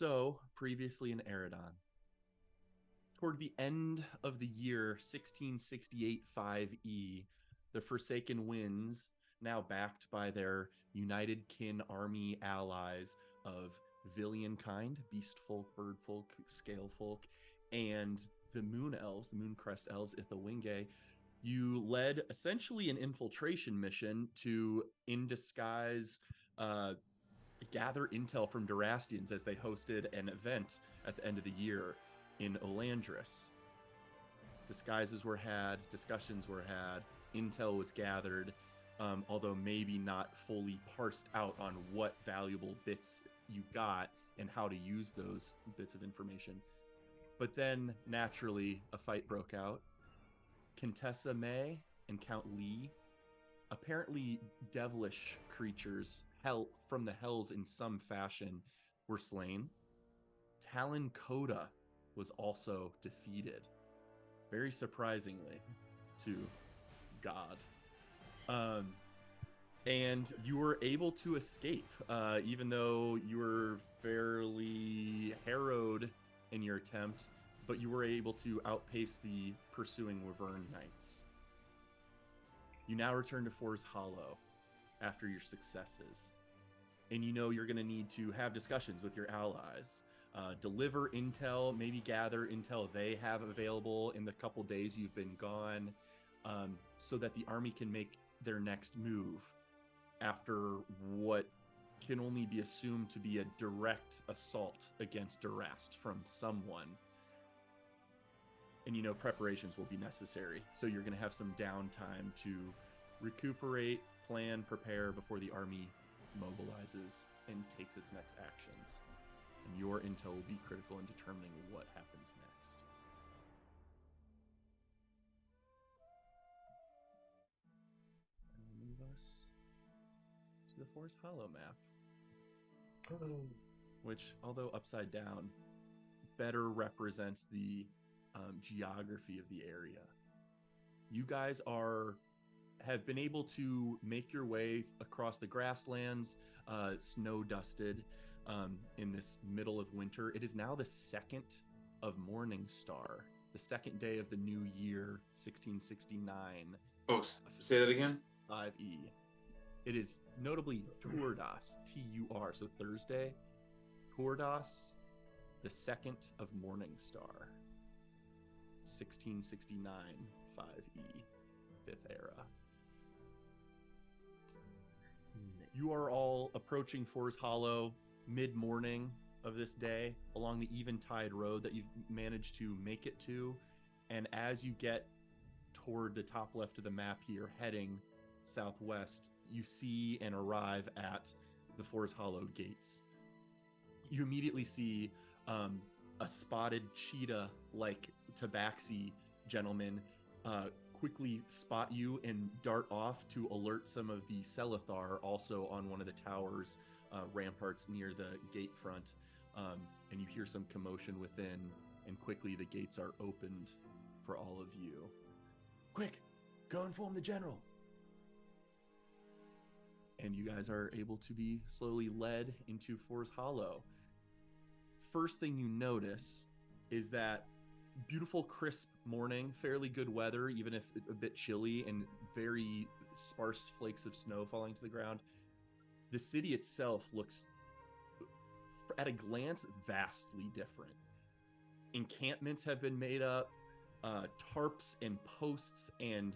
So, previously in Eridon, toward the end of the year 1668 5E, the Forsaken Winds, now backed by their United Kin Army allies of Villian kind, beast folk, bird folk, scale folk, and the Moon Elves, the Mooncrest Elves, Ithawinge, you led essentially an infiltration mission to, in disguise, uh, gather intel from Durastians as they hosted an event at the end of the year in Olandris. Disguises were had, discussions were had, intel was gathered, although maybe not fully parsed out on what valuable bits you got and how to use those bits of information. But then, naturally, a fight broke out. Contessa May and Count Lee, apparently devilish creatures, hell from the hells in some fashion, were slain. Talon Coda was also defeated, very surprisingly to God. And you were able to escape, even though you were fairly harrowed in your attempt, but you were able to outpace the pursuing Wyvern Knights. You now return to For's Hollow after your successes. And you know you're going to need to have discussions with your allies, deliver intel, maybe gather intel they have available in the couple days you've been gone, so that the army can make their next move after what can only be assumed to be a direct assault against Durast from someone. And you know preparations will be necessary, so you're going to have some downtime to recuperate, plan, prepare before the army mobilizes and takes its next actions. And your intel will be critical in determining what happens next. And we'll move us to the Forest Hollow map, which, although upside down, better represents the geography of the area. You guys have been able to make your way across the grasslands, snow dusted, in this middle of winter. It is now the 2nd of Morningstar, the 2nd day of the new year, 1669. Oh, say that again? 5E. It is notably Turdas, T-U-R, so Thursday. Turdas, the 2nd of Morningstar, 1669, 5E, 5th era. You are all approaching For's Hollow mid-morning of this day along the Eventide Road that you've managed to make it to. And as you get toward the top left of the map here, heading southwest, you see and arrive at the For's Hollow gates. You immediately see a spotted cheetah-like tabaxi gentleman quickly spot you and dart off to alert some of the Selethar also on one of the towers, ramparts near the gate front. And you hear some commotion within, and quickly the gates are opened for all of you. Quick, go inform the general. And you guys are able to be slowly led into For's Hollow. First thing you notice is that beautiful, crisp morning, fairly good weather, even if a bit chilly, and very sparse flakes of snow falling to the ground. The city itself looks, at a glance, vastly different. Encampments have been made up, tarps and posts and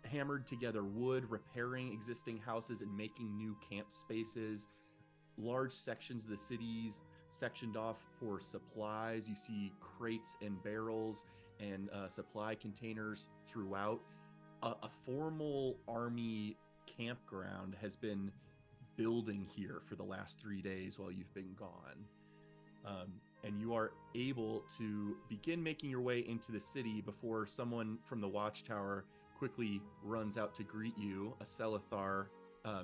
hammered together wood, repairing existing houses and making new camp spaces. Large sections of the cities sectioned off for supplies. You see crates and barrels and supply containers throughout. A formal army campground has been building here for the last 3 days while you've been gone. And you are able to begin making your way into the city before someone from the watchtower quickly runs out to greet you, a Selethar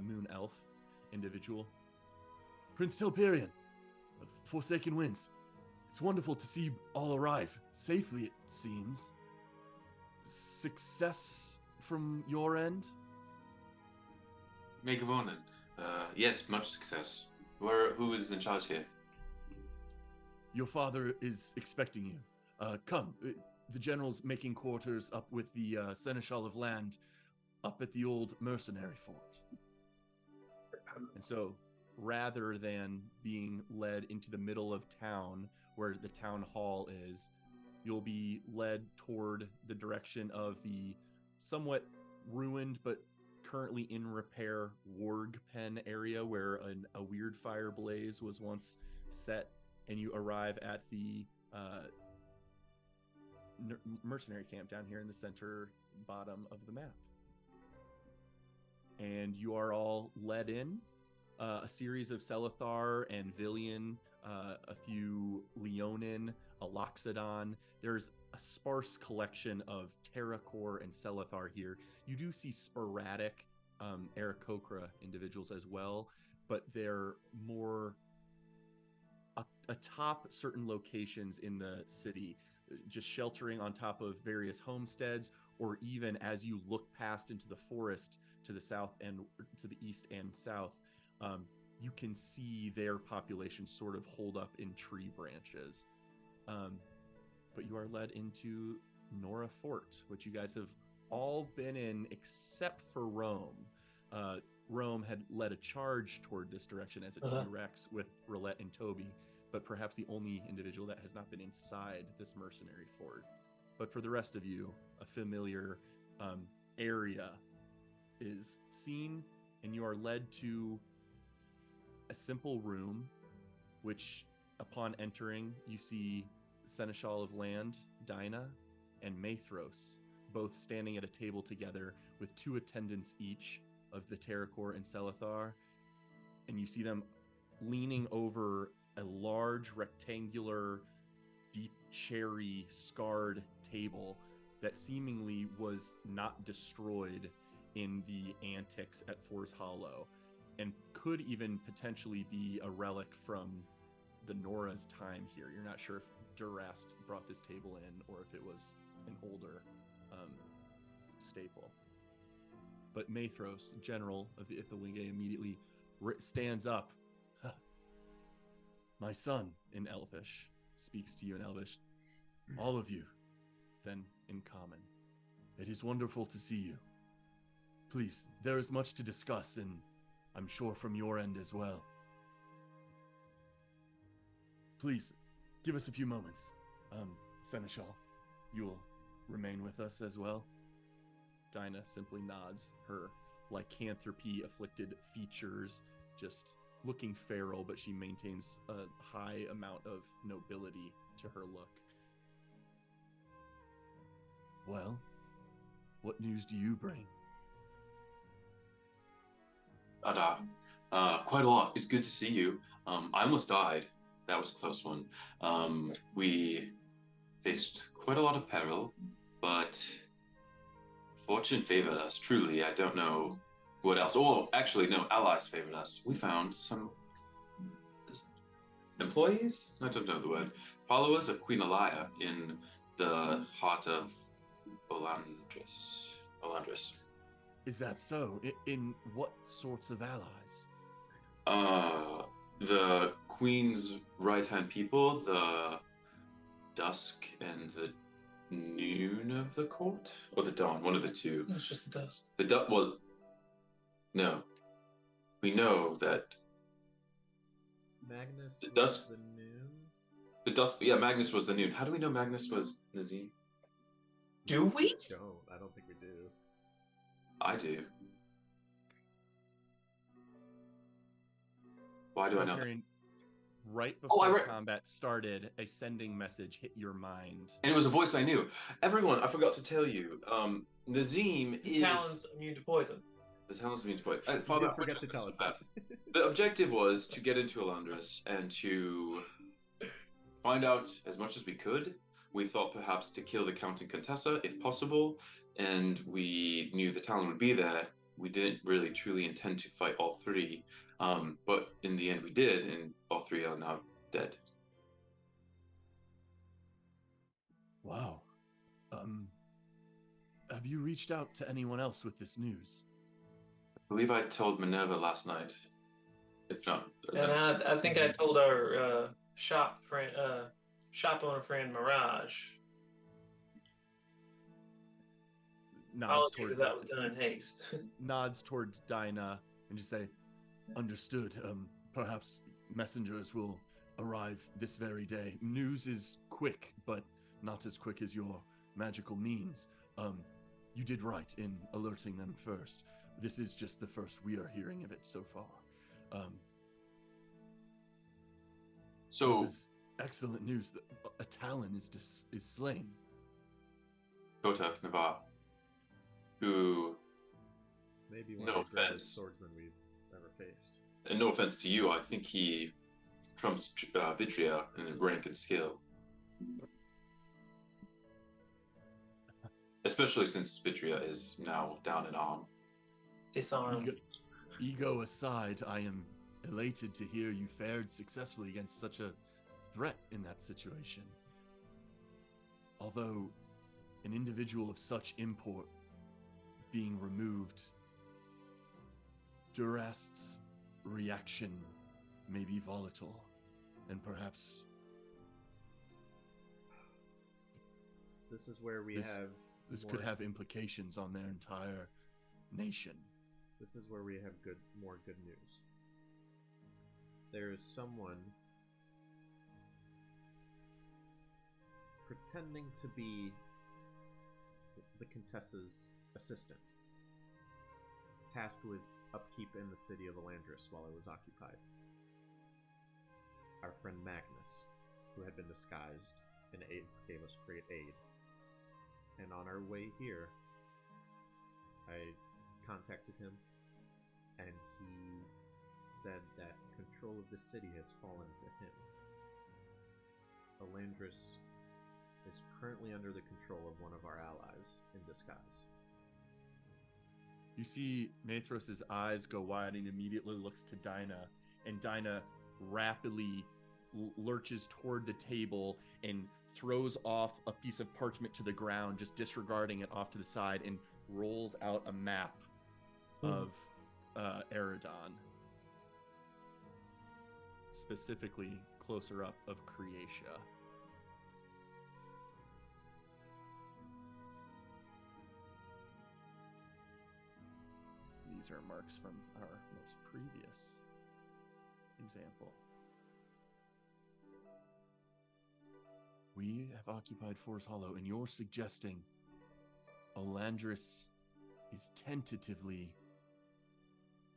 moon elf individual. Prince Telperion of Forsaken Winds. It's wonderful to see you all arrive safely, it seems. Success from your end? Megavonen. Yes, much success. Who is in charge here? Your father is expecting you. Come. The general's making quarters up with the Seneschal of Land up at the old mercenary fort. And so, rather than being led into the middle of town where the town hall is, you'll be led toward the direction of the somewhat ruined but currently in repair warg pen area where a weird fire blaze was once set, and you arrive at the mercenary camp down here in the center bottom of the map. And you are all led in. A series of Selethar and Villian, a few Leonin, a Loxodon. There's a sparse collection of Terracor and Selethar here. You do see sporadic Aarakocra individuals as well, but they're more atop certain locations in the city, just sheltering on top of various homesteads, or even as you look past into the forest to the south and to the east and south, you can see their population sort of hold up in tree branches. But you are led into Nora Fort, which you guys have all been in except for Rome. Rome had led a charge toward this direction as a T-Rex with Roulette and Toby, but perhaps the only individual that has not been inside this mercenary fort. But for the rest of you, a familiar area is seen, and you are led to a simple room, which upon entering, you see Seneschal of Land, Dinah, and Maethros, both standing at a table together with two attendants each of the Terracor and Selethar, and you see them leaning over a large rectangular deep cherry scarred table that seemingly was not destroyed in the antics at For's Hollow, and could even potentially be a relic from the Nora's time here. You're not sure if Durast brought this table in or if it was an older staple. But Maethros, general of the Ithilwinge, immediately stands up. My son, in Elvish, speaks to you in Elvish. All of you, then in common. It is wonderful to see you. Please, there is much to discuss, and I'm sure from your end as well. Please, give us a few moments. Seneschal, you will remain with us as well? Dinah simply nods, her lycanthropy-afflicted features just looking feral, but she maintains a high amount of nobility to her look. Well, what news do you bring? Ada, quite a lot. It's good to see you. I almost died. That was a close one. We faced quite a lot of peril, but fortune favored us, truly. I don't know what else. Oh, actually, no, allies favored us. We found some employees? I don't know the word. Followers of Queen Elia in the heart of Olandris. Is that so? In what sorts of allies? The Queen's right-hand people, the dusk and the noon of the court? Or the dawn, one of the two. No, it's just the dusk. Well, no. We know that Magnus the was dusk, the noon? the dusk, yeah, Magnus was the noon. How do we know Magnus was Nazim? Do we? I don't think we do. I do. Why do I know? Right before read- combat started, a sending message hit your mind. And it was a voice I knew. Everyone, I forgot to tell you, Nazim is... Talon's immune to poison. The Talon's immune to poison. You Father, did forget to tell us that. The objective was to get into Elandris and to find out as much as we could. We thought perhaps to kill the Count and Contessa, if possible, and we knew the Talon would be there. We didn't really truly intend to fight all three, but in the end we did, and all three are now dead. Wow. Have you reached out to anyone else with this news? I believe I told Minerva last night. If not, And I think I told our shop owner friend Mirage. Nods Apologies if toward that was done in haste. nods towards Dinah and just say, "Understood. Perhaps messengers will arrive this very day. News is quick, but not as quick as your magical means. You did right in alerting them first. This is just the first we are hearing of it so far. so This is excellent news that a Talon is slain. Kota Navar, who, Maybe one No of the greatest offense. swordsmen we've ever faced. and no offense to you, I think he trumps Vitria in rank and skill. Especially since Vitria is now down in arm. Disarmed. Ego aside, I am elated to hear you fared successfully against such a threat in that situation. Although an individual of such import being removed, Durast's reaction may be volatile, and perhaps This is where we This- have this more- could have implications on their entire nation. This is where we have more good news. There is someone pretending to be the Contessa's assistant, tasked with upkeep in the city of Elandris while it was occupied. Our friend Magnus, who had been disguised and gave us great aid. And on our way here, I contacted him, and he said that control of the city has fallen to him. Elandris is currently under the control of one of our allies in disguise. You see Mathros' eyes go wide and immediately looks to Dinah, and Dinah rapidly lurches toward the table and throws off a piece of parchment to the ground, just disregarding it off to the side, and rolls out a map of Eridon. Specifically closer up of Creatia. These are marks from our most previous example. We have occupied Forest Hollow, and you're suggesting Elandris is tentatively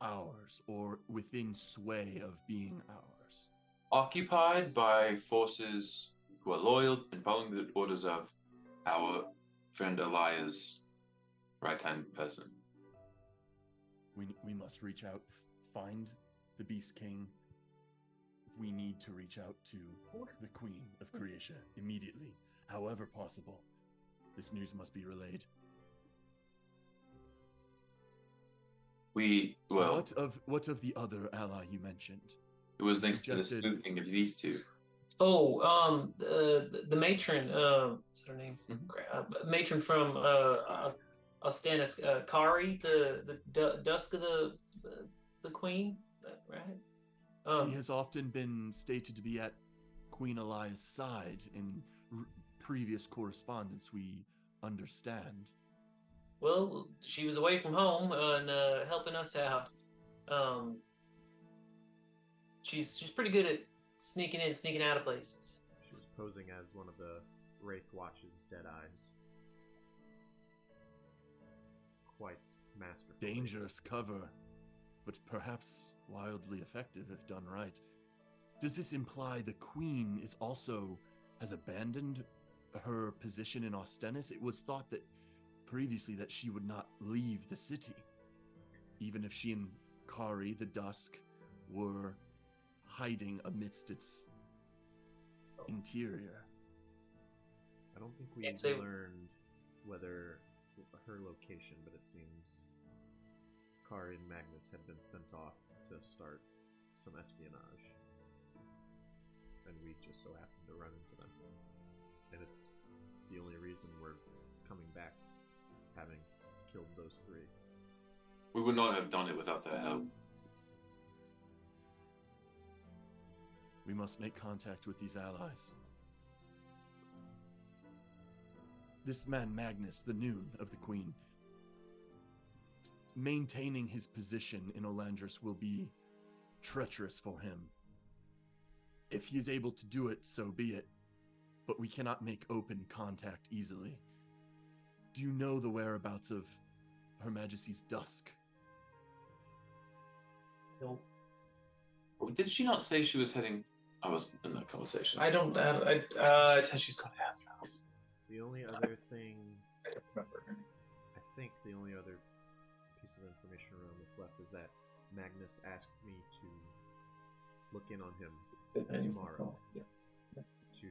ours, or within sway of being ours. Occupied by forces who are loyal and following the orders of our friend Elias' right-hand person. We must reach out, find the Beast King. We need to reach out to the Queen of Creatia immediately, however possible. This news must be relayed. What of the other ally you mentioned? It was thanks to the Suggested- sleuthing of these two. Oh, the matron. What's her name? Matron from Ostanis, Kari, the Dusk of the Queen, right? She has often been stated to be at Queen Elias' side in previous correspondence, we understand. Well, she was away from home and helping us out. She's pretty good at sneaking in, sneaking out of places. She was posing as one of the Wraith Watch's dead eyes. Quite masterful. Dangerous cover, but perhaps wildly effective if done right. Does this imply the Queen has abandoned her position in Ostenis? It was thought that previously that she would not leave the city, even if she and Kari, the Dusk, were hiding amidst its interior. I don't think we Can't say- learned whether her location, but it seems Kari and Magnus had been sent off to start some espionage. And we just so happened to run into them. And it's the only reason we're coming back, having killed those three. We would not have done it without their help. We must make contact with these allies. This man, Magnus, the Noon of the Queen, maintaining his position in Olandris will be treacherous for him. If he is able to do it, so be it. But we cannot make open contact easily. Do you know the whereabouts of Her Majesty's Dusk? No, Did she not say she was heading? I was in that conversation. I don't. I said she's going to Athros. The only other thing, I don't remember. I think the only other piece of information around this left is that Magnus asked me to look in on him tomorrow Yeah. to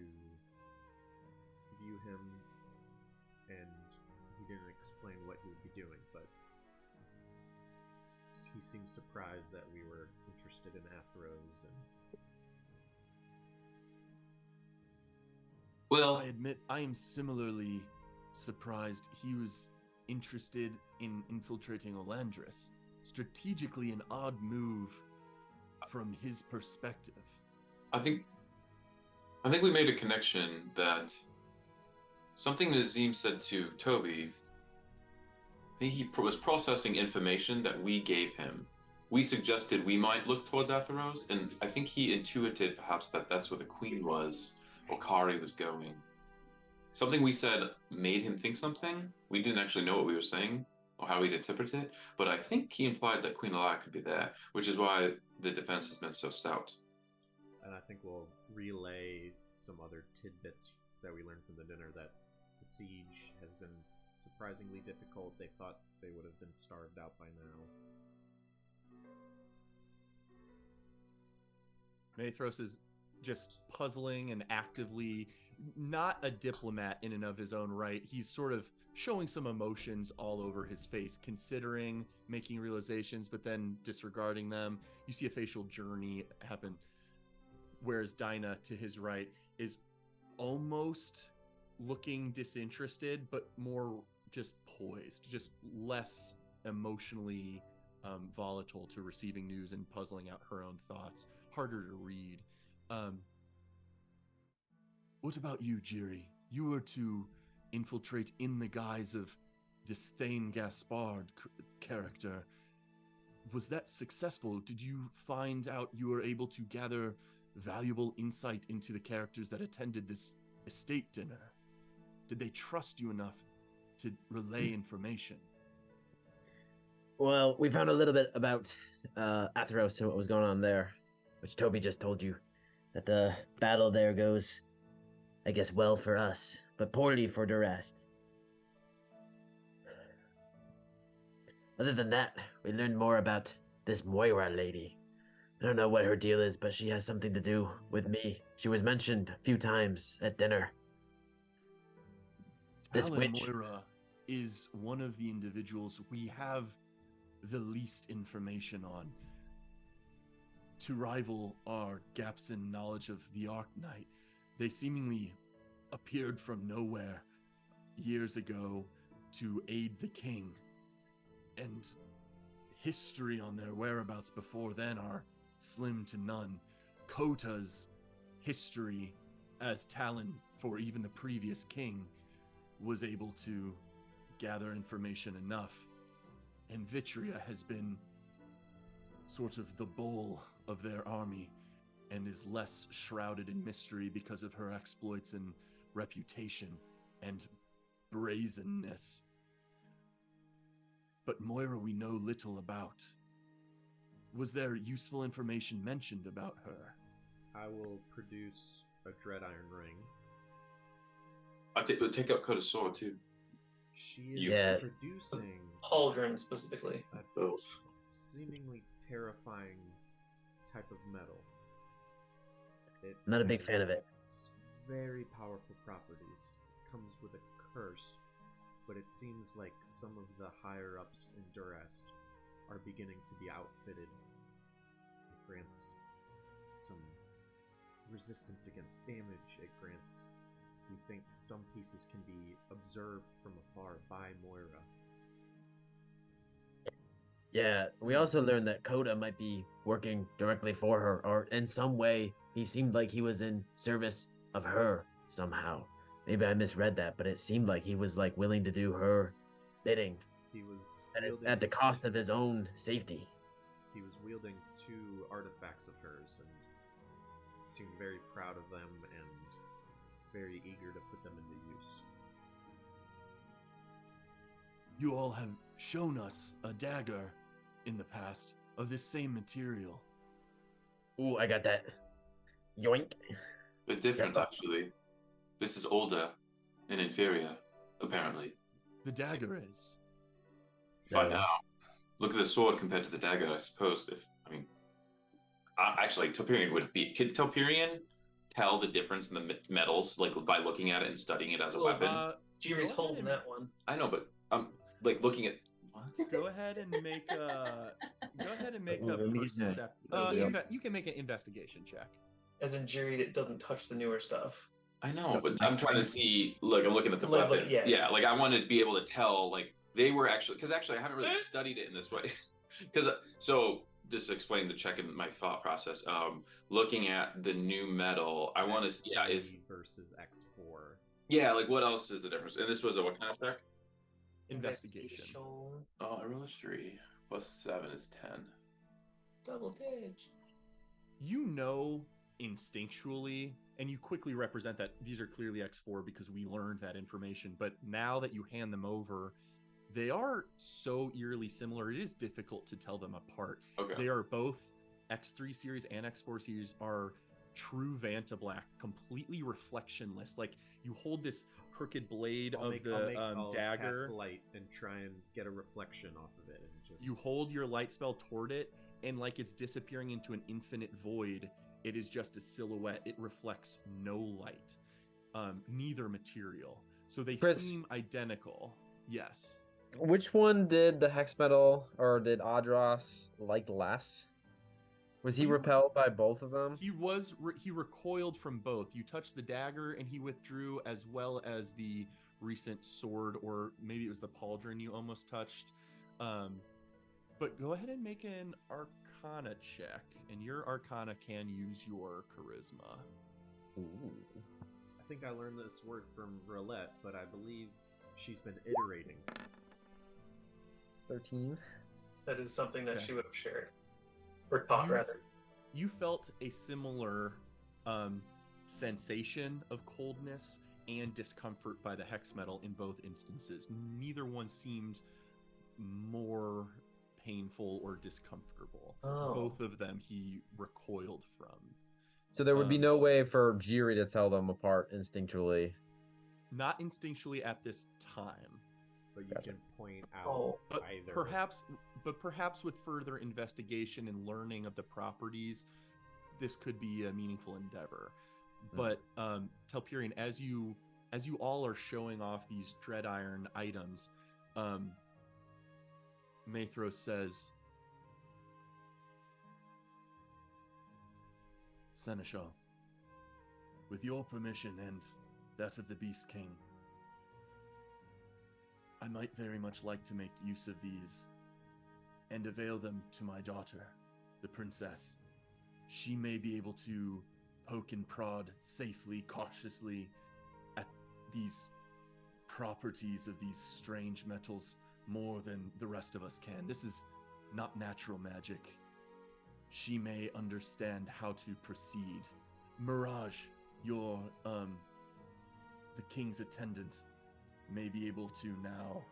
view him, and he didn't explain what he would be doing, but he seemed surprised that we were interested in Atheros, and Well, I admit I am similarly surprised he was interested in infiltrating Olandris. Strategically an odd move from his perspective. I think we made a connection that something that Azim said to Toby. I think he was processing information that we gave him. We suggested we might look towards Atheros, and I think he intuited perhaps that that's where the Queen was, or Kari was going. Something we said made him think something. We didn't actually know what we were saying or how we'd interpret it, but I think he implied that Queen Alaya could be there, which is why the defense has been so stout. and I think we'll relay some other tidbits that we learned from the dinner, that the siege has been surprisingly difficult. They thought they would have been starved out by now. Maethros is just puzzling and actively not a diplomat in and of his own right. He's sort of showing some emotions all over his face, considering, making realizations, but then disregarding them. You see a facial journey happen, whereas Dinah, to his right, is almost looking disinterested, but more just poised, just less emotionally volatile to receiving news and puzzling out her own thoughts. Harder to read. What about you, Jiri? You were to infiltrate in the guise of this Thane Gaspard character. Was that successful? Did you find out you were able to gather valuable insight into the characters that attended this estate dinner? Did they trust you enough to relay information? Well, we found a little bit about Atheros and what was going on there, which Toby just told you. That the battle there goes, I guess, well for us, but poorly for the rest. Other than that, we learned more about this Moira lady. I don't know what her deal is, but she has something to do with me. She was mentioned a few times at dinner. This Talon witch. Moira is one of the individuals we have the least information on. To rival our gaps in knowledge of the Arknight, they seemingly appeared from nowhere years ago to aid the king, and history on their whereabouts before then are slim to none. Kota's history as Talon for even the previous king was able to gather information enough, and Vitria has been sort of the bull of their army and is less shrouded in mystery because of her exploits and reputation and brazenness. But Moira we know little about. Was there useful information mentioned about her? I will produce a Dread Iron Ring. We'll take out Kota's sword too. She is Yeah. producing Pauldron specifically. a Both. seemingly terrifying type of metal. Not a big fan of it. It's very powerful properties. It comes with a curse, but it seems like some of the higher ups in Durast are beginning to be outfitted. It grants some resistance against damage. It grants, we think, some pieces can be observed from afar by Moira. Yeah, we also learned that Coda might be working directly for her, or in some way he seemed like he was in service of her somehow. Maybe I misread that, but it seemed like he was like willing to do her bidding He was at the cost of his own safety. He was wielding 2 artifacts of hers and seemed very proud of them and very eager to put them into use. You all have shown us a dagger in the past of this same material. Ooh, I got that. Yoink. They're different, Yeah. actually. This is older and inferior, apparently. The dagger is. But now, look at the sword compared to the dagger, I suppose. Actually, Telperion would be. Could Telperion tell the difference in the metals, like by looking at it and studying it as a Well, weapon? Jerry's Go ahead holding and- that one. I know, but like looking at what? Go ahead and make a. Go ahead and make a Let me get that. You can make an investigation check. As in Jerry that doesn't touch the newer stuff. I know, but I'm trying to see. Look, I'm looking at the Like, weapons. yeah. Like I want to be able to tell. Like they were actually, because actually I haven't really studied it in this way. Because so just to explain the check in my thought process. Looking at the new metal, I want to. Yeah, is X3 versus X4. yeah. Like what else is the difference? And this was a what kind of check? Investigation. Oh, I rolled a 3 plus 7 is 10. Double digit. You know instinctually, and you quickly represent that these are clearly X4 because we learned that information. But now that you hand them over, they are so eerily similar, it is difficult to tell them apart. Okay. They are both X3 series and X4 series are true Vanta Black, completely reflectionless. Like you hold this crooked blade I'll of dagger. cast light and try and get a reflection off of it, and just You hold your light spell toward it, and like it's disappearing into an infinite void, it is just a silhouette. It reflects no light, neither material. So they Chris. seem identical. Yes. Which one did the hex metal or did Adros like less? Was he He- repelled by both of them? He recoiled from both. You touched the dagger, and he withdrew, as well as the recent sword, or maybe it was the pauldron you almost touched. But go ahead and make an Arcana check, and your Arcana can use your Charisma. I think I learned this word from Roulette, but I believe she's been iterating. 13. That is something that Okay. she would have shared. Or taught, You- rather. You felt a similar sensation of coldness and discomfort by the hex metal in both instances. Neither one seemed more painful or discomfortable. Oh. Both of them he recoiled from. So there would be Um, no way for Jiri to tell them apart instinctually. Not instinctually at this time. But you Gotcha. can point out Oh. But either. perhaps with further investigation and learning of the properties, this could be a meaningful endeavor. But Telperion, as you all are showing off these dread iron items, Mathros says, Seneschal, with your permission and that of the Beast King, I might very much like to make use of these and avail them to my daughter, the princess. She may be able to poke and prod safely, cautiously at these properties of these strange metals more than the rest of us can. This is not natural magic. She may understand how to proceed. Mirage, your the king's attendant, may be able to now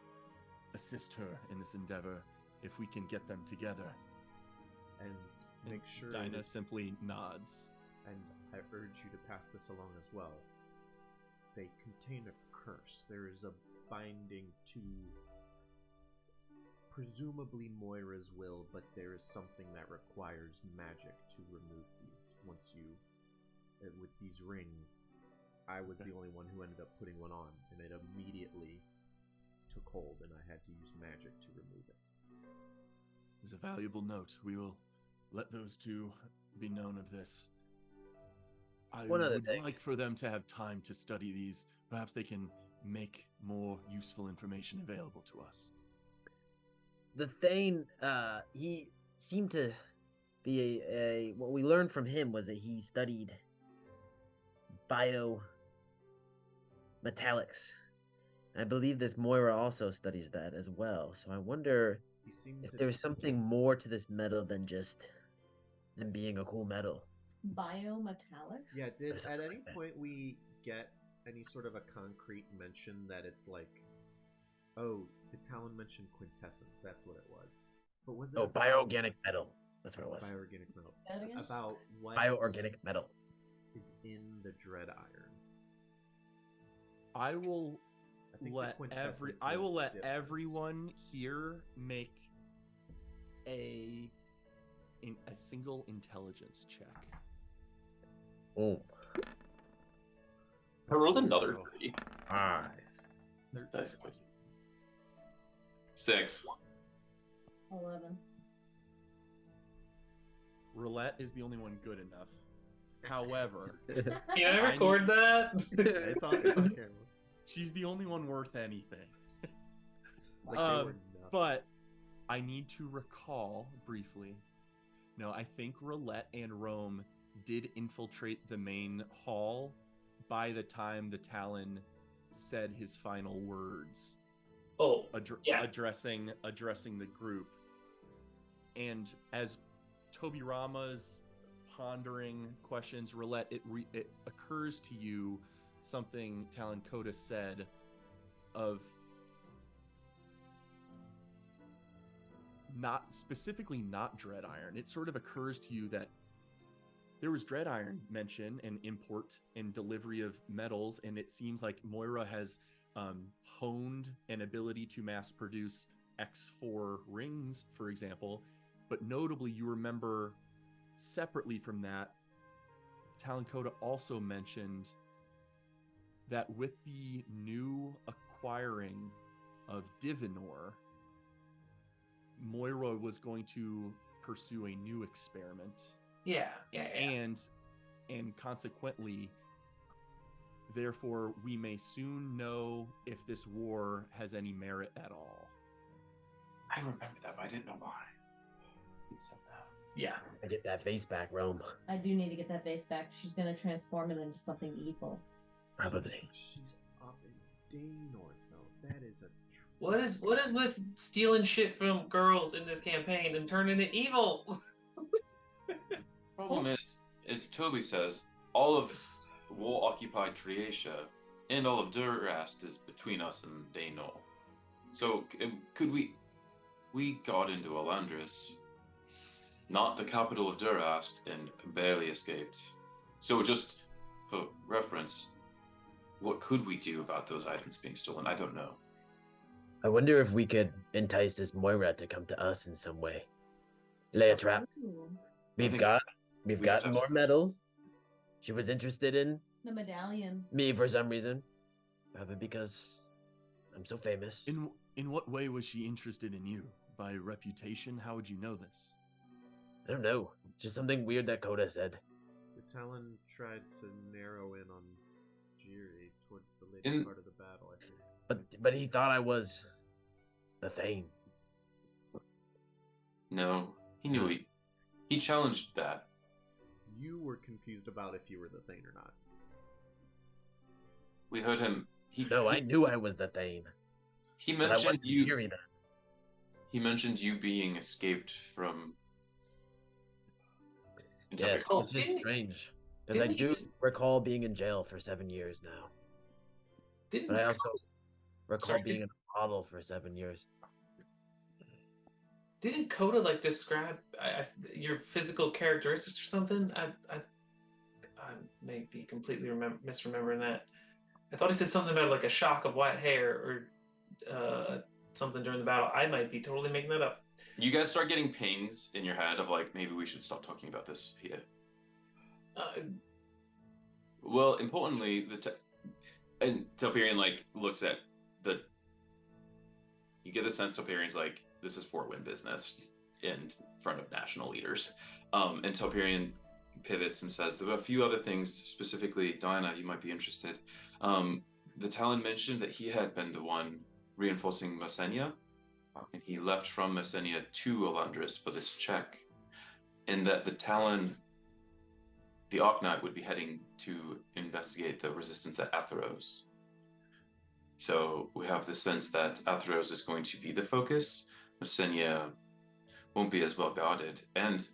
assist her in this endeavor if we can get them together. and make sure. Dinah this- simply nods. and I urge you to pass this along as well. They contain a curse. There is a binding to presumably Moira's will, but there is something that requires magic to remove these. Once you, with these rings, I was the only one who ended up putting one on, and it immediately took hold, and I had to use magic to remove it. It's a valuable note. We will let those two be known of this. I One other would thing. like for them to have time to study these. Perhaps they can make more useful information available to us. The Thane, he seemed to be what we learned from him was that he studied biometallics. I believe this Moira also studies that as well. So I wonder He seemed if to there's something more to this metal than just them being a cool metal. Biometallics? Yeah, did something at any like that. point we get any sort of a concrete mention that it's like, oh, the Talon mentioned quintessence, that's what it was. But was it Oh, about bioorganic metal. That's what it was. bioorganic metals? Say that again? About what Bioorganic metal. is in the dread iron? I will I think the let quintessence I will was let different. everyone here make a single intelligence check. Oh, I rolled Let's another go. 3. 5. That's close. 6. 11. Roulette is the only one good enough. However, Can I I record that? It's on camera. she's the only one worth anything. Like they were nothing. But I need to recall briefly. No, I think Roulette and Rome did infiltrate the main hall by the time the Talon said his final words, Oh, yeah. addressing the group. And as Toby Rama's pondering questions, Roulette, it occurs to you something Talon Coda said of not Dread Iron. It sort of occurs to you that there was Dread Iron mention and import and delivery of metals, and it seems like Moira has honed an ability to mass produce X4 rings, for example. But notably, you remember separately from that, Talon Coda also mentioned that with the new acquiring of Divinor, Moira was going to pursue a new experiment, Yeah. and consequently, therefore, we may soon know if this war has any merit at all. I remember that, but I didn't know why. He said that. Yeah. I get that vase back, Rome. I do need to get that vase back. She's gonna transform it into something evil. Probably. She's up in Daynor, though. That is a What is with stealing shit from girls in this campaign and turning it evil? Problem is, as Toby says, all of war-occupied Triatia and all of Durast is between us and Daynor. So could we got into Elandris, not the capital of Durast, and barely escaped. So just for reference, what could we do about those items being stolen? I don't know. I wonder if we could entice this Moira to come to us in some way. Lay a trap. Ooh, We've think got we have gotten to more have- metals. She was interested in the medallion. me for some reason. Probably because I'm so famous. In what way was she interested in you? By reputation? How would you know this? I don't know. Just something weird that Coda said. The Talon tried to narrow in on Jiri towards the later In- part of the battle, I think. But he thought I was the Thane. No, he knew he challenged that. You were confused about if you were the Thane or not. We heard him. No, I knew I was the Thane. He But I mentioned wasn't you. hearing that. He mentioned you being escaped from. Yes, Oh, it's just didn't- strange. Because I didn't he do just- recall being in jail for 7 years now. Didn't But I also recall Sorry, being in a bottle for 7 years. Didn't Coda like describe your physical characteristics or something? I may be completely misremembering that. I thought he said something about like a shock of white hair or something during the battle. I might be totally making that up. You guys start getting pings in your head of like maybe we should stop talking about this here. Well, importantly, and Telperion like looks at the. You get the sense Telperion's like this is Fort-Win business in front of national leaders, and Telperion pivots and says there were a few other things specifically. Diana, you might be interested. The Talon mentioned that he had been the one reinforcing Messenia, and he left from Messenia to Elandris for this check. and that the Talon, the Arknight, would be heading to investigate the resistance at Atheros. So we have the sense that Atheros is going to be the focus. Messenia won't be as well guarded, and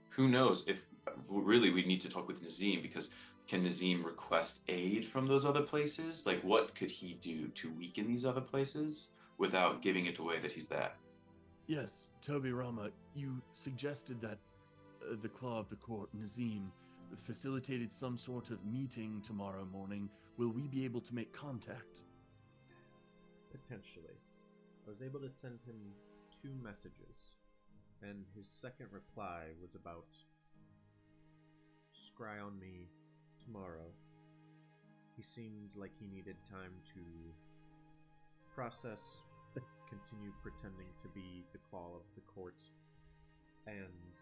who knows if really we need to talk with Nazim, because can Nazim request aid from those other places? Like, what could he do to weaken these other places without giving it away that he's there? Yes, Toby Rama, you suggested that the Claw of the Court, Nazim, facilitated some sort of meeting tomorrow morning. Will we be able to make contact? Potentially. I was able to send him 2 messages, and his second reply was about scry on me tomorrow. He seemed like he needed time to process, continue pretending to be the Claw of the Court, and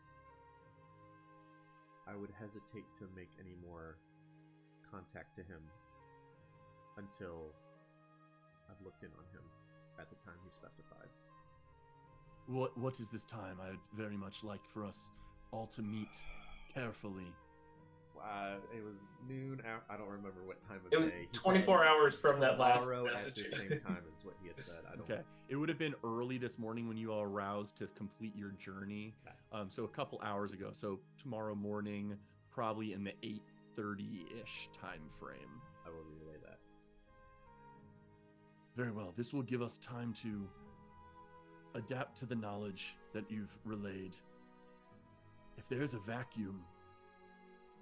I would hesitate to make any more contact to him until I've looked in on him at the time he specified. What is this time? I'd very much like for us all to meet carefully. It was noon. I don't remember what time of It was day. He 24 said hours from that last tomorrow at message. the same time is what he had said. I don't. Okay, it would have been early this morning when you all aroused to complete your journey. Okay. So a couple hours ago. So tomorrow morning, probably in the 8:30-ish time frame. I will relay that. Very well. This will give us time to adapt to the knowledge that you've relayed. If there's a vacuum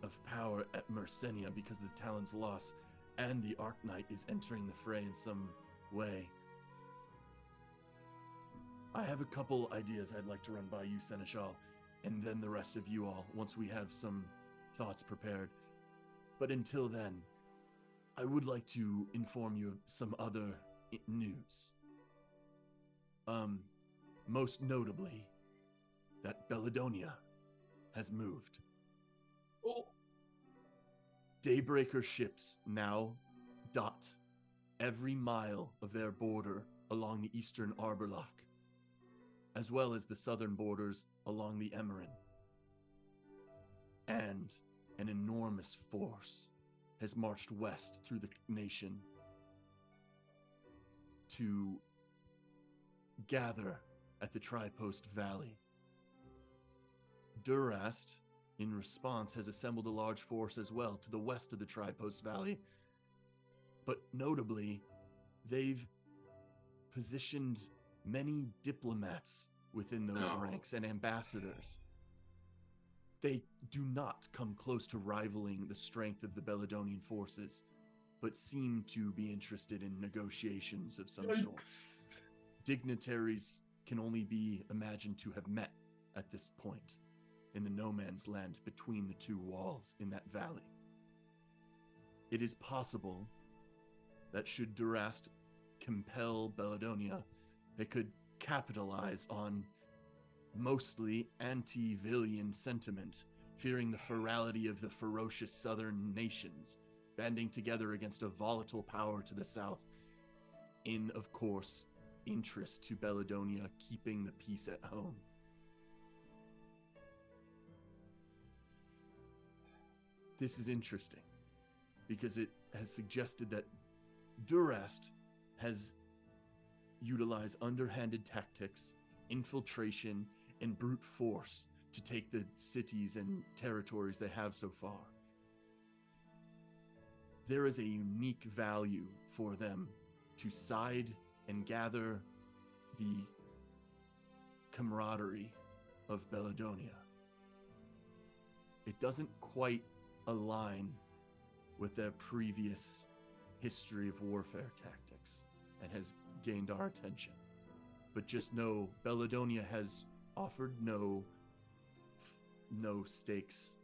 of power at Mersenia because of the Talon's loss, and the Arknight is entering the fray in some way, I have a couple ideas I'd like to run by you, Seneschal, and then the rest of you all, once we have some thoughts prepared. But until then, I would like to inform you of some other news. Most notably, that Bellidonia has moved. Oh. Daybreaker ships now dot every mile of their border along the eastern Arbor Lock, as well as the southern borders along the Emerin. And an enormous force has marched west through the nation to gather at the Tripost Valley. Durast, in response, has assembled a large force as well to the west of the Tripost Valley. But notably, they've positioned many diplomats within those ranks and ambassadors. They do not come close to rivaling the strength of the Belladonian forces, but seem to be interested in negotiations of some sort. Dignitaries can only be imagined to have met at this point in the no man's land between the two walls in that valley. It is possible that should Durast compel Belladonia, they could capitalize on mostly anti-Villian sentiment, fearing the ferality of the ferocious southern nations, banding together against a volatile power to the south, in, of course, interest to Belladonia keeping the peace at home. This is interesting, because it has suggested that Durast has utilized underhanded tactics, infiltration, and brute force to take the cities and territories they have so far. There is a unique value for them to side and gather the camaraderie of Belladonia. It doesn't quite align with their previous history of warfare tactics and has gained our attention. But just know Belladonia has offered no stakes,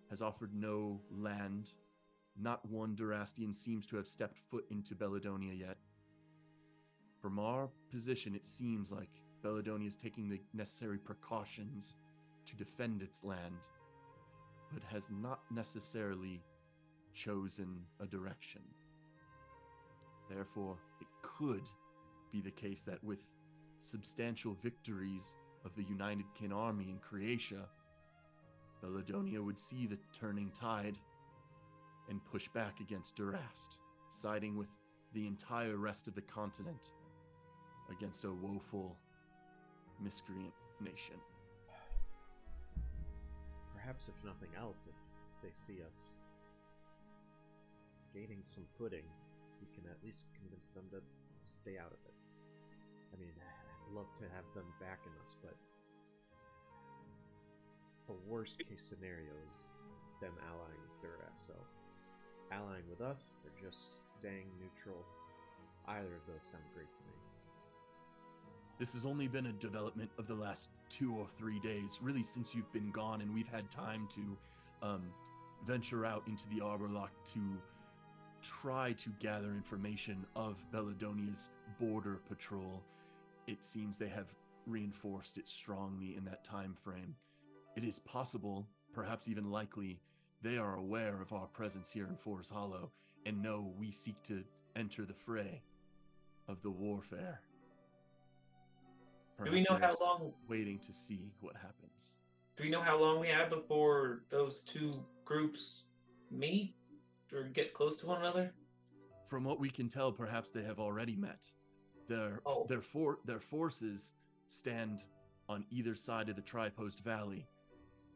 has offered no land. Not one Durastian seems to have stepped foot into Belladonia yet. From our position, it seems like Belladonia is taking the necessary precautions to defend its land, but has not necessarily chosen a direction. Therefore, it could be the case that with substantial victories of the United Kin Army in Croatia, Belladonia would see the turning tide and push back against Durast, siding with the entire rest of the continent against a woeful, miscreant nation. Perhaps, if nothing else, if they see us gaining some footing, we can at least convince them to stay out of it. I mean, I'd love to have them backing us, but the worst case scenario is them allying with Duras, so allying with us or just staying neutral, either of those sound great to me. This has only been a development of the last 2 or 3 days, really since you've been gone, and we've had time to venture out into the Arborlock to try to gather information of Belladonia's border patrol. It seems they have reinforced it strongly in that time frame. It is possible, perhaps even likely, they are aware of our presence here in Forest Hollow and know we seek to enter the fray of the warfare. Do we know Perhaps how they're long? waiting to see what happens? Do we know how long we have before those two groups meet or get close to one another? From what we can tell, perhaps they have already met. Oh. Their forces stand on either side of the Tripost Valley,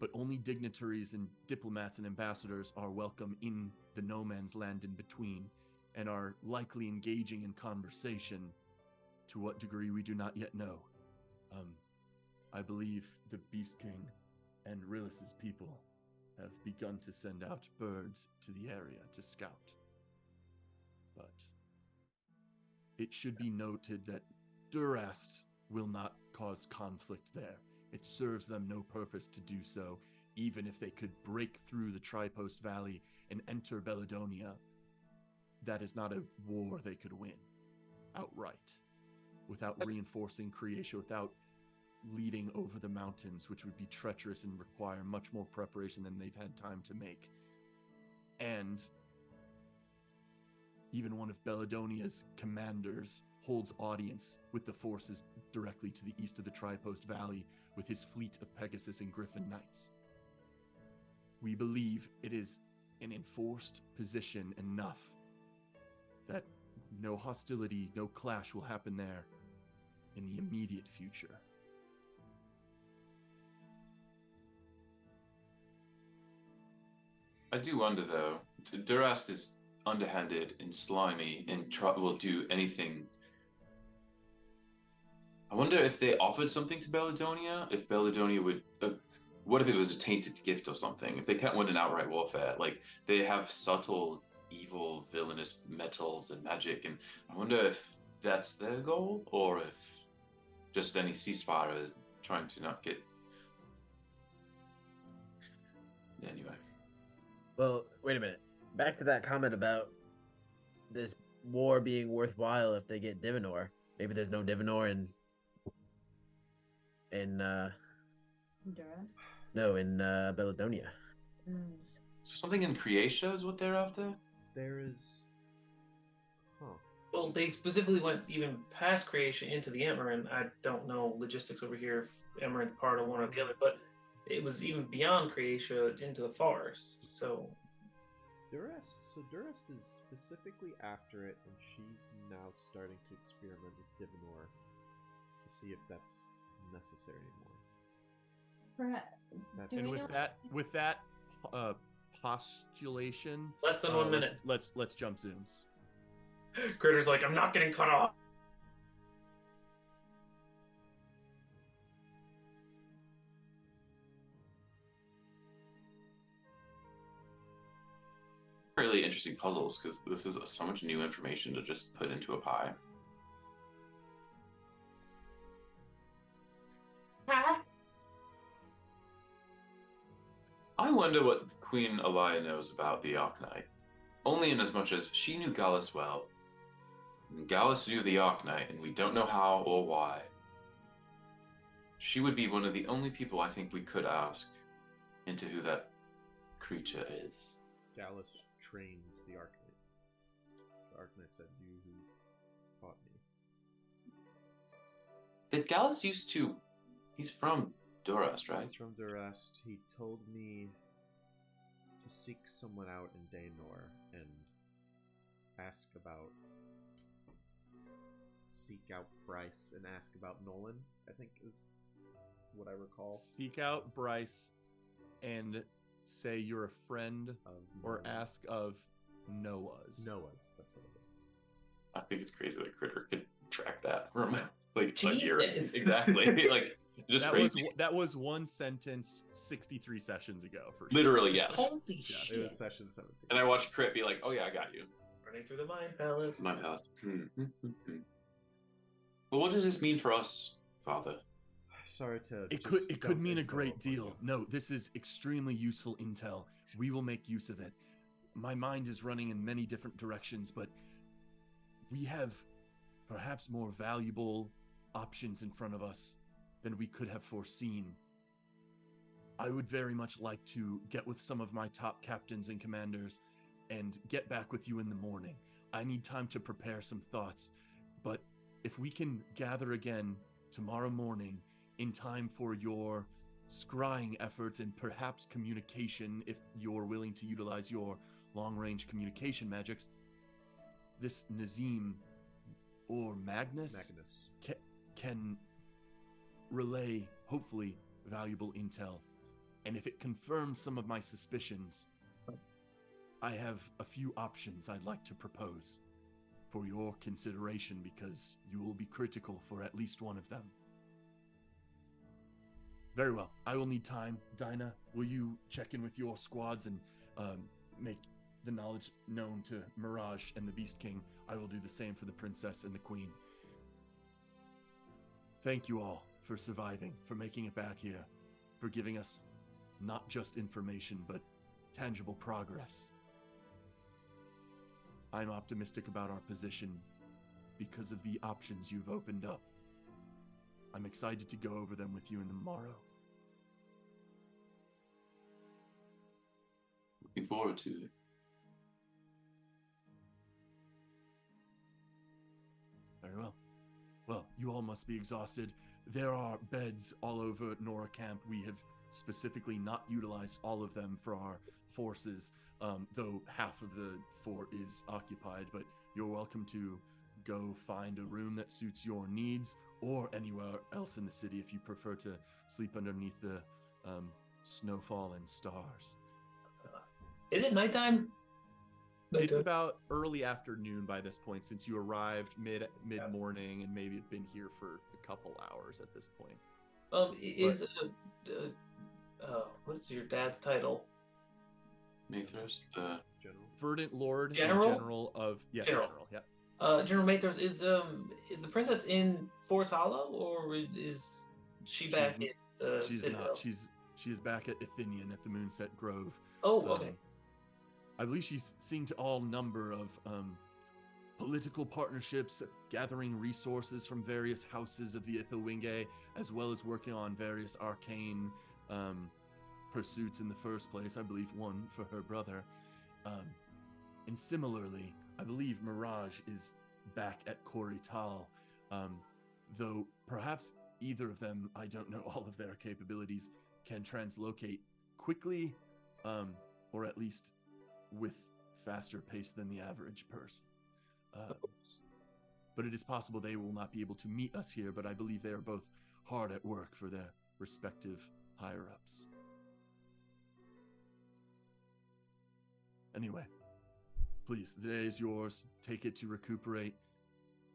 but only dignitaries and diplomats and ambassadors are welcome in the no man's land in between, and are likely engaging in conversation. To what degree we do not yet know. I believe the Beast King and Rillis's people have begun to send out birds to the area to scout. But it should be noted that Durast will not cause conflict there. It serves them no purpose to do so, even if they could break through the Tripost Valley and enter Belladonia. That is not a war they could win outright, without reinforcing Creatia, without leading over the mountains, which would be treacherous and require much more preparation than they've had time to make. And even one of Belladonia's commanders holds audience with the forces directly to the east of the Tripost Valley with his fleet of Pegasus and Griffin Knights. We believe it is an enforced position enough that no hostility, no clash will happen there in the immediate future. I do wonder, though. Durast is underhanded and slimy and will do anything. I wonder if they offered something to Belladonia, if Belladonia would... what if it was a tainted gift or something? If they can't win an outright warfare, like, they have subtle, evil, villainous metals and magic, and I wonder if that's their goal, or if just any ceasefire trying to not get... Anyway. Well, wait a minute. Back to that comment about this war being worthwhile if they get Divinor. Maybe there's no Divinor in Belladonia. So something in Creatia is what they're after? There is... Well, they specifically went even past Creation into the Amaranth. I don't know logistics over here if Amaranth part of one or the other, but it was even beyond Creatia into the forest. So Durast is specifically after it, and she's now starting to experiment with Divinor to see if that's necessary anymore. Perhaps. And with that postulation, less than 1 minute. Let's jump zooms. Critter's like, I'm not getting cut off. Really interesting puzzles, because this is so much new information to just put into a pie. I wonder what Queen Elia knows about the Arknight. Only in as much as she knew Gallus well. And Gallus knew the Arknight, and we don't know how or why. She would be one of the only people I think we could ask into who that creature is. Gallus trained the Arknight. The Arknight said, "You who taught me." Did Gallus used to... He's from Durast, right? He's from Durast. He told me to seek someone out in Daynor and seek out Bryce and ask about Nolan, I think is what I recall. Seek out Bryce and say you're a friend Of or Noah's. ask of Noah's. Noah's, that's what it is. I think it's crazy that Critter could track that from like a Jesus. year. Exactly. Like just crazy. That was one sentence 63 sessions ago for sure. Literally, yes. Holy Yeah, shit. It was session 17. And I watched Crit be like, "Oh yeah, I got you." Running through the mind palace. My palace. Well, what does this mean for us, Father? Sorry to. It just could dump mean a info great on deal. you. No, this is extremely useful intel. We will make use of it. My mind is running in many different directions, but we have perhaps more valuable options in front of us than we could have foreseen. I would very much like to get with some of my top captains and commanders and get back with you in the morning. I need time to prepare some thoughts, but if we can gather again tomorrow morning in time for your scrying efforts and perhaps communication, if you're willing to utilize your long-range communication magics, this Nazim or Magnus can relay, hopefully, valuable intel. And if it confirms some of my suspicions, I have a few options I'd like to propose for your consideration, because you will be critical for at least one of them. Very well. I will need time. Dinah, will you check in with your squads and make the knowledge known to Mirage and the Beast King? I will do the same for the Princess and the Queen. Thank you all for surviving, for making it back here, for giving us not just information, but tangible progress. I'm optimistic about our position because of the options you've opened up. I'm excited to go over them with you in the morrow. Looking forward to it. Very well. Well, you all must be exhausted. There are beds all over Nora Camp. We have specifically not utilized all of them for our forces, though half of the fort is occupied, but you're welcome to go find a room that suits your needs, or anywhere else in the city if you prefer to sleep underneath the snowfall and stars. Is it nighttime? It's about early afternoon by this point, since you arrived mid-morning and maybe have been here for a couple hours at this point. What is your dad's title? Mathers, the General. Verdant Lord and General? General of... Yeah, General. General, yeah. General Mathers, is the princess in Forest Hollow, or is she back She's- in the She's Citadel? not. She is back at Athenian at the Moonset Grove. Oh, okay. I believe she's seeing to all number of political partnerships, gathering resources from various houses of the Ithilwinge, as well as working on various arcane pursuits in the first place. I believe one for her brother. And similarly, I believe Mirage is back at Korital, though perhaps either of them, I don't know all of their capabilities, can translocate quickly, or at least with faster pace than the average person. But it is possible they will not be able to meet us here, but I believe they are both hard at work for their respective higher-ups. Anyway, please, the day is yours. Take it to recuperate.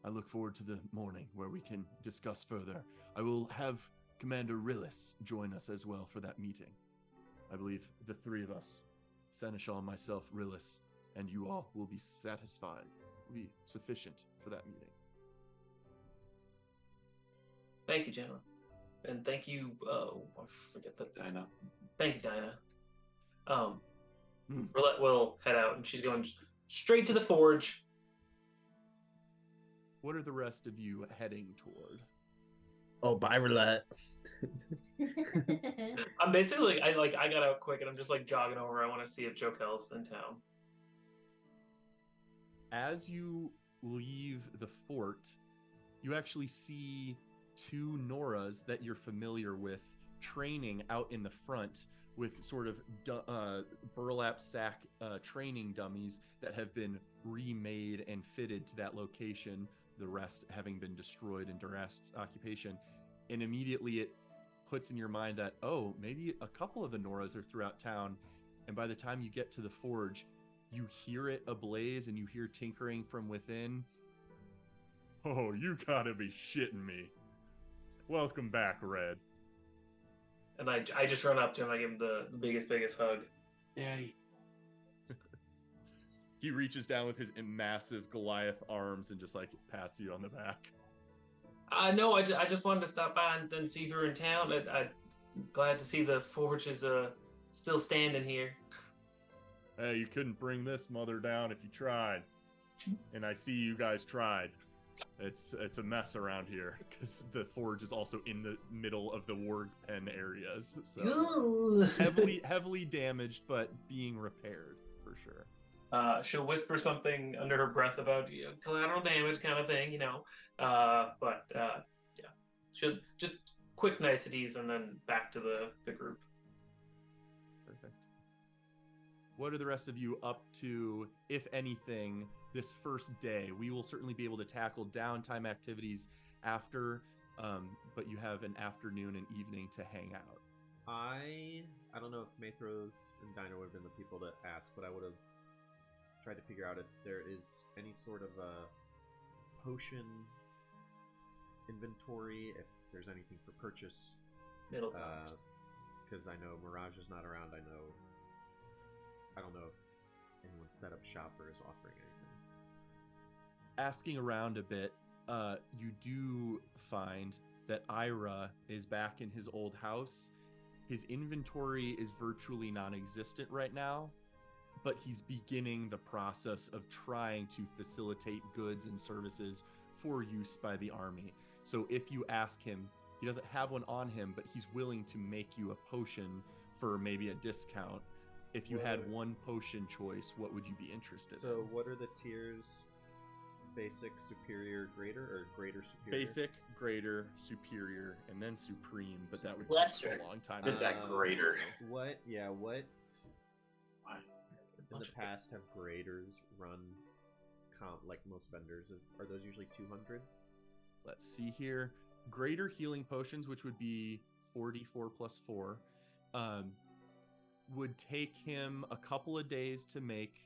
I look forward to the morning where we can discuss further. I will have Commander Rillis join us as well for that meeting. I believe the three of us, Seneschal, myself, Rillis, and you all will be satisfied, will be sufficient for that meeting. Thank you, General. And thank you, I forget that. Dinah. Thank you, Dinah. Roulette will head out, and she's going straight to the forge. What are the rest of you heading toward? Oh, bye, Roulette. I'm basically, I got out quick, and I'm just like jogging over. I want to see if Jokel's in town. As you leave the fort, you actually see two Noras that you're familiar with training out in the front with sort of burlap sack training dummies that have been remade and fitted to that location, the rest having been destroyed in Durast's occupation. And immediately it puts in your mind that, oh, maybe a couple of the Noras are throughout town. And by the time you get to the forge, you hear it ablaze and you hear tinkering from within. Oh, you gotta be shitting me. Welcome back, Red. And I just run up to him. I give him the biggest hug. Daddy. He reaches down with his massive Goliath arms and just like pats you on the back. No, I just wanted to stop by and see if you were in town. I'm glad to see the forge is still standing here. Hey, you couldn't bring this mother down if you tried. And I see you guys tried. It's a mess around here because the forge is also in the middle of the warg pen areas, so heavily damaged, but being repaired for sure. She'll whisper something under her breath about collateral damage kind of thing, but yeah, she'll just quick niceties and then back to the group. Perfect. What are the rest of you up to, if anything, this first day? We will certainly be able to tackle downtime activities after, but you have an afternoon and evening to hang out. I don't know if Mathros and Dino would have been the people to ask, but I would have tried to figure out if there is any sort of a potion inventory, if there's anything for purchase. Middle ground. Because I know Mirage is not around. I don't know if anyone set up shop or is offering anything. Asking around a bit, you do find that Ira is back in his old house. His inventory is virtually non-existent right now, but he's beginning the process of trying to facilitate goods and services for use by the army. So if you ask him, he doesn't have one on him, but he's willing to make you a potion for maybe a discount. If you had one potion choice, what would you be interested in? So what are the tiers? Basic, superior, greater, or greater, superior? Basic, greater, superior, and then supreme, but that would Lesser. take a long time. Did that greater. What What? in the past have graders run like most vendors? Are those usually 200? Let's see here. Greater healing potions, which would be 44 plus 4, would take him a couple of days to make.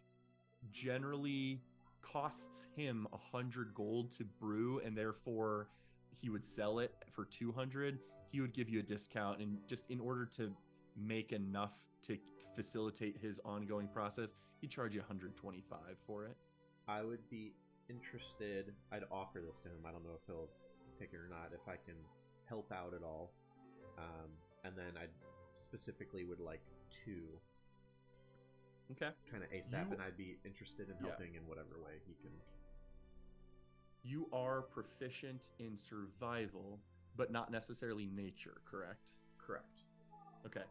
Generally costs him 100 gold to brew, and therefore he would sell it for 200. He would give you a discount, and just in order to make enough to facilitate his ongoing process, he'd charge you 125 for it. I would be interested. I'd offer this to him. I don't know if he'll take it or not, if I can help out at all. And then I specifically would like 2. Okay. Kind of ASAP, and I'd be interested in helping in whatever way he can. You are proficient in survival, but not necessarily nature, correct? Correct. Okay.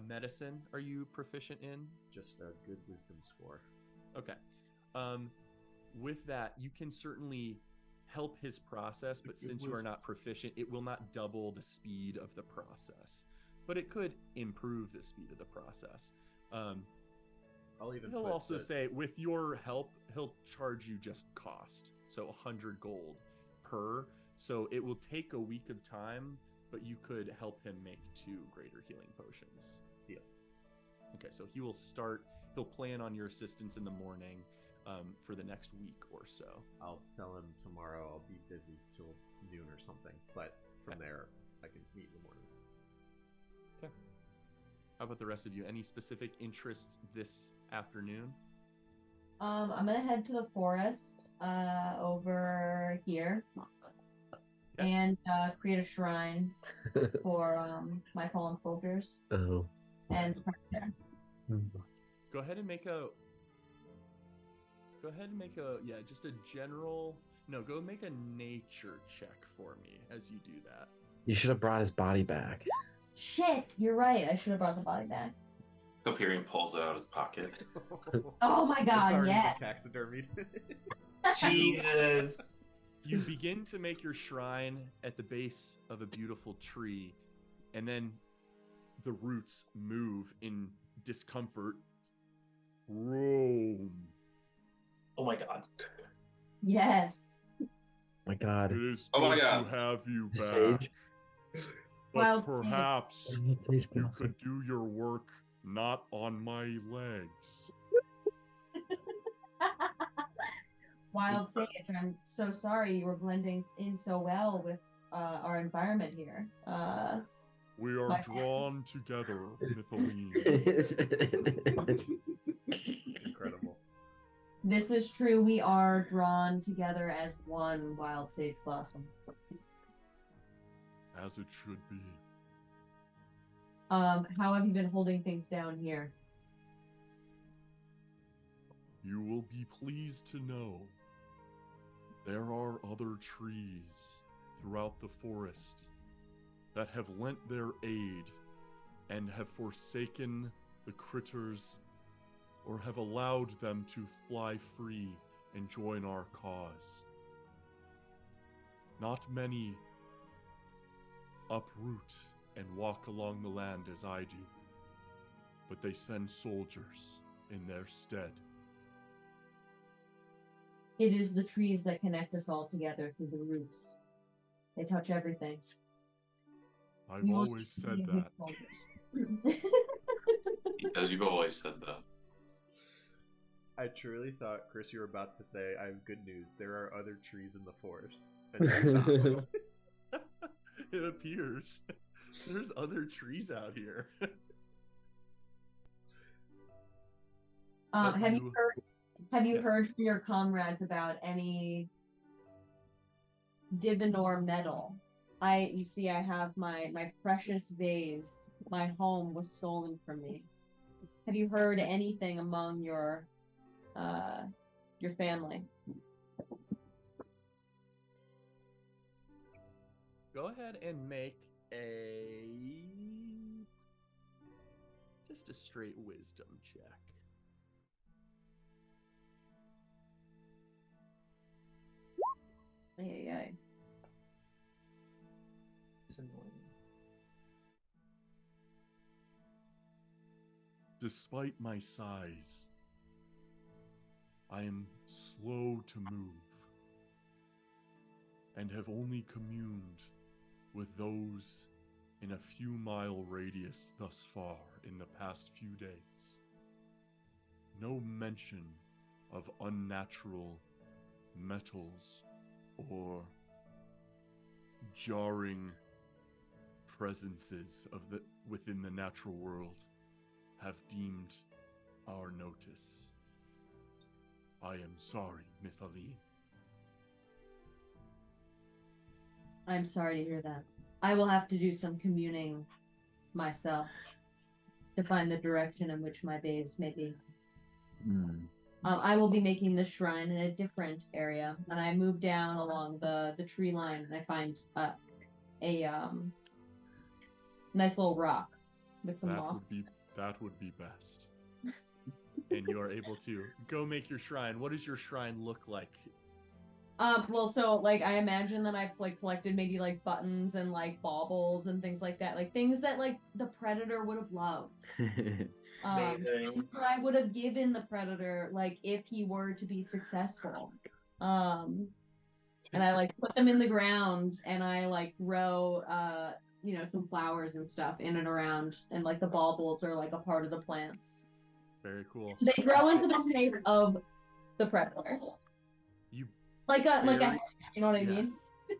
Medicine, are you proficient in? Just a good wisdom score. Okay. With that, you can certainly help his process, but since you are not proficient, it will not double the speed of the process. But it could improve the speed of the process. He'll also say, with your help, he'll charge you just cost. So 100 gold per. So it will take a week of time, but you could help him make 2 greater healing potions. Deal. Okay, so he'll plan on your assistance in the morning for the next week or so. I'll tell him tomorrow I'll be busy till noon or something, but from there I can meet in the mornings. Okay. How about the rest of you? Any specific interests this afternoon? I'm gonna head to the forest over here and create a shrine for my fallen soldiers. Oh. And there. Go ahead and make a just a general. No, go make a nature check for me as you do that. You should have brought his body back. Shit, you're right. I should have brought the body back. Hyperion pulls it out of his pocket. Oh my It's god, already yeah. been taxidermied. Jesus. You begin to make your shrine at the base of a beautiful tree, and then the roots move in discomfort. Rome. Oh my god. Yes. My God. It is Oh my good God. to have you back. Sage. But Wild perhaps Sage you Blossom. could do your work not on my legs. Wild Sage, I'm so sorry you were blending in so well with our environment here. We are My- drawn together, Mythaline. Incredible. This is true. We are drawn together as one Wild Sage Blossom. As it should be. How have you been holding things down here? You will be pleased to know there are other trees throughout the forest that have lent their aid and have forsaken the critters or have allowed them to fly free and join our cause. Not many uproot and walk along the land as I do, but they send soldiers in their stead. It is the trees that connect us all together through the roots. They touch everything. I've We will always just said be good that. soldiers. As you've always said that. I truly thought, Chris, you were about to say, I have good news. There are other trees in the forest. And that's not what- It appears there's other trees out here. But Have you you- Have you heard from your comrades about any Divinor metal? You see, I have my precious vase. My home was stolen from me. Have you heard anything among your family? Go ahead and make just a straight wisdom check. Ay. It's annoying. Despite my size, I am slow to move and have only communed with those in a few mile radius thus far in the past few days. No mention of unnatural metals or jarring presences of within the natural world have deemed our notice. I am sorry, Mythaline. I'm sorry to hear that. I will have to do some communing myself to find the direction in which my base may be. I will be making the shrine in a different area, and I move down along the tree line, and I find a nice little rock with some moss. That would be best. And you are able to go make your shrine. What does your shrine look like? Well, so like I imagine that I've like collected maybe like buttons and like baubles and things like that, like things that like the predator would have loved. Amazing. Things that I would have given the predator like if he were to be successful. And I like put them in the ground and I like grow some flowers and stuff in and around, and like the baubles are like a part of the plants. Very cool. They grow into the shape of the predator. You Like a bury- you know what I mean?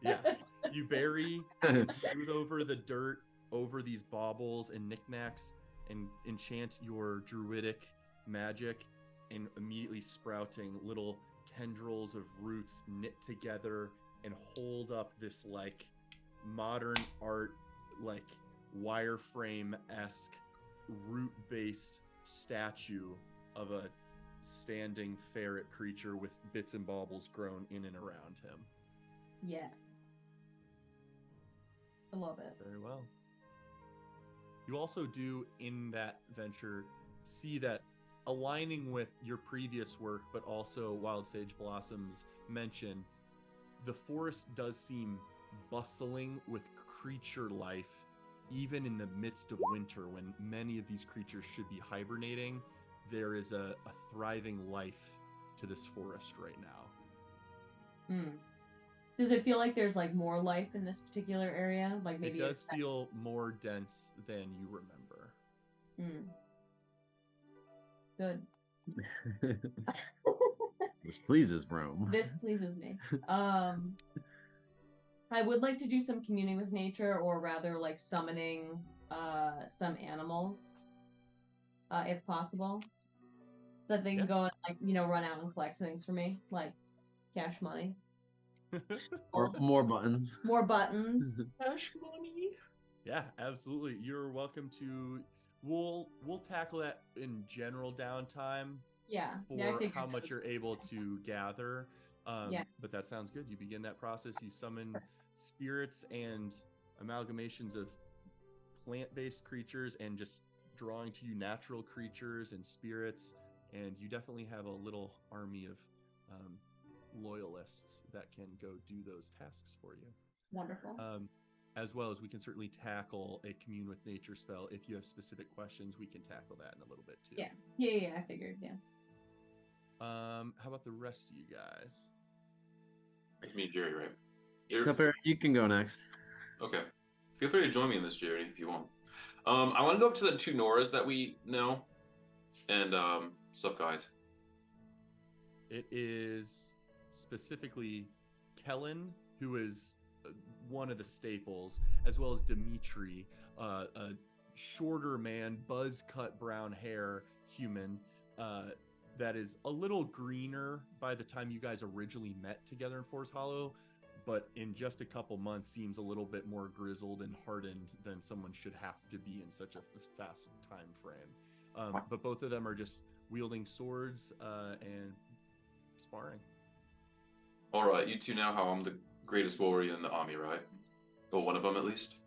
Yes. You bury and smooth over the dirt over these baubles and knickknacks and enchant your druidic magic, and immediately sprouting little tendrils of roots knit together and hold up this like modern art, like wireframe-esque root-based statue of a standing ferret creature with bits and baubles grown in and around him. Yes. I love it. Very well. You also do in that venture see that aligning with your previous work, but also Wild Sage Blossom's mention, the forest does seem bustling with creature life even in the midst of winter, when many of these creatures should be hibernating, there is a thriving life to this forest right now. Does it feel like there's like more life in this particular area? Like maybe It does feel more dense than you remember. Good. This pleases Rome. This pleases me. I would like to do some communing with nature, or rather like summoning some animals, if possible. So that they can go and like, run out and collect things for me, like cash money. Or more buttons. More buttons. Cash money. Yeah, absolutely. You're welcome to. We'll tackle that in general downtime. Yeah. For how much you're able to gather. But that sounds good. You begin that process. You summon spirits and amalgamations of plant-based creatures, and just drawing to you natural creatures and spirits. And you definitely have a little army of loyalists that can go do those tasks for you. Wonderful. As well as we can certainly tackle a commune with nature spell. If you have specific questions, we can tackle that in a little bit too. Yeah, I figured, yeah. How about the rest of you guys? It's me and Jerry, right? Tupper, you can go next. Okay. Feel free to join me in this, Jerry, if you want. I want to go up to the two Noras that we know. And, what's up, guys? It is specifically Kellen, who is one of the staples, as well as Dimitri, a shorter man, buzz-cut brown hair human, that is a little greener by the time you guys originally met together in Forest Hollow, but in just a couple months seems a little bit more grizzled and hardened than someone should have to be in such a fast time frame. But both of them are just wielding swords and sparring. All right, you two know how I'm the greatest warrior in the army, right? Or one of them, at least.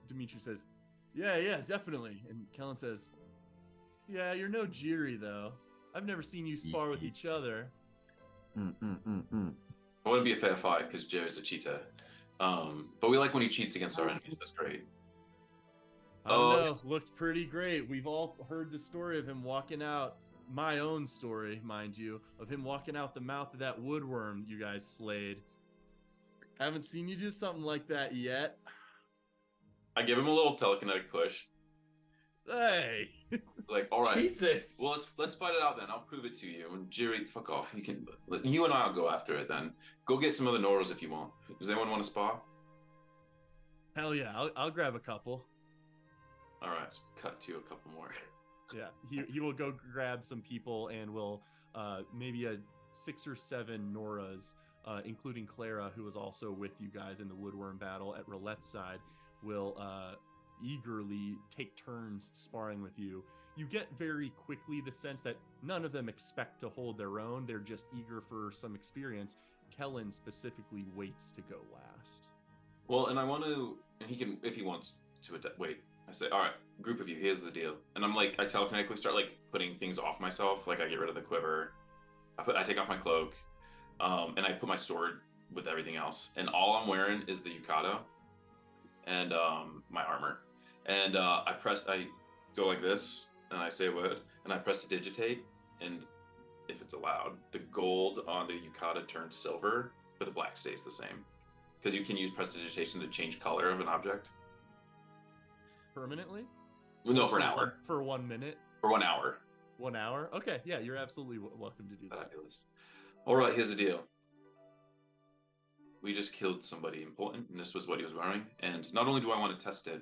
Dimitri says, yeah, definitely. And Kellen says, yeah, you're no Jiri, though. I've never seen you spar with each other. I want to be a fair fight, because Jerry's a cheater. But we like when he cheats against our enemies. That's great. I don't know. Looked pretty great. We've all heard the story of him walking out. My own story, mind you, of him walking out the mouth of that woodworm you guys slayed. Haven't seen you do something like that yet. I give him a little telekinetic push. Hey! Like, all right. Jesus. Well, let's fight it out then. I'll prove it to you. And Jerry, fuck off. You and I'll go after it then. Go get some of the Noras if you want. Does anyone want to spar? Hell yeah, I'll grab a couple. All right, so cut to a couple more. Yeah, he will go grab some people, and will maybe 6 or 7 Noras, including Clara, who was also with you guys in the woodworm battle at Roulette's side, will eagerly take turns sparring with you. You get very quickly the sense that none of them expect to hold their own. They're just eager for some experience. Kellen specifically waits to go last. Well, and I want to, and he can, if he wants to, wait. I say, all right, group of you, here's the deal. And I'm like, I telekinetically start like putting things off myself. Like I get rid of the quiver. I take off my cloak. And I put my sword with everything else. And all I'm wearing is the yukata and my armor. And I go like this, and I say a word, and I press to digitate. And if it's allowed, the gold on the yukata turns silver, but the black stays the same. Because you can use prestidigitation to change color of an object. Permanently? Well, no, for an hour. For 1 minute? For 1 hour. 1 hour? Okay, yeah, you're absolutely welcome to do that. Fabulous. All right, here's the deal. We just killed somebody important, and this was what he was wearing. And not only do I want to test it,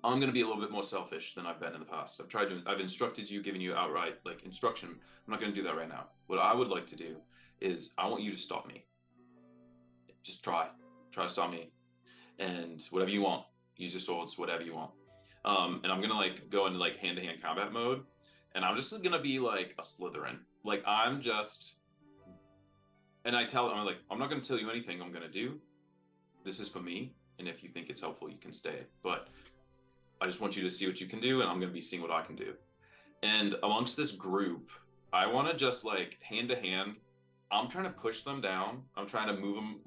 I'm going to be a little bit more selfish than I've been in the past. I've instructed you, given you outright instruction. I'm not going to do that right now. What I would like to do is I want you to stop me. Just try to stop me, and whatever you want. Use your swords, whatever you want. And I'm gonna go into hand-to-hand combat mode, and I'm just gonna be like a Slytherin. And I'm not gonna tell you anything I'm gonna do. This is for me, and if you think it's helpful, you can stay. But I just want you to see what you can do, and I'm gonna be seeing what I can do. And amongst this group, I want to just hand-to-hand. I'm trying to push them down. I'm trying to move them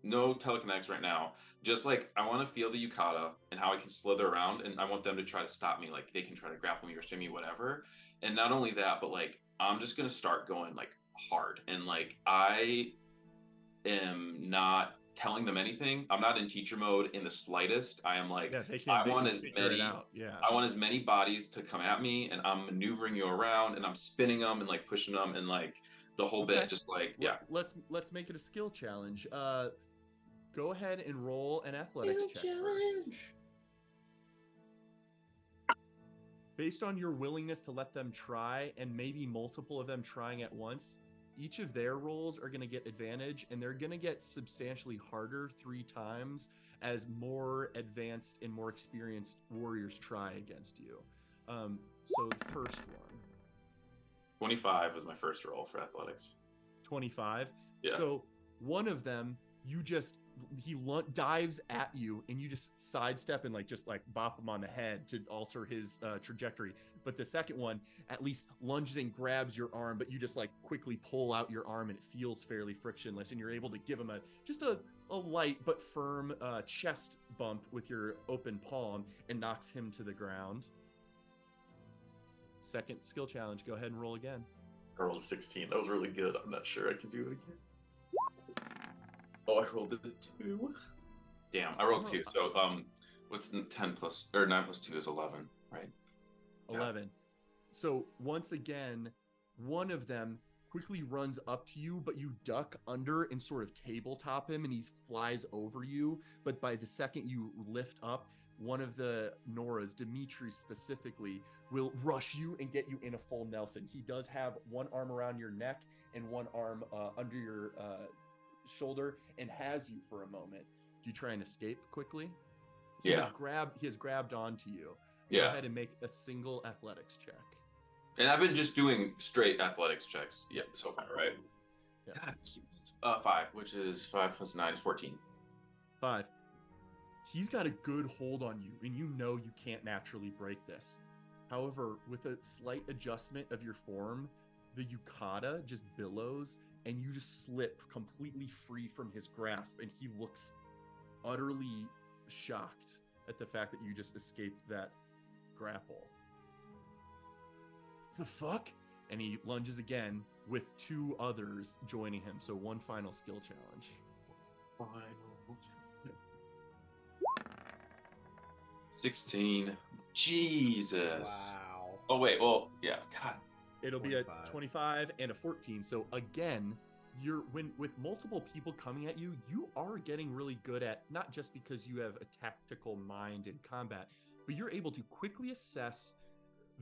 no telekinetics right now. Just like I want to feel the yukata and how I can slither around, and I want them to try to stop me. Like they can try to grapple me or swing me, whatever. And not only that, but like I'm just gonna start going like hard, and like I am not telling them anything. I'm not in teacher mode in the slightest. I am like, Yeah, they I can want as figure it many. out. Yeah. I want as many bodies to come at me, and I'm maneuvering you around, and I'm spinning them and like pushing them, and like the whole Okay. bit, just like yeah. Let's make it a skill challenge. Go ahead and roll an athletics Skill check challenge. first. Based on your willingness to let them try, and maybe multiple of them trying at once, each of their rolls are going to get advantage, and they're going to get substantially harder 3 times as more advanced and more experienced warriors try against you. So the first one, 25 was my first roll for athletics. 25. Yeah. So one of them, he dives at you, and you just sidestep and just bop him on the head to alter his trajectory. But the second one at least lunges and grabs your arm, but you just quickly pull out your arm, and it feels fairly frictionless, and you're able to give him a light but firm chest bump with your open palm, and knocks him to the ground. Second skill challenge. Go ahead and roll again. I rolled a 16. That was really good. I'm not sure I can do it again. Oh, I rolled a 2. Damn, I rolled 2. So, what's 10 plus or 9 plus 2 is 11, right? 11. Yeah. So once again, one of them quickly runs up to you, but you duck under and sort of tabletop him, and he flies over you. But by the second you lift up, one of the Noras, Dimitri specifically, will rush you and get you in a full Nelson. He does have one arm around your neck and one arm under your shoulder, and has you for a moment. Do you try and escape quickly? He has grabbed onto you. Go ahead and make a single athletics check. And I've been just doing straight athletics checks so far, right? Yeah. 5, which is 5 plus 9 is 14. 5. He's got a good hold on you, and you know you can't naturally break this. However, with a slight adjustment of your form, the yukata just billows, and you just slip completely free from his grasp, and he looks utterly shocked at the fact that you just escaped that grapple. The fuck? And he lunges again with 2 others joining him. So one final skill challenge. 16. Jesus. Wow. Oh wait, well, yeah. God. It'll 25. Be a 25 and a 14. So again, with multiple people coming at you, you are getting really good at, not just because you have a tactical mind in combat, but you're able to quickly assess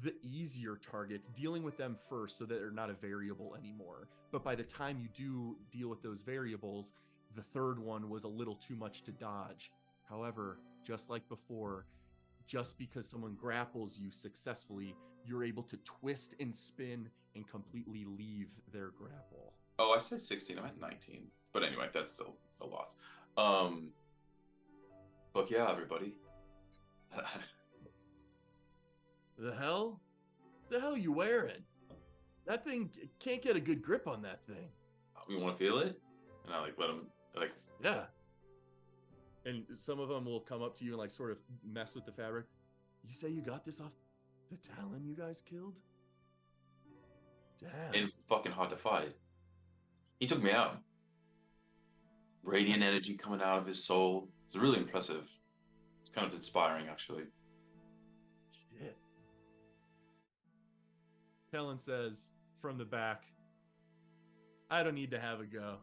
the easier targets, dealing with them first so that they're not a variable anymore. But by the time you do deal with those variables, the third one was a little too much to dodge. However, just like before, just because someone grapples you successfully, you're able to twist and spin and completely leave their grapple. Oh, I said 16. I meant 19. But anyway, that's still a loss. Fuck yeah, everybody. The hell? The hell you wearing? That thing can't get a good grip on that thing. You want to feel it? And I let them yeah. And some of them will come up to you and sort of mess with the fabric. You say you got this off the Talon you guys killed? Damn. And fucking hard to fight. He took me out. Radiant energy coming out of his soul. It's really impressive. It's kind of inspiring, actually. Shit. Talon says from the back, I don't need to have a go.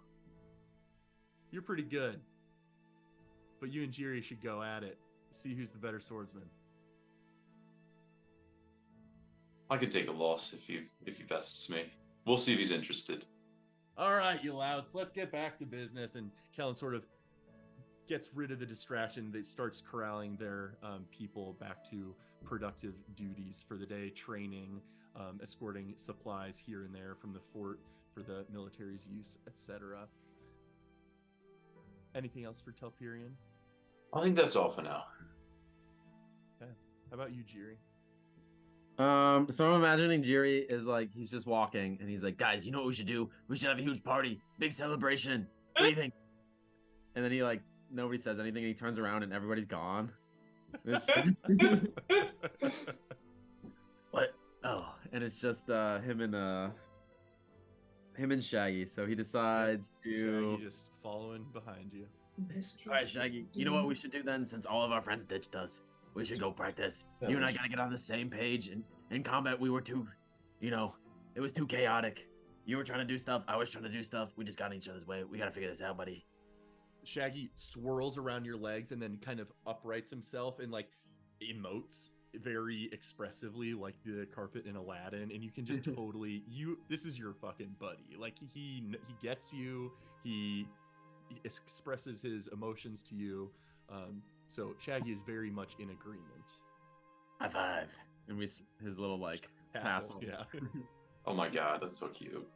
You're pretty good. But you and Jiri should go at it. See who's the better swordsman. I could take a loss if he bests me. We'll see if he's interested. All right, you louts, let's get back to business. And Kellen sort of gets rid of the distraction. That starts corralling their people back to productive duties for the day, training, escorting supplies here and there from the fort for the military's use, etc. Anything else for Telperion? I think that's all for now. Okay. How about you, Jiri? So I'm imagining Jiri is he's just walking, and he's like, guys, you know what we should do? We should have a huge party. Big celebration. What do you think? and then he like nobody says anything, and he turns around and everybody's gone. It's just- What? oh, and it's just him and Shaggy. So he decides to. Shaggy just following behind you. All right, Shaggy. You know what we should do then? Since all of our friends ditched us, we should go practice. You and I gotta get on the same page. And in combat, we were too, it was too chaotic. You were trying to do stuff. I was trying to do stuff. We just got in each other's way. We gotta figure this out, buddy. Shaggy swirls around your legs and then kind of uprights himself and like emotes very expressively like the carpet in Aladdin, and you can just totally this is your fucking buddy. Like he gets you, he expresses his emotions to you. So Shaggy is very much in agreement. High five. And his little like Tassel, tassel. yeah. Oh my god, that's so cute.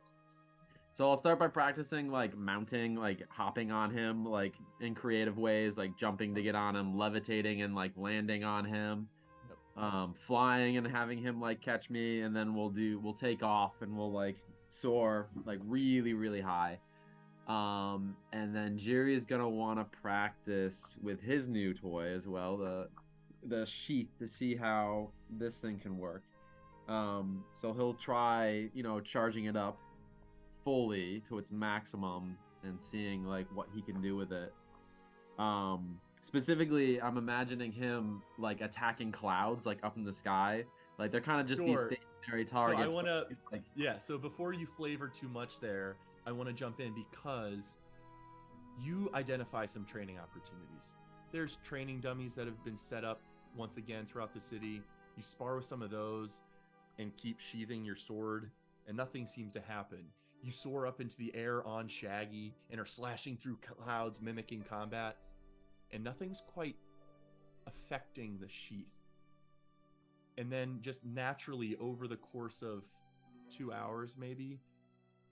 So I'll start by practicing like mounting, like hopping on him, like in creative ways, like jumping to get on him, levitating and like landing on him, flying and having him like catch me, and then we'll take off and we'll like soar like really, really high. And then Jerry is gonna want to practice with his new toy as well, the sheath, to see how this thing can work. So he'll try, charging it up fully to its maximum and seeing like what he can do with it. Specifically, I'm imagining him like attacking clouds like up in the sky. Like they're kind of just Sure. these stationary targets. So I want to, but like, yeah. So before you flavor too much there, I want to jump in because you identify some training opportunities. There's training dummies that have been set up once again throughout the city. You spar with some of those and keep sheathing your sword, and nothing seems to happen. You soar up into the air on Shaggy and are slashing through clouds, mimicking combat, and nothing's quite affecting the sheath. And then just naturally over the course of 2 hours, maybe,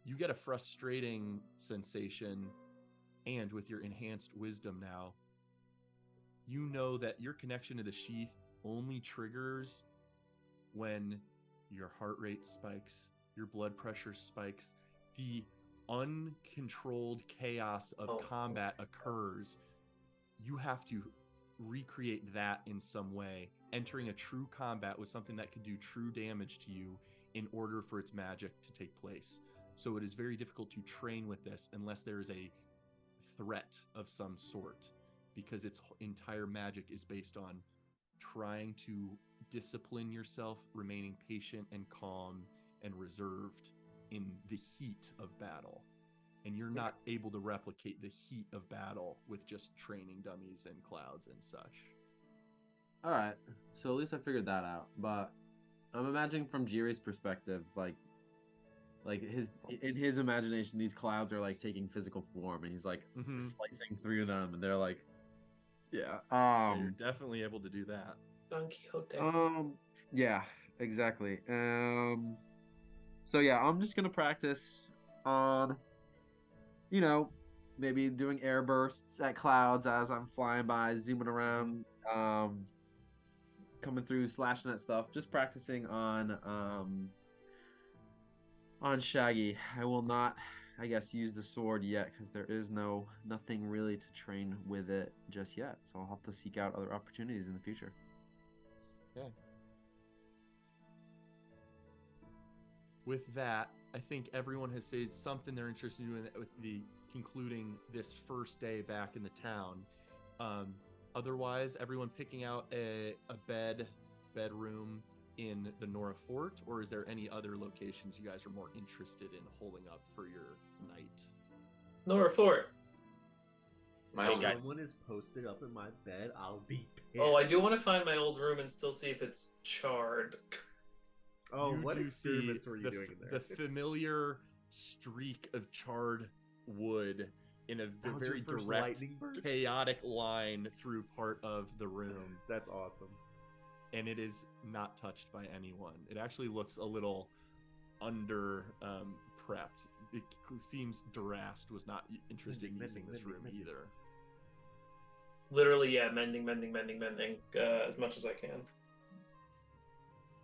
you get a frustrating sensation, and with your enhanced wisdom now, you know that your connection to the sheath only triggers when your heart rate spikes, your blood pressure spikes, the uncontrolled chaos of combat occurs. You have to recreate that in some way, entering a true combat with something that could do true damage to you in order for its magic to take place. So it is very difficult to train with this unless there is a threat of some sort, because its entire magic is based on trying to discipline yourself, remaining patient and calm and reserved in the heat of battle. And you're not able to replicate the heat of battle with just training dummies and clouds and such. all right, so at least I figured that out. But I'm imagining from Jiri's perspective, like in his imagination, these clouds are like taking physical form, and he's like slicing through them, and they're like, yeah, You're definitely able to do that. Don Quixote. yeah, exactly. So yeah, I'm just gonna practice on, maybe doing air bursts at clouds as I'm flying by, zooming around, coming through, slashing at stuff. Just practicing on Shaggy. I will not, I guess, use the sword yet because there is nothing really to train with it just yet. So I'll have to seek out other opportunities in the future. Okay. With that, I think everyone has said something they're interested in with the concluding this first day back in the town. Otherwise, everyone picking out a bedroom in the Nora Fort, or is there any other locations you guys are more interested in holding up for your night? Nora Fort. My If only someone is posted up in my bed, I'll be pissed. Oh, I do want to find my old room and still see if it's charred. Oh, You what do experiments see were you the doing in there? The familiar streak of charred wood in a That was your very first direct, lightning burst? chaotic line through part of the room, That's awesome. and it is not touched by anyone. It actually looks a little under prepped. It seems Durast was not interested in using this room either. Literally, yeah, mending, as much as I can.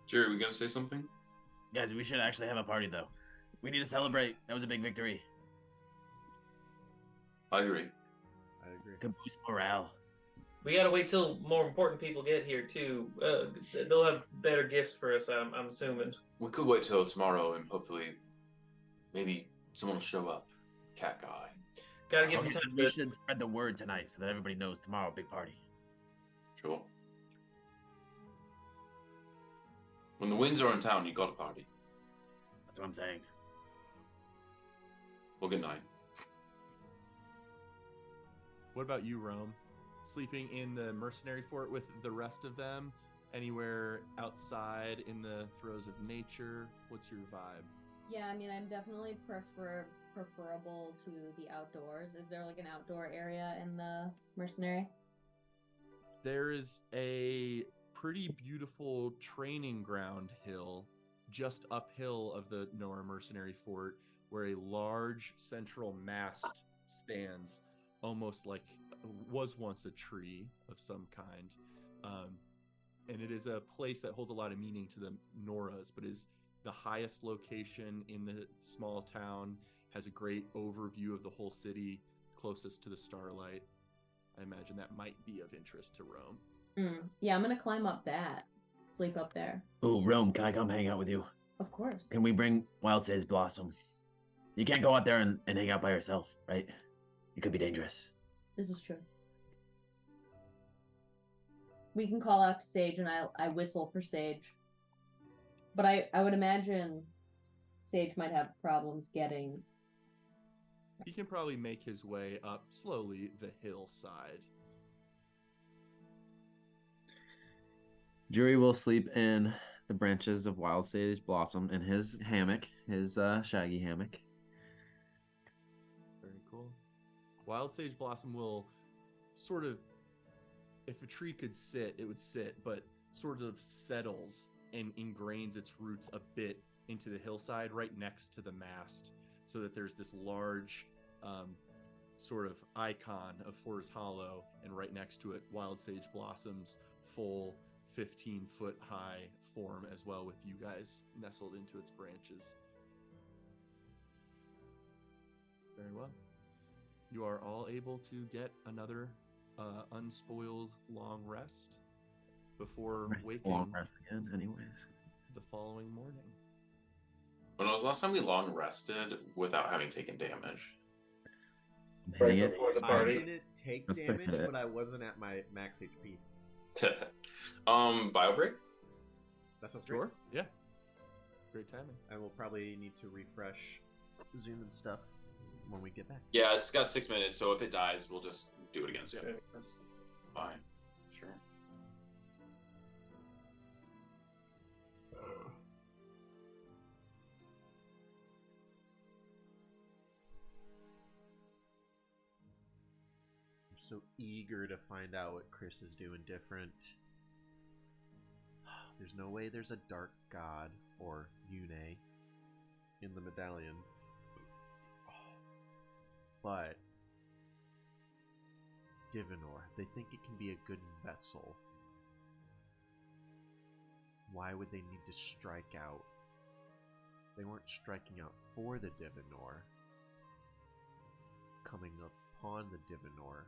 Jerry, we gonna say something? Guys, we should actually have a party though. We need to celebrate. That was a big victory. I agree. I I agree. Could boost morale. We gotta wait till more important people get here too. They'll have better gifts for us. I'm assuming. We could wait till tomorrow and hopefully maybe someone will show up. Cat guy. Gotta give them Okay, time we to. should spread the word tonight so that everybody knows tomorrow, big party. Sure. When the winds are in town, you got a party. That's what I'm saying. Well, good night. What about you, Rome? Sleeping in the mercenary fort with the rest of them? Anywhere outside in the throes of nature? What's your vibe? Yeah, I mean, I'm definitely preferable to the outdoors. Is there like an outdoor area in the mercenary? There is a pretty beautiful training ground hill just uphill of the Nora Mercenary Fort where a large central mast stands, almost like was once a tree of some kind. And it is a place that holds a lot of meaning to the Noras, but is the highest location in the small town, has a great overview of the whole city, closest to the starlight. I imagine that might be of interest to Rome. Yeah, I'm gonna climb up that. Sleep up there. Ooh, Rome, can I come hang out with you? Of course. Can we bring Wild Sage Blossom? You can't go out there and hang out by yourself, right? It could be dangerous. This is true. We can call out to Sage, and I whistle for Sage. But I would imagine Sage might have problems getting. He can probably make his way up slowly the hillside. Jury will sleep in the branches of Wild Sage Blossom in his hammock, his shaggy hammock. Very cool. Wild Sage Blossom will sort of, if a tree could sit, it would sit, but sort of settles and ingrains its roots a bit into the hillside right next to the mast, so that there's this large sort of icon of Forest Hollow, and right next to it, Wild Sage Blossom's full 15-foot high form as well, with you guys nestled into its branches. Very well. You are all able to get another unspoiled long rest before waking Long rest again, anyways. the following morning. When was the last time we long rested without having taken damage? I'm Right hitting it. before the I party. didn't take Let's take damage, it. but I wasn't at my max HP. Biobreak? That sounds great. Sure. Yeah. Great timing. I will probably need to refresh Zoom and stuff when we get back. Yeah, it's got 6 minutes, so if it dies, we'll just do it again soon. Fine. Sure. I'm so eager to find out what Chris is doing different. There's no way there's a dark god or Yune in the medallion. But Divinor, they think it can be a good vessel. Why would they need to strike out? They weren't striking out for the Divinor. Coming upon the Divinor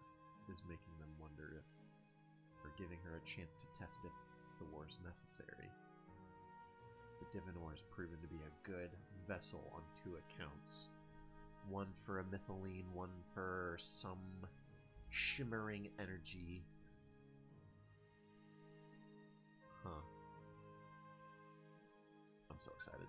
is making them wonder if, or giving her a chance to test if the war is necessary. The Divinor has proven to be a good vessel on two accounts. One for a mytholine, one for some shimmering energy. Huh. I'm so excited.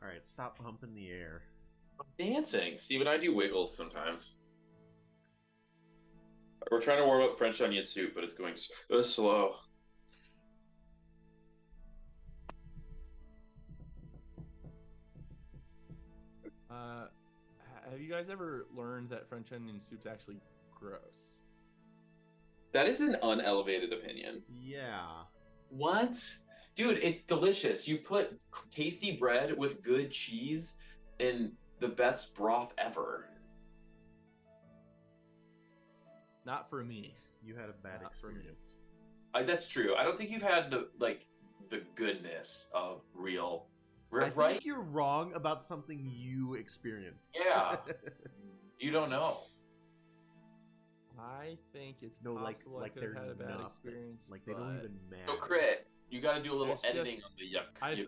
All right, stop humping the air. I'm dancing. Steve and I do wiggles sometimes. We're trying to warm up French onion soup, but it's going slow. Have you guys ever learned that French onion soup's actually gross? That is an unelevated opinion. Yeah. What? Dude, it's delicious. You put tasty bread with good cheese in the best broth ever. Not for me. You had a bad Not for me. experience. That's true. I don't think you've had the goodness of real, I right? think you're wrong about something you experienced. Yeah. You don't know. I think it's No, possible like I could have they're had a bad nothing. experience. Like they don't but- even matter. So crit, you got to do a little It's editing just- on the yuck.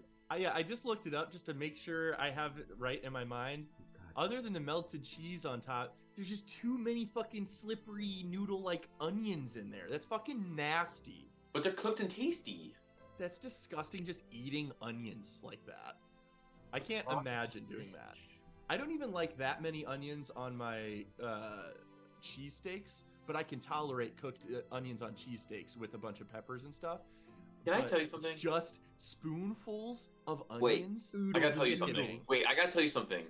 I just looked it up just to make sure I have it right in my mind. God. Other than the melted cheese on top, there's just too many fucking slippery noodle-like onions in there. That's fucking nasty. But they're cooked and tasty. That's disgusting. Just eating onions like that. I can't Oh, imagine doing that. I don't even like that many onions on my cheesesteaks, but I can tolerate cooked onions on cheesesteaks with a bunch of peppers and stuff. Can I But tell you something? Just spoonfuls of Wait, onions. I gotta tell you Sickening. something. Wait, I gotta tell you something.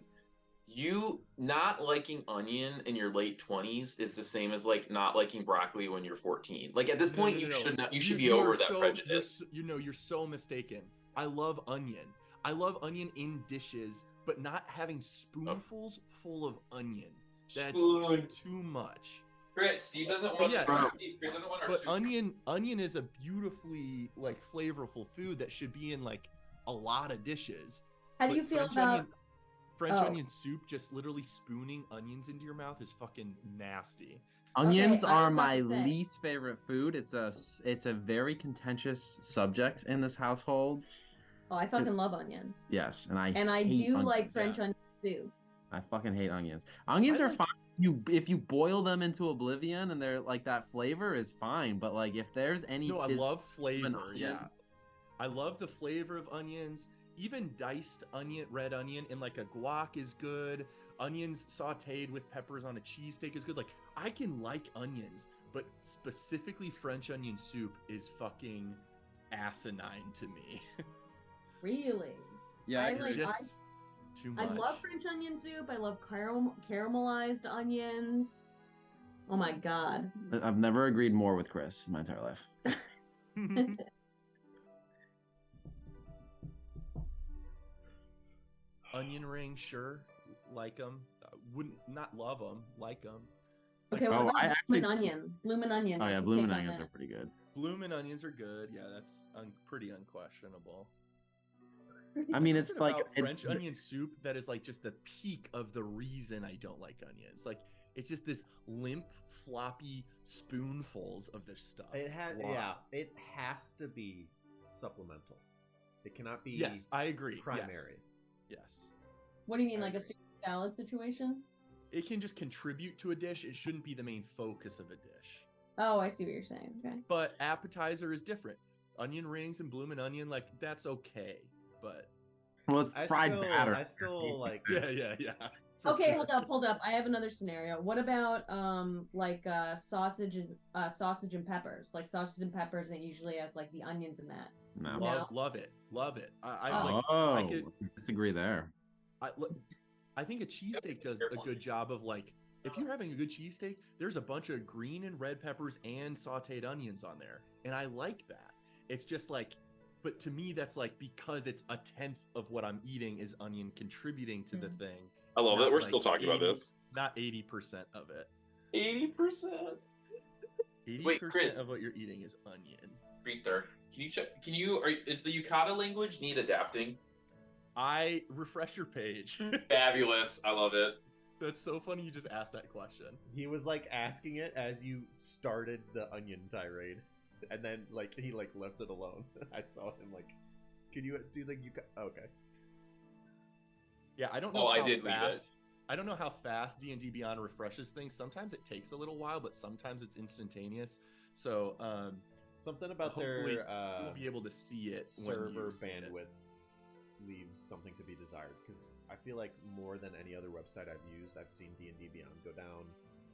You not liking onion in your late 20s is the same as like not liking broccoli when you're 14. Like at this point, No, no, you no. should not. You should be you over are that so- prejudice. You're so mistaken. I love onion. I love onion in dishes, but not having spoonfuls full of onion. That's Spoon. too much. Chris, Steve doesn't But want. yeah. Steve doesn't want our But soup. onion is a beautifully like flavorful food that should be in like a lot of dishes. How do But you feel French about? French Oh. onion soup? Just literally spooning onions into your mouth is fucking nasty. Onions Okay, I was are about my to say. least favorite food. It's a very contentious subject in this household. Oh, I fucking love onions, Yes, and I and I hate do onions. like French onion soup. I fucking hate onions. Onions I are like- fine. If you boil them into oblivion and they're like that flavor is fine, but like if there's any No, I physical love flavor. onion. Yeah, I love the flavor of onions. Even diced onion, red onion in like a guac is good. Onions sautéed with peppers on a cheesesteak is good. Like I can like onions, but specifically French onion soup is fucking asinine to me. Really? Yeah, I agree. like- Just too I much. love French onion soup. I love caramelized onions. Oh my god. I've never agreed more with Chris in my entire life. Onion ring, sure, like them. Wouldn't not love them, like them. Okay, Oh, what I about actually- bloomin' onion? Bloomin' onion. Oh yeah, Take bloomin' on onions that. are pretty good. Bloomin' onions are good. Yeah, that's pretty unquestionable. I mean, There's it's something like about French onion soup that is like just the peak of the reason I don't like onions. Like it's just this limp, floppy spoonfuls of this stuff. It has, Why? yeah, it has to be supplemental. It cannot be Yes, I agree. Yes. primary. Yes. What do you mean, I like a agree. soup salad situation? It can just contribute to a dish. It shouldn't be the main focus of a dish. Oh, I see what you're saying. Okay. But appetizer is different. Onion rings and bloomin' onion, like that's okay. But Well, it's I fried still, batter. I still like. yeah. for Okay, sure. hold up. I have another scenario. What about sausages, sausage and peppers? Like sausage and peppers, and it usually has like the onions in that. No. Love it. I Oh. like. Oh, I could. disagree there. I think a cheesesteak does a good job of like. If you're having a good cheesesteak, there's a bunch of green and red peppers and sautéed onions on there, and I like that. It's just like, but to me, that's like because it's a tenth of what I'm eating is onion contributing to the thing. I love not it. We're like still talking about 80 this. Not 80% of it. 80%. 80% Wait, Chris. of what you're eating is onion. Victor, can you check? Is the Yukata language need adapting? I refresh your page. Fabulous. I love it. That's so funny. You just asked that question. He was like asking it as you started the onion tirade, and then like he like left it alone. I saw him like, "Could you do the you?" Okay. Yeah, I don't know Oh, I how did leave fast. it. I don't know how fast D&D Beyond refreshes things. Sometimes it takes a little while, but sometimes it's instantaneous. So Something about hopefully their we'll be able to see it when server you see it. bandwidth leaves something to be desired, because I feel like more than any other website I've used, I've seen D&D Beyond go down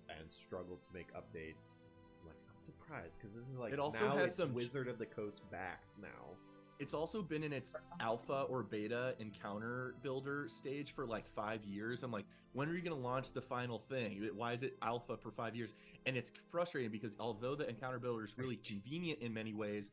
and struggle to make updates. I'm surprised, because this is like, It also now has it's some Wizard of the Coast backed now. It's also been in its alpha or beta encounter builder stage for like 5 years. I'm like, when are you going to launch the final thing? Why is it alpha for 5 years? And it's frustrating because although the encounter builder is really convenient in many ways,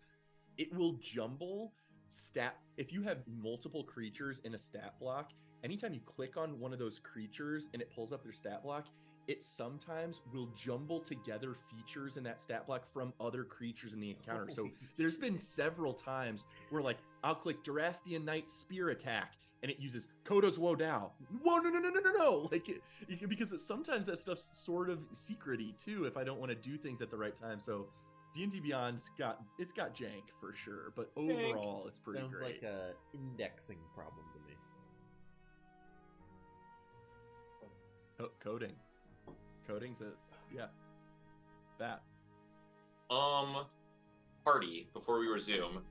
it will jumble stat. If you have multiple creatures in a stat block, anytime you click on one of those creatures and it pulls up their stat block, it sometimes will jumble together features in that stat block from other creatures in the encounter. So there's been several times where like I'll click Durastian Knight Spear Attack and it uses Koda's Wodao. Whoa, no. Like because sometimes that stuff's sort of secrety too if I don't want to do things at the right time. So D&D Beyond's got jank for sure, but overall it's pretty Sounds great. like a indexing problem to me. Coding's that. Party, before we resume,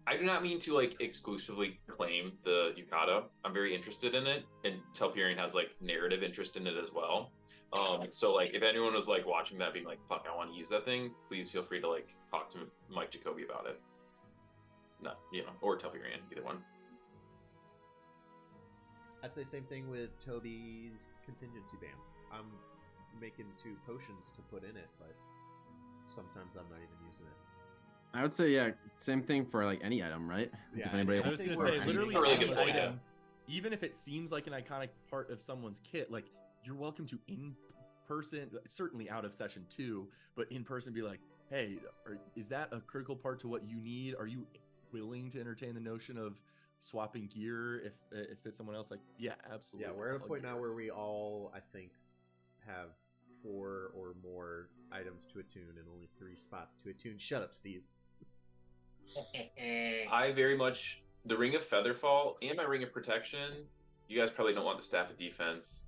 I do not mean to like exclusively claim the Yukata. I'm very interested in it, and Telperion has like narrative interest in it as well. So like if anyone was like watching that being like, fuck, I want to use that thing, please feel free to like talk to Mike Jacoby about it. No, or Telperion, either one. I'd say same thing with Toby's contingency band. I'm making 2 potions to put in it, but sometimes I'm not even using it. I would say, yeah, same thing for like any item, right? Yeah, If anybody I was think gonna we're say, literally, really any good point, item, even if it seems like an iconic part of someone's kit, like you're welcome to in person, certainly out of session 2, but in person, be like, hey, is that a critical part to what you need? Are you willing to entertain the notion of swapping gear if it's someone else? Like, yeah, absolutely. Yeah, we're at a I'll point get now it. where we all, I think, have 4 or more items to attune and only 3 spots to attune. Shut up, Steve. I very much the Ring of Featherfall and my Ring of Protection. You guys probably don't want the Staff of Defense.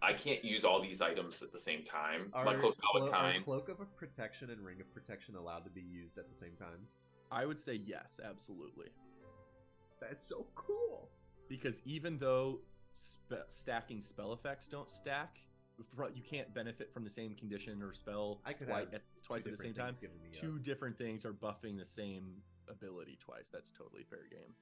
I can't use all these items at the same time. My Cloak of are Kind. Cloak of Protection and Ring of Protection allowed to be used at the same time? I would say yes, absolutely. That's so cool. Because even though stacking spell effects don't stack, you can't benefit from the same condition or spell I could twice have at the same time. Giving me 2 different things are buffing the same ability twice. That's totally fair game.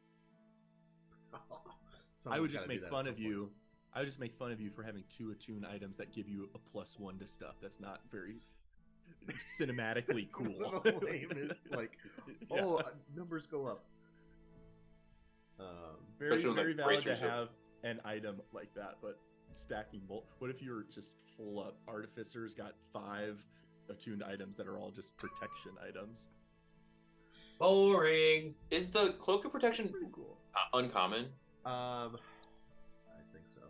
I would just make fun of you. I would just make fun of you for having 2 attune items that give you a +1 to stuff. That's not very cinematically It's cool. a little lame. It's like, Yeah. numbers go up. Very, Especially when very the valid to bracers are- have an item like that, but stacking what if you're just full up artificers got 5 attuned items that are all just protection items? Boring. Is the Cloak of Protection Pretty cool. uncommon? I think so.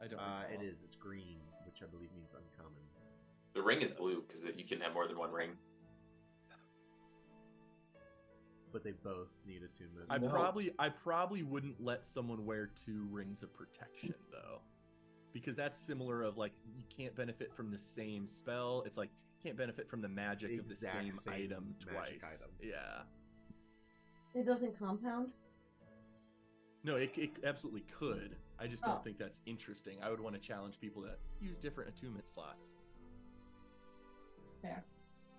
I don't It recall. is. It's green, which I believe means uncommon. The ring is blue because you can have more than 1 ring. But they both need attunement. I probably wouldn't let someone wear 2 rings of protection though, because that's similar of like you can't benefit from the same spell. It's like you can't benefit from the magic of the Exact same same item magic twice. item. Yeah. It doesn't compound. No, it absolutely could. I just don't Oh. think that's interesting. I would want to challenge people that use different attunement slots. Fair.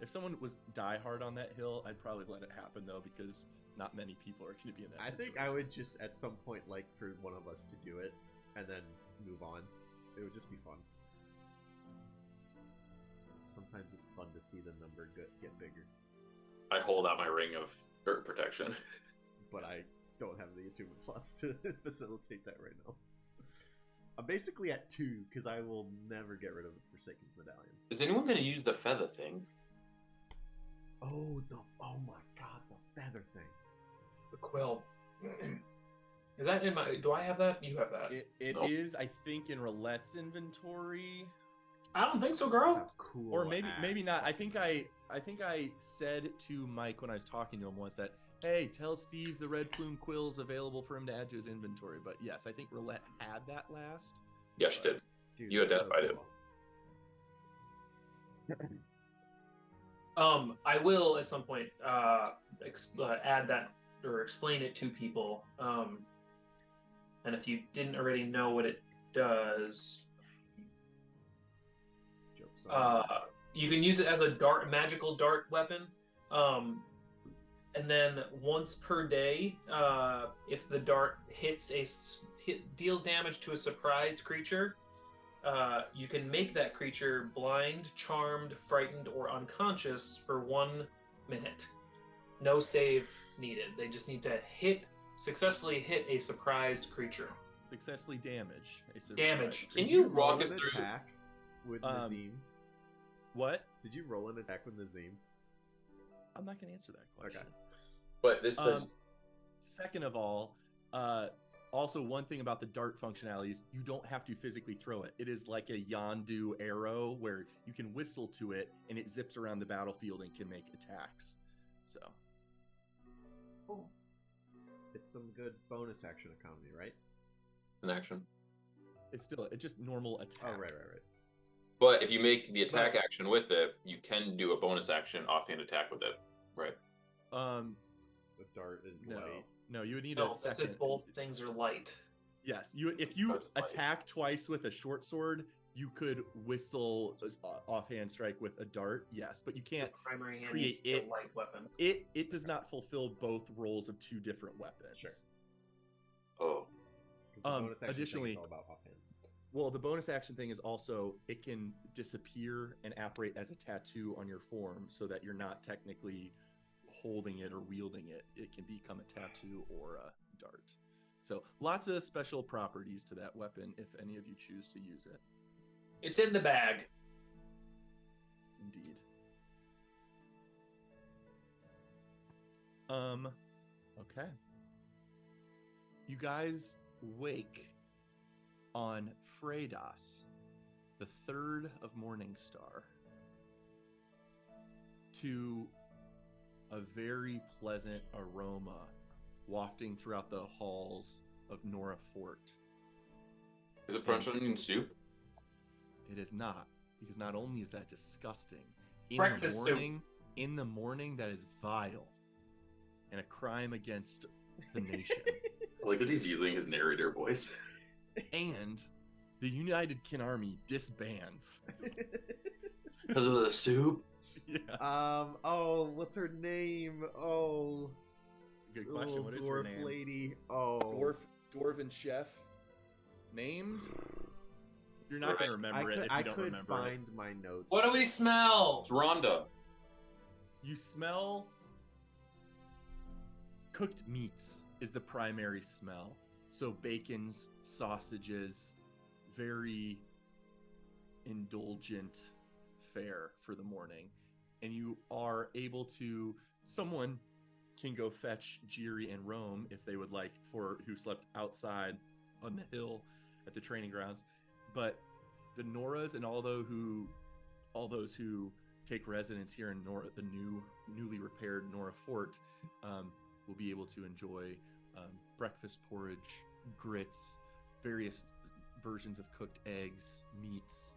If someone was diehard on that hill, I'd probably let it happen though, because not many people are going to be in that. I think I would just at some point like for one of us to do it and then move on. It would just be fun. Sometimes it's fun to see the number get bigger, I hold out my ring of Earth Protection. but I don't have the attunement slots to facilitate that right now. I'm basically at 2 because I will never get rid of the Forsaken's Medallion. Is anyone going to use the feather thing? Oh my god, the feather thing. The quill. Is that in my? Do I have that? You have that. It Nope. is, I think, in Roulette's inventory, I don't think so, Those girl. have cool or maybe ass not. I feathers. think I said to Mike when I was talking to him once that, hey, tell Steve the red plume quill's available for him to add to his inventory. But yes, I think Roulette had that last. Yes, you did. Dude, You that's so identified it. cool. I will at some point add that or explain it to people. And if you didn't already know what it does, Jokes on you can use it as a magical dart weapon. And then once per day, if the dart deals damage to a surprised creature, you can make that creature blind, charmed, frightened, or unconscious for 1 minute. No save needed. They just need to successfully hit a surprised creature. Successfully damage. Damage. Can Did you roll walk us an through? attack with Nazim? What? Did you roll an attack with Nazim? I'm not going to answer that question. Okay. But this says Second of all, also one thing about the dart functionality is you don't have to physically throw it. It is like a Yondu arrow where you can whistle to it and it zips around the battlefield and can make attacks. So Cool. It's some good bonus action economy, right? an action. it's just normal attack. Oh, right. But if you make the attack action with it, you can do a bonus action offhand attack with it, right? The dart is No, light. no, you would need No, a that's second. if both things are light. Yes, if you Dart's light. attack twice with a short sword, you could whistle offhand strike with a dart. Yes, but you can't. The primary hand create is it. a light weapon. It does not fulfill both roles of two different weapons. Sure. Oh, 'Cause the bonus action additionally- thing is all about offhand. Well, the bonus action thing is also it can disappear and apparate as a tattoo on your form, so that you're not technically holding it or wielding it. It can become a tattoo or a dart. So lots of special properties to that weapon if any of you choose to use it. It's in the bag. Indeed. Okay. You guys wake on Fredas, the 3rd of Morningstar, to a very pleasant aroma wafting throughout the halls of Nora Fort. is it French onion soup? It is not, because not only is that disgusting, Breakfast soup. in the morning that is vile and a crime against the nation. I like that he's using his narrator voice. And the United Kin Army disbands. Because of the soup? Yes. Oh, what's her name? Oh, Good question. What is dwarf her name? lady. Oh, Dwarven chef named? You're not going to remember it if you I don't could remember find my notes. What do we smell? It's Rhonda. it. You smell cooked meats is the primary smell. So bacons, sausages, very indulgent fare for the morning. And you are able to, someone can go fetch Jiri and Rome if they would like, who slept outside on the hill at the training grounds. But the Noras and all those who take residence here in Nora, the newly repaired Nora Fort, will be able to enjoy breakfast porridge, grits, various versions of cooked eggs, meats.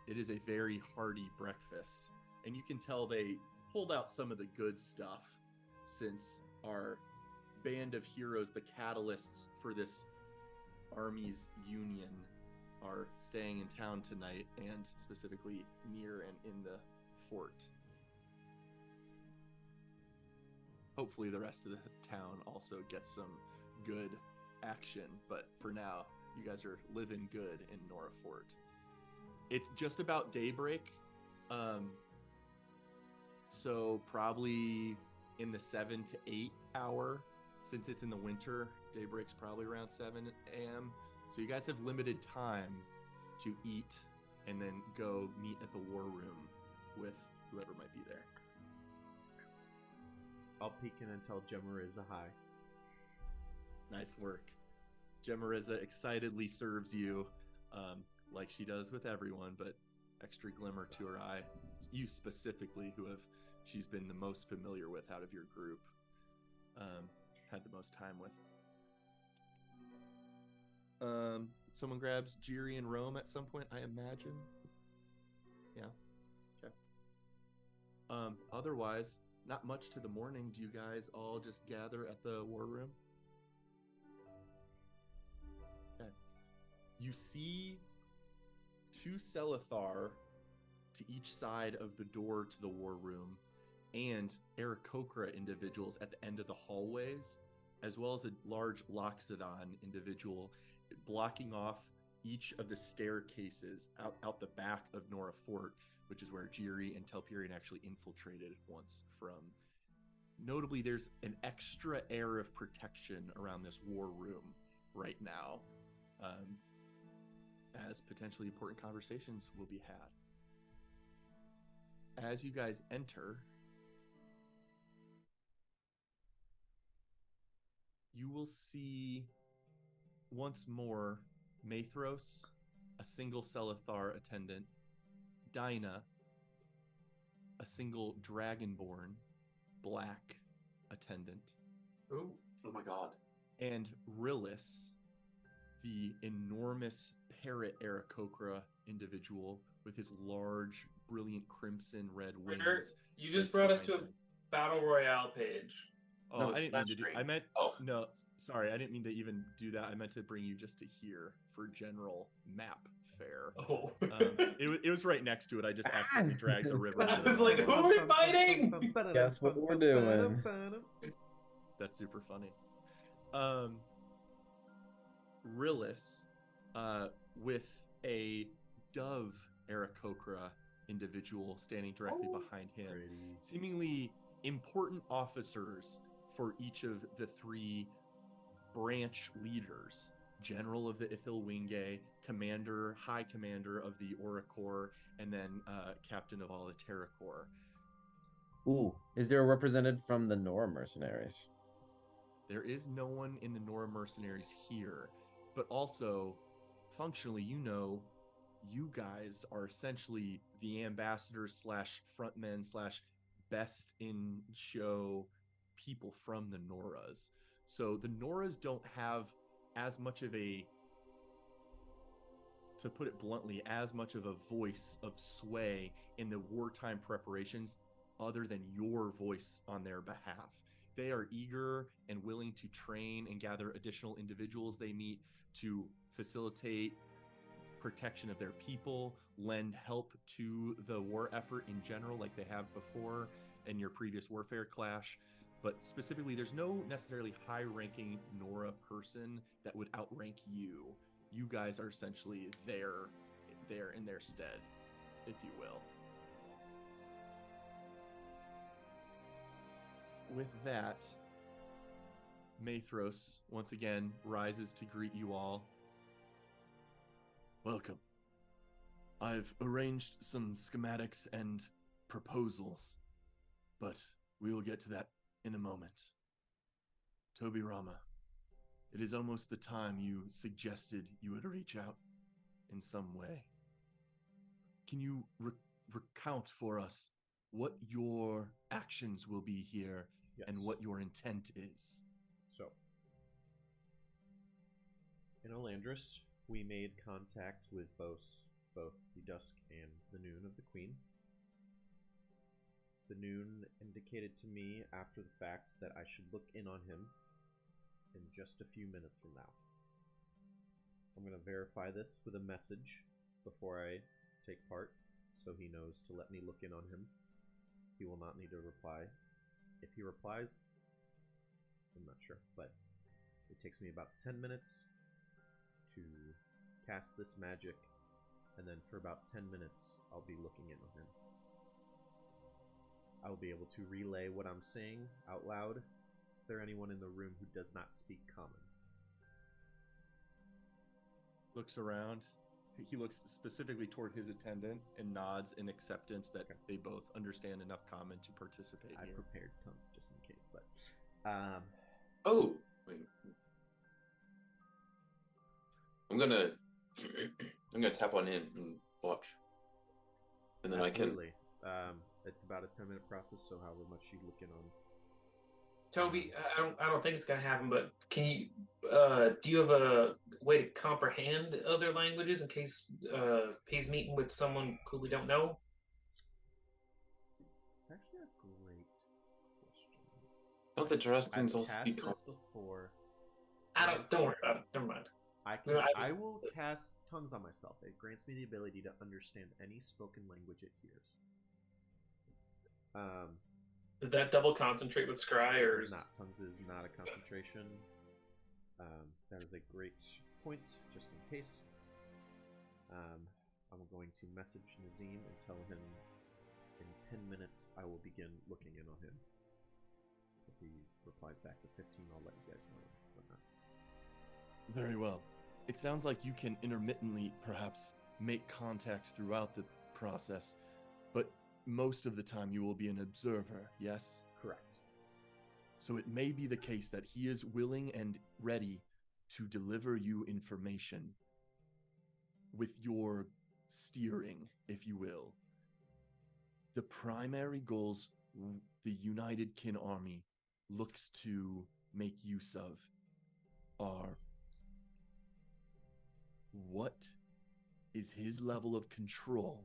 It is a very hearty breakfast, and you can tell they pulled out some of the good stuff since our band of heroes, the catalysts for this army's union, are staying in town tonight, and specifically near and in the fort. Hopefully the rest of the town also gets some good action, but for now, you guys are living good in Nora Fort. It's just about daybreak, so probably in the 7 to 8 hour. Since it's in the winter, daybreak's probably around 7 a.m. So you guys have limited time to eat and then go meet at the war room with whoever might be there. I'll peek in and tell Gemariza hi. Nice work. Gemariza excitedly serves you, like she does with everyone, but extra glimmer to her eye. You specifically, she's been the most familiar with out of your group, had the most time with. Someone grabs Jiri and Rome at some point, I imagine. Yeah. Okay. Otherwise, not much to the morning. Do you guys all just gather at the war room? Okay. You see 2 Selithar to each side of the door to the war room, and Aarakocra individuals at the end of the hallways, as well as a large Loxodon individual blocking off each of the staircases out the back of Nora Fort, which is where Jiri and Telperion actually infiltrated once from. Notably, there's an extra air of protection around this war room right now, as potentially important conversations will be had. As you guys enter, you will see once more Mathros, a single Selithar attendant, Dinah, a single Dragonborn black attendant, Ooh. Oh my god. and Rillis, the enormous parrot Aarakocra individual with his large, brilliant crimson red wings. Ritter, you just brought us to a battle royale page. Oh, No, I it's didn't not mean to do. straight. I meant. Oh. No, sorry, I didn't mean to even do that. I meant to bring you just to here for general map fare. Oh. It was right next to it. I just accidentally dragged the river. I was like, who are we fighting? Guess what we're doing. That's super funny. Rillis, with a dove Aarakocra individual standing directly behind him, seemingly important officers for each of the 3 branch leaders: General of the Ithilwinge, Commander, High Commander of the Auracor, and then Captain of all the Terracor. Ooh, is there a representative from the Nora mercenaries? There is no one in the Nora mercenaries here, but also, functionally, you guys are essentially the ambassadors / frontmen / best in show people from the Noras. So the Noras don't have as much of a, to put it bluntly, as much of a voice of sway in the wartime preparations other than your voice on their behalf. They are eager and willing to train and gather additional individuals they meet to facilitate protection of their people, lend help to the war effort in general, like they have before in your previous warfare clash. But specifically, there's no necessarily high-ranking Nora person that would outrank you. You guys are essentially there in their stead, if you will. With that, Mathros once again rises to greet you all. Welcome. I've arranged some schematics and proposals, but we will get to that in a moment. Tobirama, it is almost the time you suggested you would reach out in some way. Can you recount for us what your actions will be here and what your intent is? So, in Elandris, we made contact with both the Dusk and the Noon of the Queen. The Noon indicated to me after the fact that I should look in on him in just a few minutes from now. I'm going to verify this with a message before I take part, so he knows to let me look in on him. He will not need to reply. If he replies, I'm not sure, but it takes me about 10 minutes to cast this magic, and then for about 10 minutes, I'll be looking in on him. I will be able to relay what I'm saying out loud. Is there anyone in the room who does not speak common? Looks around. He looks specifically toward his attendant and nods in acceptance that they both understand enough common to participate I here. prepared tongues just in case, but Oh, wait. I'm gonna tap on in and watch, and then absolutely. It's about a 10-minute process, so however much you look in on. Toby, I don't think it's gonna happen, but can you do you have a way to comprehend other languages in case he's meeting with someone who we don't know? It's actually a great Don't the Dresdens I've all cast speak? this before. Don't worry about it. Never mind. I I will cast tongues on myself. It grants me the ability to understand any spoken language it hears. Did that double concentrate with Scry, It or does not. Tongues is not a concentration. That is a great point, just in case. I'm going to message Nazim and tell him in 10 minutes I will begin looking in on him. If he replies back to 15, I'll let you guys know whatnot. Very well. It sounds like you can intermittently, perhaps, make contact throughout the process, but most of the time you will be an observer, yes? Correct. So it may be the case that he is willing and ready to deliver you information with your steering, if you will. The primary goals the United Kin Army looks to make use of are: what is his level of control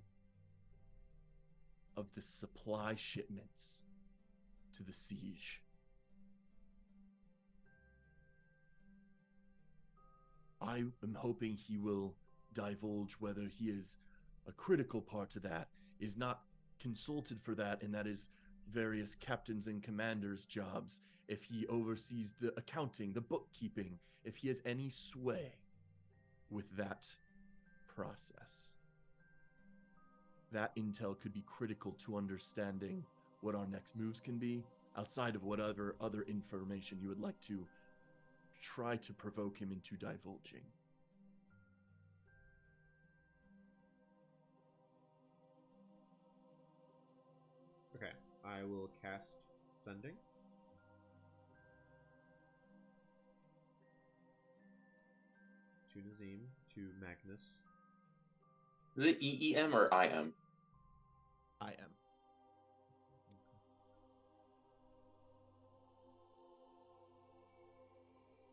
of the supply shipments to the siege? I am hoping he will divulge whether he is a critical part to that, is not consulted for that, and that is various captains and commanders' jobs, if he oversees the accounting, the bookkeeping, if he has any sway with that process. That intel could be critical to understanding what our next moves can be, outside of whatever other information you would like to try to provoke him into divulging. Okay, I will cast Sending. To Nazim, to Magnus. Is it EEM or IM? I am.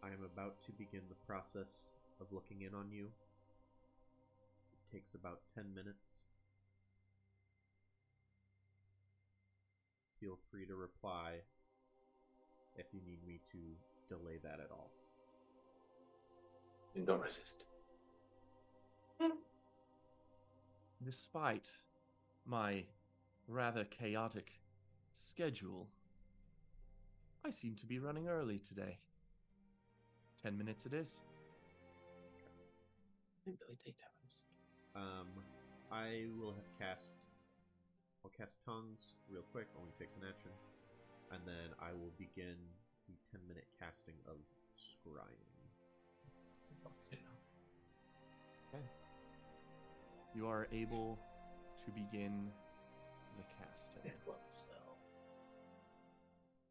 I am about to begin the process of looking in on you. It takes about 10 minutes. Feel free to reply if you need me to delay that at all. And don't resist. Despite my rather chaotic schedule, I seem to be running early today. 10 minutes it is. Billy Daytimes. I will have cast. I'll cast Tongues real quick, only takes an action. And then I will begin the 10-minute casting of Scrying. Okay. You are able to begin the casting. If one spell.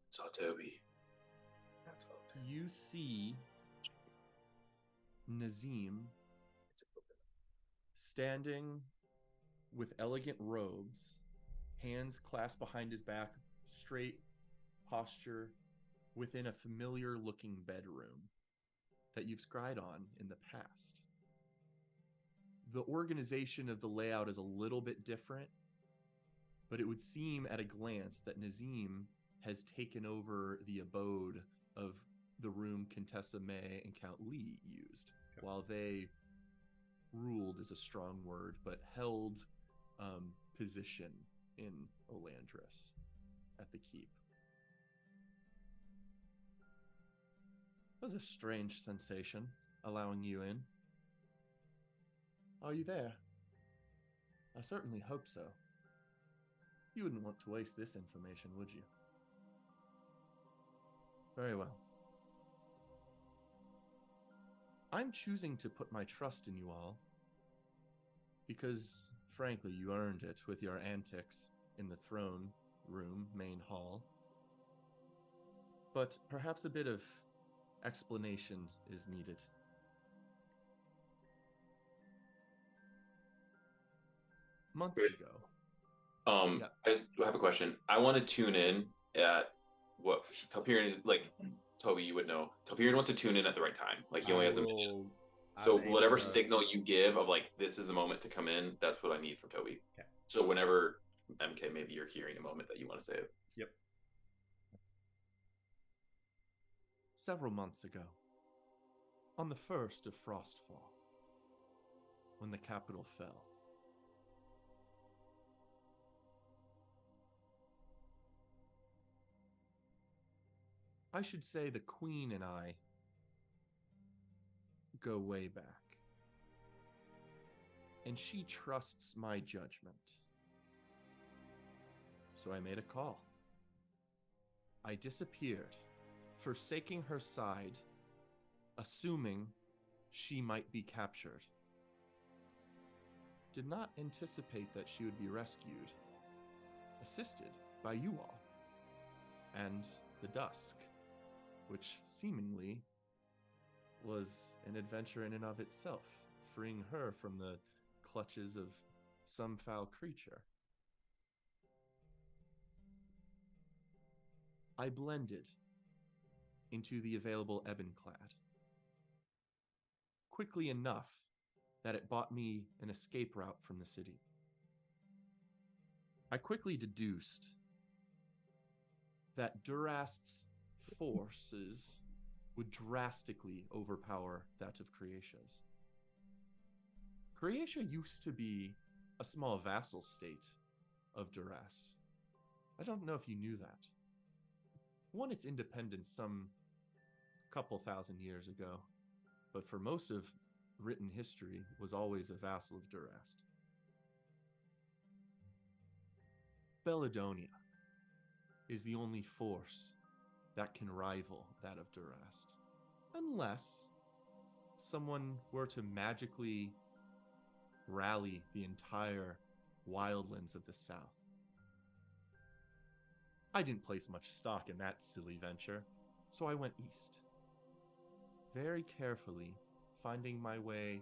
Saw Toby. That's all. You see Nazim standing with elegant robes, hands clasped behind his back, straight posture within a familiar looking bedroom that you've scryed on in the past. The organization of the layout is a little bit different, but it would seem at a glance that Nazim has taken over the abode of the room Contessa May and Count Lee used, while they ruled is a strong word, but held position in Olandris at the keep. It was a strange sensation, allowing you in. Are you there? I certainly hope so. You wouldn't want to waste this information, would you? Very well. I'm choosing to put my trust in you all because, frankly, you earned it with your antics in the throne room, main hall. But perhaps a bit of explanation is needed. Months ago. Yeah. I just have a question. I want to tune in at what Telperion is like. Toby, you would know. Telperion wants to tune in at the right time. Like he only has a minute. So whatever signal you give of like this is the moment to come in, that's what I need from Toby. Okay. So whenever MK, maybe you're hearing a moment that you want to say it. Yep. several months ago, on the first of Frostfall, when the capital fell. I should say the Queen and I go way back. And she trusts my judgment. So I made a call. I disappeared, forsaking her side, assuming she might be captured. Did not anticipate that she would be rescued, assisted by you all, and the Dusk, which seemingly was an adventure in and of itself, freeing her from the clutches of some foul creature. I blended into the available Ebоnclad, quickly enough that it bought me an escape route from the city. I quickly deduced that Durast's forces would drastically overpower that of Croatia's. Croatia used to be a small vassal state of Durast. I don't know if you knew that. Won its independence some couple thousand years ago, but for most of written history was always a vassal of Durast. Bellidonia is the only force that can rival that of Durast, unless someone were to magically rally the entire wildlands of the south. I didn't place much stock in that silly venture, so I went east, very carefully finding my way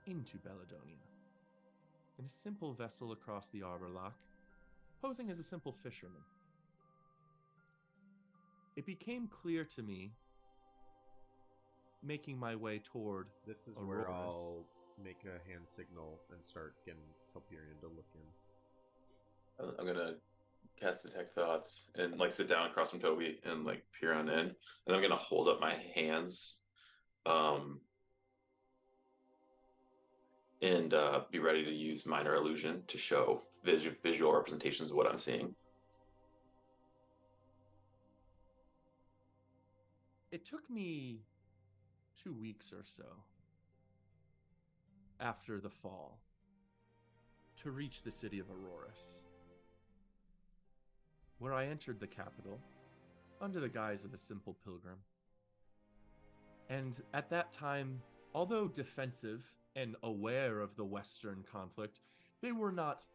into Bellidonia in a simple vessel across the Arbor Loch, posing as a simple fisherman. It became clear to me, making my way toward This is Aurora's. where I'll make a hand signal and start getting Telperion to look in. I'm gonna cast Detect Thoughts and like sit down across from Toby and like peer on in, and I'm gonna hold up my hands, and be ready to use Minor Illusion to show visual representations of what I'm seeing. It took me 2 weeks or so after the fall to reach the city of Auroras, where I entered the capital under the guise of a simple pilgrim. And at that time, although defensive and aware of the Western conflict, they were not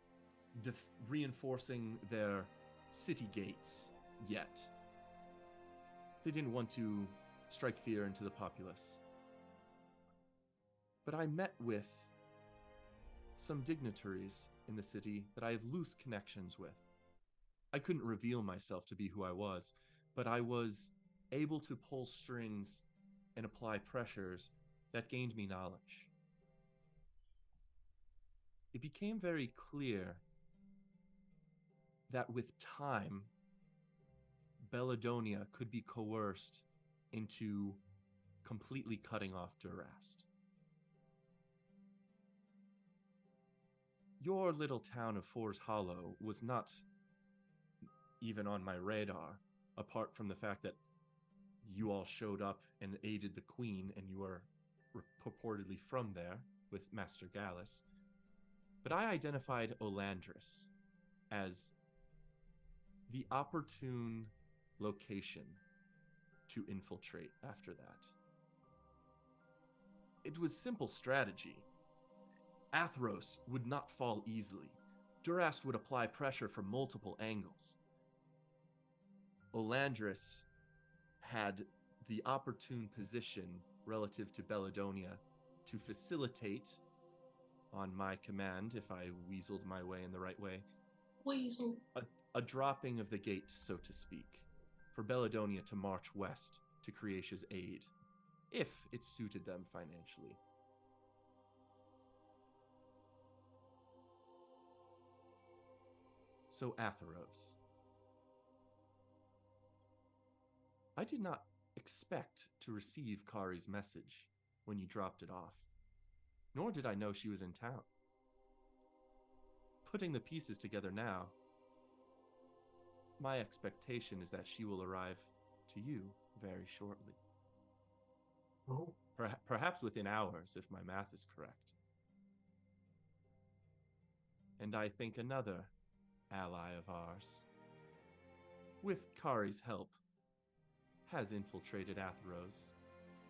reinforcing their city gates yet. They didn't want to strike fear into the populace. But I met with some dignitaries in the city that I have loose connections with. I couldn't reveal myself to be who I was, but I was able to pull strings and apply pressures that gained me knowledge. It became very clear that with time, Bellidonia could be coerced into completely cutting off Durast. Your little town of Fours Hollow was not even on my radar, apart from the fact that you all showed up and aided the Queen, and you are purportedly from there with Master Gallus. But I identified Olandris as the opportune location to infiltrate after that. It was simple strategy. Athros would not fall easily. Durast would apply pressure from multiple angles. Olandris had the opportune position relative to Bellidonia to facilitate, on my command, if I weaseled my way in the right way, Weasel. a dropping of the gate, so to speak, for Bellidonia to march west to Croatia's aid, if it suited them financially. So Atheros. I did not expect to receive Kari's message when you dropped it off, nor did I know she was in town. Putting the pieces together now, my expectation is that she will arrive to you very shortly. Oh. Perhaps within hours, if my math is correct. And I think another ally of ours, with Kari's help, has infiltrated Atheros,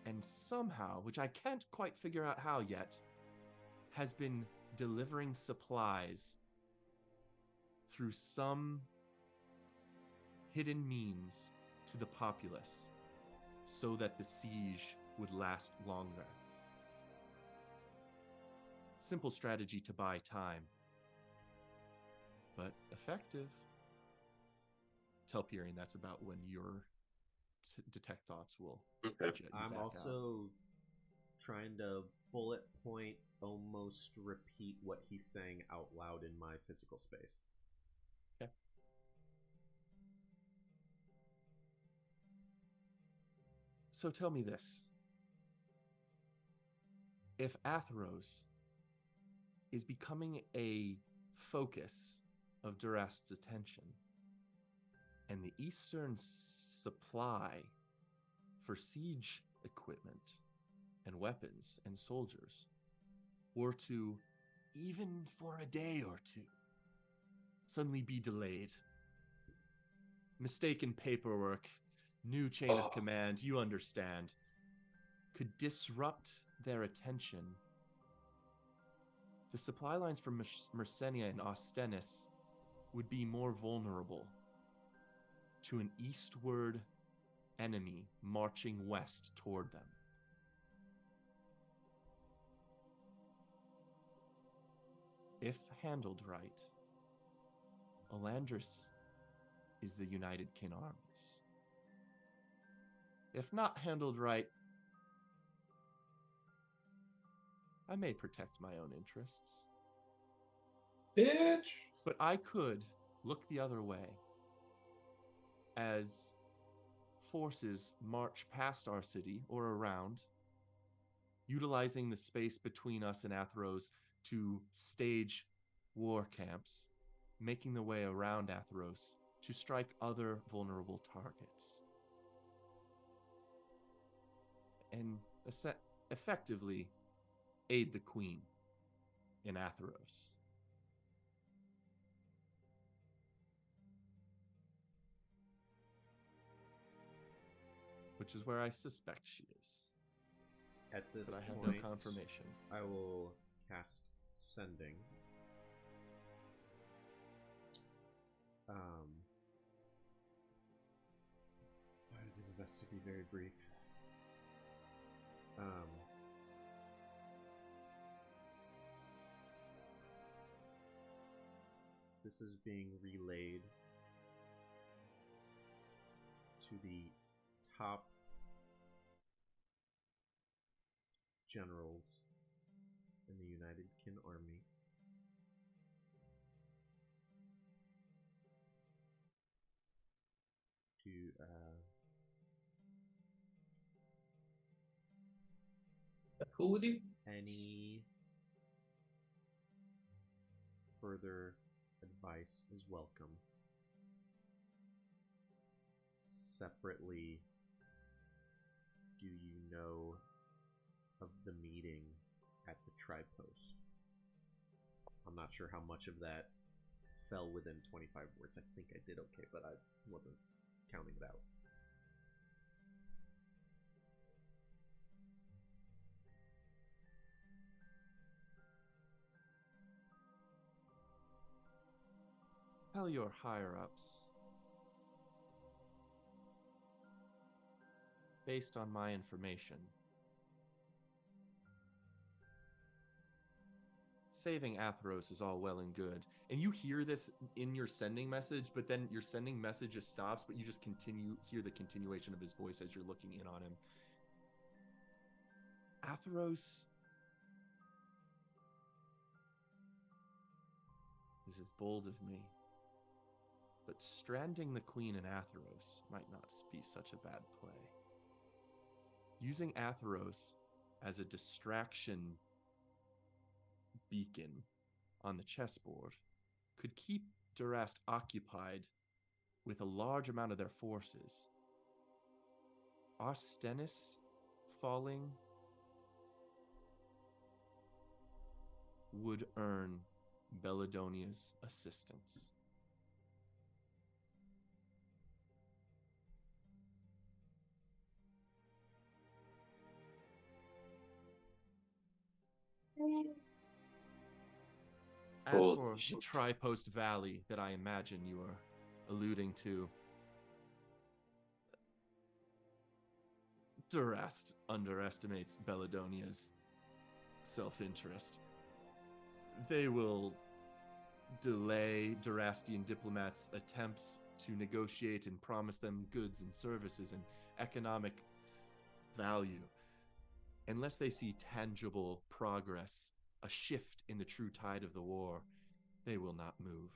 and somehow, which I can't quite figure out how yet, has been delivering supplies through some hidden means to the populace so that the siege would last longer. Simple strategy to buy time, but effective. Tell Pyrian that's about when your detect thoughts will Okay. jet you I'm back out. also trying to bullet point, almost repeat what he's saying out loud in my physical space. Okay. So tell me this. If Atheros is becoming a focus of Durast's attention, and the Eastern supply for siege equipment and weapons and soldiers were to, even for a day or two, suddenly be delayed, mistaken paperwork, new chain of command, you understand, could disrupt their attention, the supply lines from Mersenia and Ostenis would be more vulnerable to an eastward enemy marching west toward them. If handled right, Elandris is the United Kin armies. If not handled right, I may protect my own interests. Bitch! But I could look the other way as forces march past our city or around, utilizing the space between us and Atheros to stage war camps, making the way around Atheros to strike other vulnerable targets. And effectively aid the Queen in Atheros. Which is where I suspect she is. At this But I have point, no confirmation. I will cast Sending. I'll do my best to be very brief. This is being relayed to the top generals in the United Kin Army. To That cool with you? any further advice is welcome. Separately, do you know of the meeting at the Tripost? I'm not sure how much of that fell within 25 words. I think I did okay, but I wasn't counting it out. Tell your higher-ups, based on my information, saving Atheros is all well and good. And you hear this in your sending message, but then your sending message just stops, but you just hear the continuation of his voice as you're looking in on him. Atheros, this is bold of me, but stranding the Queen in Atheros might not be such a bad play. using Atheros as a distraction beacon on the chessboard could keep Durast occupied with a large amount of their forces. Arstenis falling would earn Belladonia's assistance. As Holy for shit. Tripost Valley that I imagine you are alluding to, Durast underestimates Belladonia's self-interest. They will delay Durastian diplomats' attempts to negotiate and promise them goods and services and economic value unless they see tangible progress, a shift in the true tide of the war. They will not move.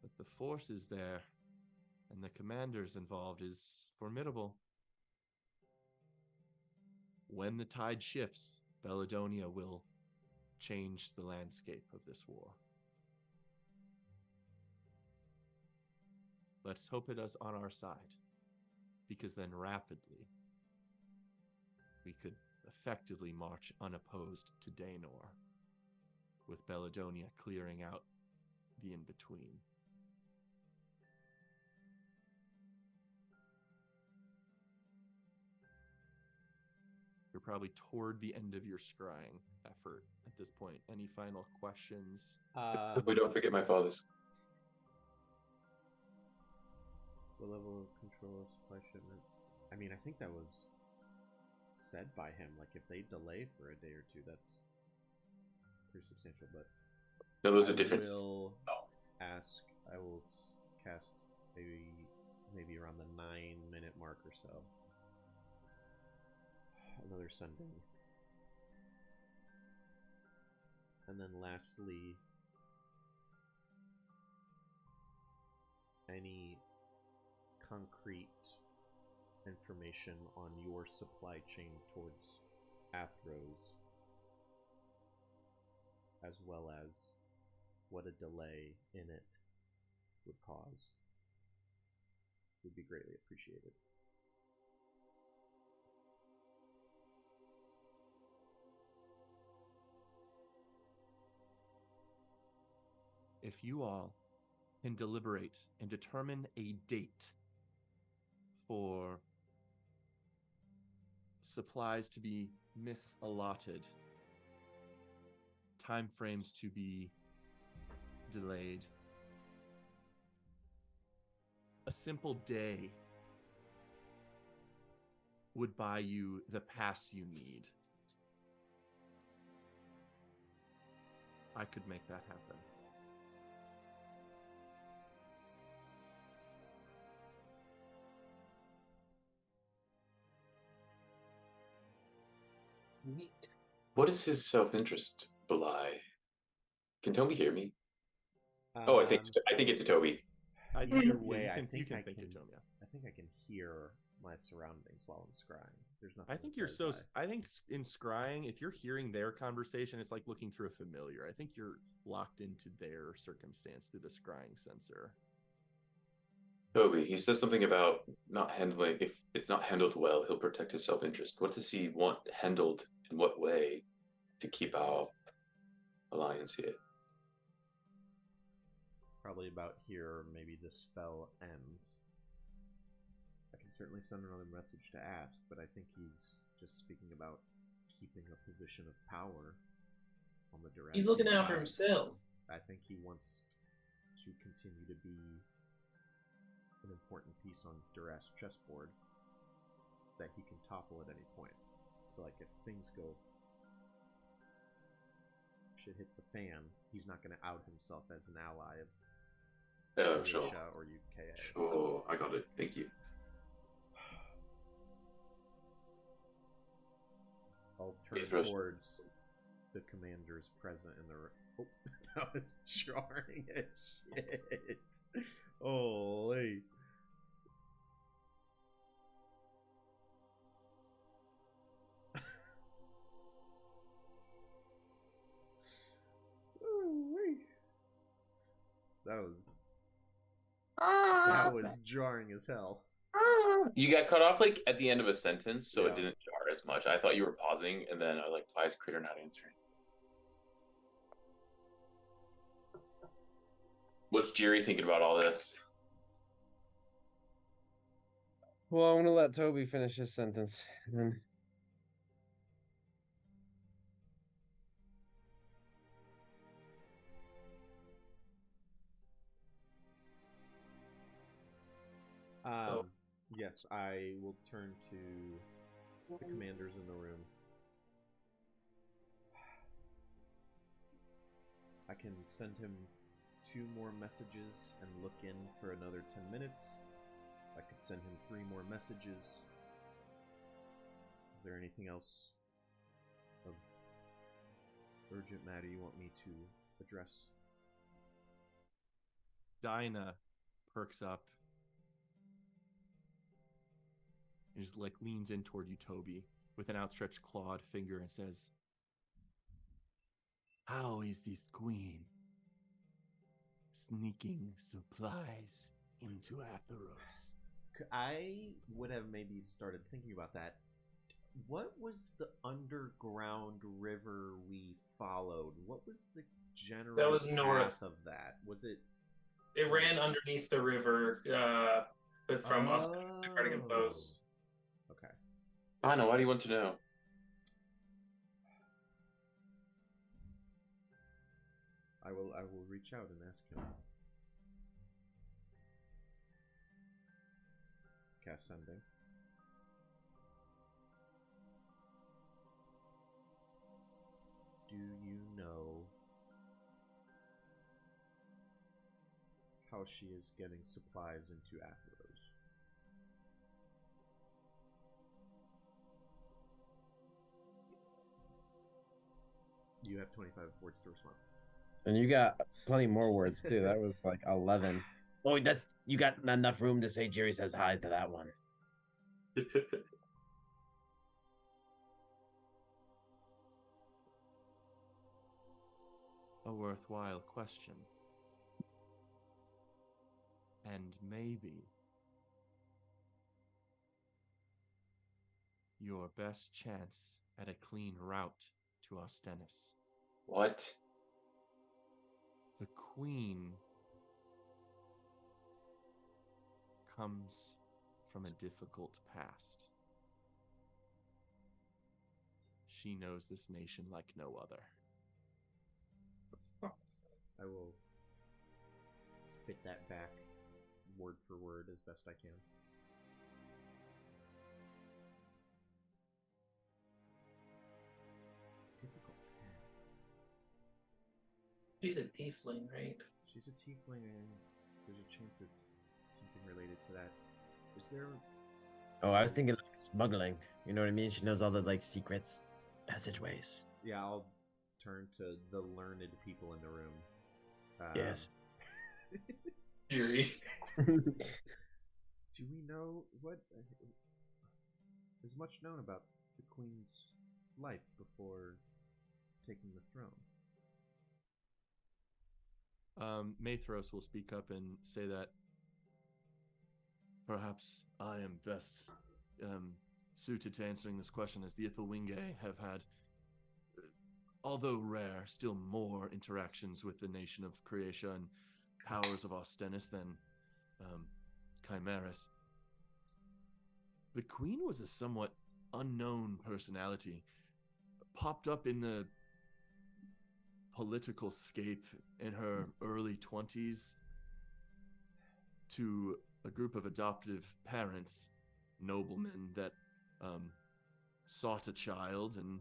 But the forces there and the commanders involved is formidable. When the tide shifts, Belladonia will change the landscape of this war. Let's hope it is on our side, because then rapidly we could effectively march unopposed to Daenor, with Belladonia clearing out the in-between. You're probably toward the end of your scrying effort at this point. Any final questions? We don't forget my father's. What level of control of supply shipment? I mean, I think that was said by him. Like, if they delay for a day or two, that's pretty substantial. But No, those are different. I will Oh. ask. I will cast maybe around the 9-minute mark or so. Another sending. And then lastly, any concrete information on your supply chain towards Athros, as well as what a delay in it would cause, would be greatly appreciated. If you all can deliberate and determine a date for supplies to be misallotted, time frames to be delayed, a simple day would buy you the pass you need. I could make that happen. Neat. What is his self-interest belie? Can Toby hear me? I think it's to Toby. Either way, I you think can I think can. it, Tom, yeah. I think I can hear my surroundings while I'm scrying. There's nothing. I think that you're says I think in scrying, if you're hearing their conversation, it's like looking through a familiar. I think you're locked into their circumstance through the scrying sensor. Toby, he says something about not handling. If it's not handled well, he'll protect his self-interest. What does he want handled in what way to keep our alliance here? Probably about here. Maybe the spell ends. I can certainly send another message to ask, but I think he's just speaking about keeping a position of power on the direct. He's looking out for side. himself. I think he wants to continue to be an important piece on Duras' chessboard that he can topple at any point. So, like, if things go, shit hits the fan, he's not going to out himself as an ally of Sure. Croatia or UKA. Sure, I got it. Thank you. I'll turn Yes, Russ. towards the commanders present in the room. Oh, that was jarring as shit. Holy. was jarring as hell. You got cut off like at the end of a sentence, so Yeah. it didn't jar as much. I thought you were pausing, and then I like, why is Critter not answering? What's Jerry thinking about all this? Well, I'm gonna let Toby finish his sentence. And then... Yes, I will turn to the commanders in the room. I can send him 2 more messages and look in for another 10 minutes. I could send him 3 more messages. Is there anything else of urgent matter you want me to address? Dinah perks up. And just like leans in toward you, Toby, with an outstretched clawed finger and says, "How is this queen sneaking supplies into Atheros?" I would have maybe started thinking about that. What was the underground river we followed? What was the general That was path north. of that? Was it? It ran underneath the river, but from us starting in post. Okay. I know. Why do you want to know? I will reach out and ask him. Cast sending. Do you know how she is getting supplies into Atheros? You have 25 words to respond. And you got plenty more words too. That was like 11. Oh, you got not enough room to say Jerry says hi to that one. A worthwhile question. And maybe your best chance at a clean route to Ostennis. What? The queen comes from a difficult past. She knows this nation like no other. I will spit that back word for word as best I can. Difficult paths. She's a tiefling, right? She's a tiefling, and there's a chance it's something related to that. Is there? Oh, I was thinking like smuggling. You know what I mean? She knows all the like secrets, passageways. Yeah, I'll turn to the learned people in the room. Yes. Jerry. Do we know what is much known about the queen's life before taking the throne? Mathros will speak up and say that perhaps I am best suited to answering this question, as the Ithilwinge have had, although rare, still more interactions with the nation of Croatia and powers of Ostennis than Chimeras. The queen was a somewhat unknown personality, popped up in the political scape in her early 20s to a group of adoptive parents, noblemen, that sought a child and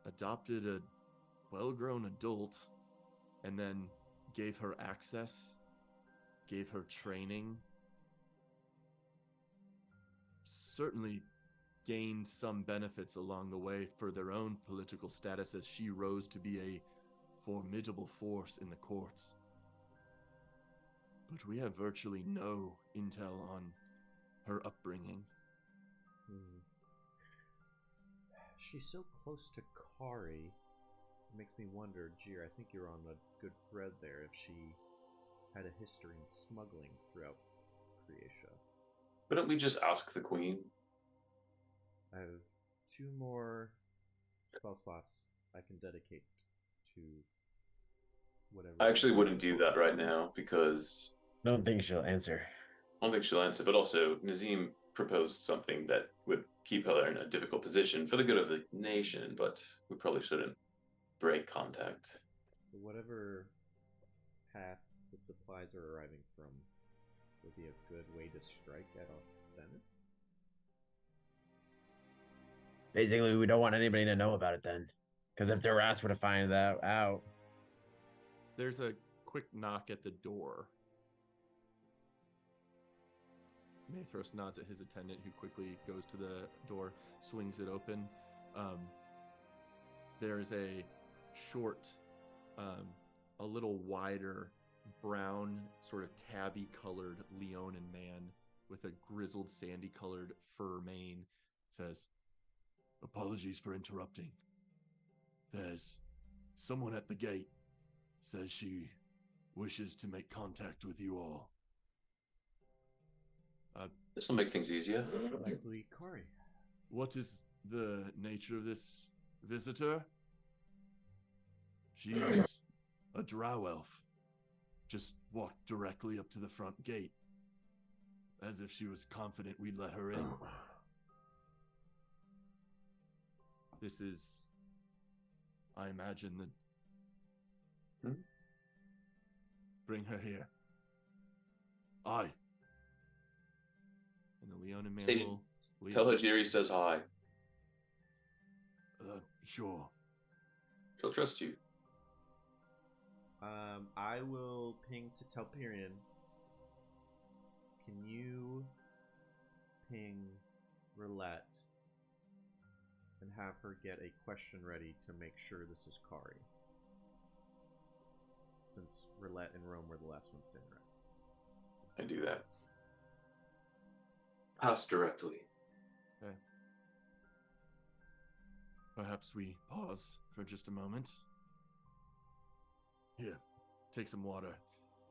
adopted a well-grown adult, and then gave her access, gave her training, certainly gained some benefits along the way for their own political status as she rose to be a formidable force in the courts. But we have virtually no intel on her upbringing. She's so close to Kari. It makes me wonder, Jir, I think you're on a good thread there. If she had a history in smuggling throughout Croatia. Couldn't we just ask the queen? I have 2 more spell slots I can dedicate to whatever. I actually wouldn't do that right now because I don't think she'll answer. I don't think she'll answer, but also Nazim proposed something that would keep her in a difficult position for the good of the nation, but we probably shouldn't break contact. Whatever path the supplies are arriving from would be a good way to strike at Stennis. Basically, we don't want anybody to know about it then. Because if Duras were to find that out. There's a quick knock at the door. Mathros nods at his attendant, who quickly goes to the door, swings it open. There's a short, a little wider, brown, sort of tabby-colored Leonin man with a grizzled, sandy-colored fur mane. Says, "Apologies for interrupting. There's someone at the gate. Says she wishes to make contact with you all." This will make things easier. Likely Kari. What is the nature of this visitor? She's a drow elf. Just walked directly up to the front gate, as if she was confident we'd let her in. This is, I imagine, the... Bring her here. Aye. And the Leonin man Say- will leave. Tell her Jerry says hi. Sure. She'll trust you. I will ping to Telperion. Can you ping Roulette and have her get a question ready to make sure this is Kari? Since Roulette and Rome were the last ones to interact. I do that. Ask directly. Okay. Perhaps we pause for just a moment. Here, take some water,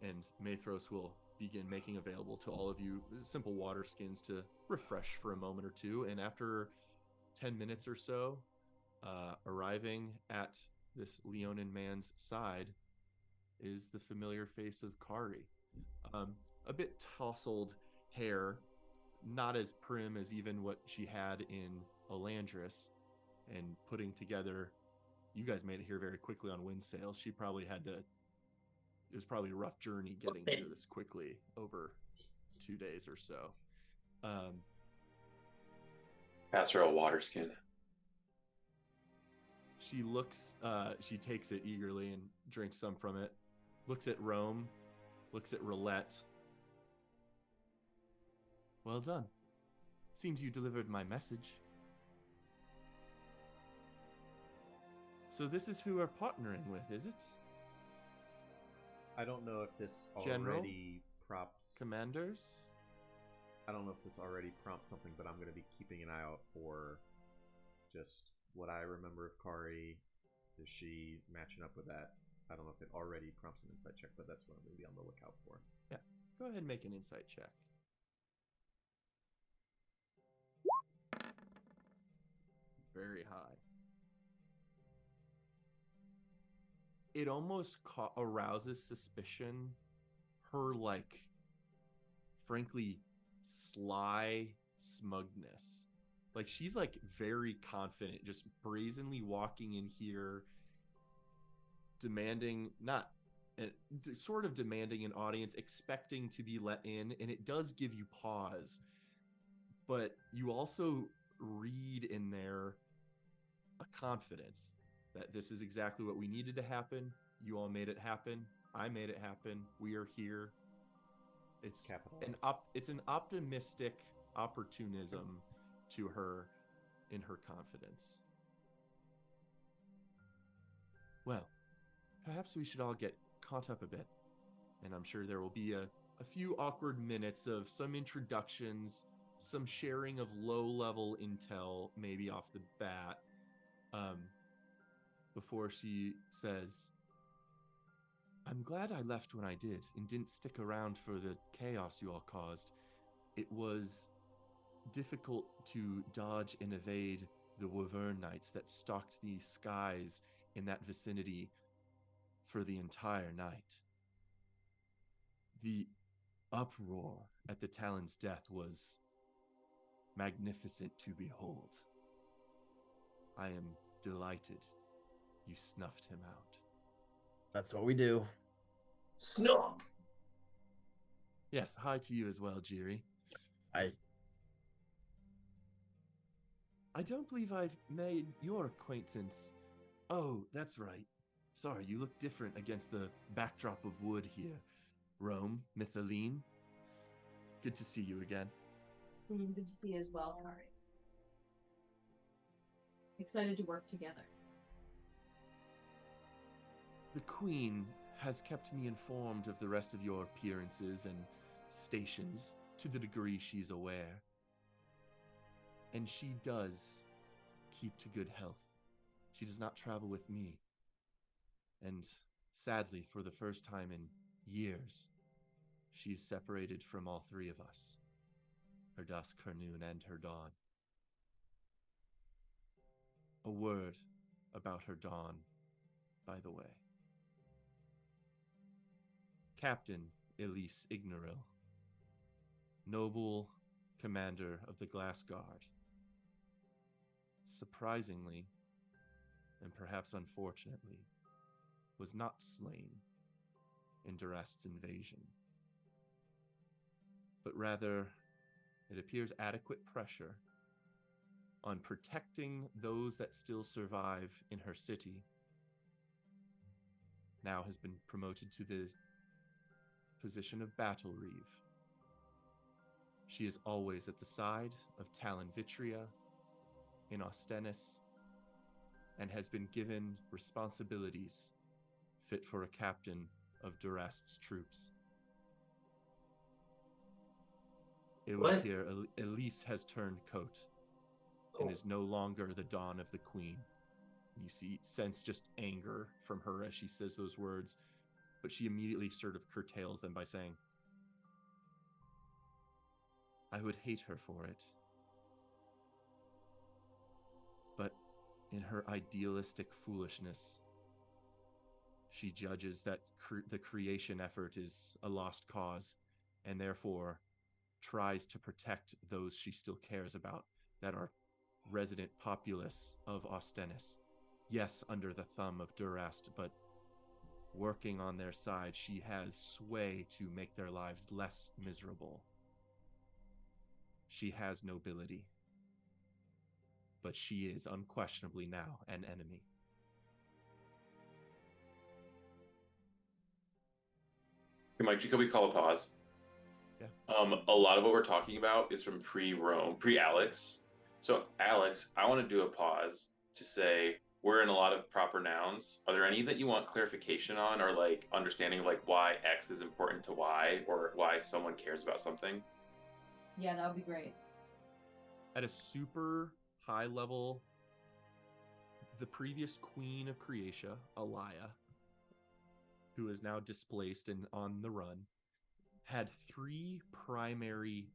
and Mathros will begin making available to all of you simple water skins to refresh for a moment or two. And after 10 minutes or so, arriving at this Leonin man's side is the familiar face of Kari. A bit tousled hair, not as prim as even what she had in Elandris, and putting together, you guys made it here very quickly on wind sails. She probably had to, it was probably a rough journey getting here this quickly over 2 days or so. Pass her a water skin. She looks, she takes it eagerly and drinks some from it, looks at Rome, looks at Roulette. Well done. Seems you delivered my message. So this is who we're partnering with, is it? I don't know if this General? already prompts. Commanders? I don't know if this already prompts something, but I'm going to be keeping an eye out for just what I remember of Kari. Is she matching up with that? I don't know if it already prompts an insight check, but that's what I'm going to be on the lookout for. Yeah. Go ahead and make an insight check. Very high. It almost arouses suspicion. Her, like, frankly, sly smugness. Like, she's, like, very confident, just brazenly walking in here, demanding, not, sort of demanding an audience, expecting to be let in, and it does give you pause. But you also read in there a confidence that this is exactly what we needed to happen. You all made it happen. I made it happen. We are here. It's it's an optimistic opportunism to her in her confidence. Well, perhaps we should all get caught up a bit. And I'm sure there will be a few awkward minutes of some introductions, some sharing of low-level intel, maybe off the bat, before she says, I'm glad I left when I did and didn't stick around for the chaos you all caused. It was difficult to dodge and evade the Wyvern Knights that stalked the skies in that vicinity for the entire night. The uproar at the Talon's death was magnificent to behold. I am delighted you snuffed him out. That's what we do. Snuff. Yes, hi to you as well, Jiri. I don't believe I've made your acquaintance. Oh, that's right. Sorry, you look different against the backdrop of wood here. Rome, Mythaline. Good to see you again. Good to see you as well, Ari. Excited to work together. The Queen has kept me informed of the rest of your appearances and stations to the degree she's aware. And she does keep to good health. She does not travel with me. And sadly, for the first time in years, she's separated from all three of us. Her dusk, her noon, and her dawn. A word about her dawn, by the way. Captain Elise Ignoril, noble commander of the Glass Guard. Surprisingly, and perhaps unfortunately, was not slain in Durast's invasion, but rather it appears adequate pressure on protecting those that still survive in her city now has been promoted to the position of Battle Reeve. She is always at the side of Talon Vitria in Ostennis and has been given responsibilities fit for a captain of Durast's troops. It would appear Elise has turned coat and is no longer the Dawn of the Queen. You sense just anger from her as she says those words, but she immediately sort of curtails them by saying, I would hate her for it. But in her idealistic foolishness, she judges that the creation effort is a lost cause, and therefore tries to protect those she still cares about that are resident populace of Ostennis. Yes, under the thumb of Durast, but working on their side, she has sway to make their lives less miserable. She has nobility, but she is unquestionably now an enemy. Hey, Mike, can we call a pause? Yeah. A lot of what we're talking about is from pre-Rome, pre-Alex. So, Alex, I want to do a pause to say we're in a lot of proper nouns. Are there any that you want clarification on, or like understanding of like why X is important to Y, or why someone cares about something? Yeah, that would be great. At a super high level, the previous queen of Creatia, Alaya, who is now displaced and on the run, had 3 primary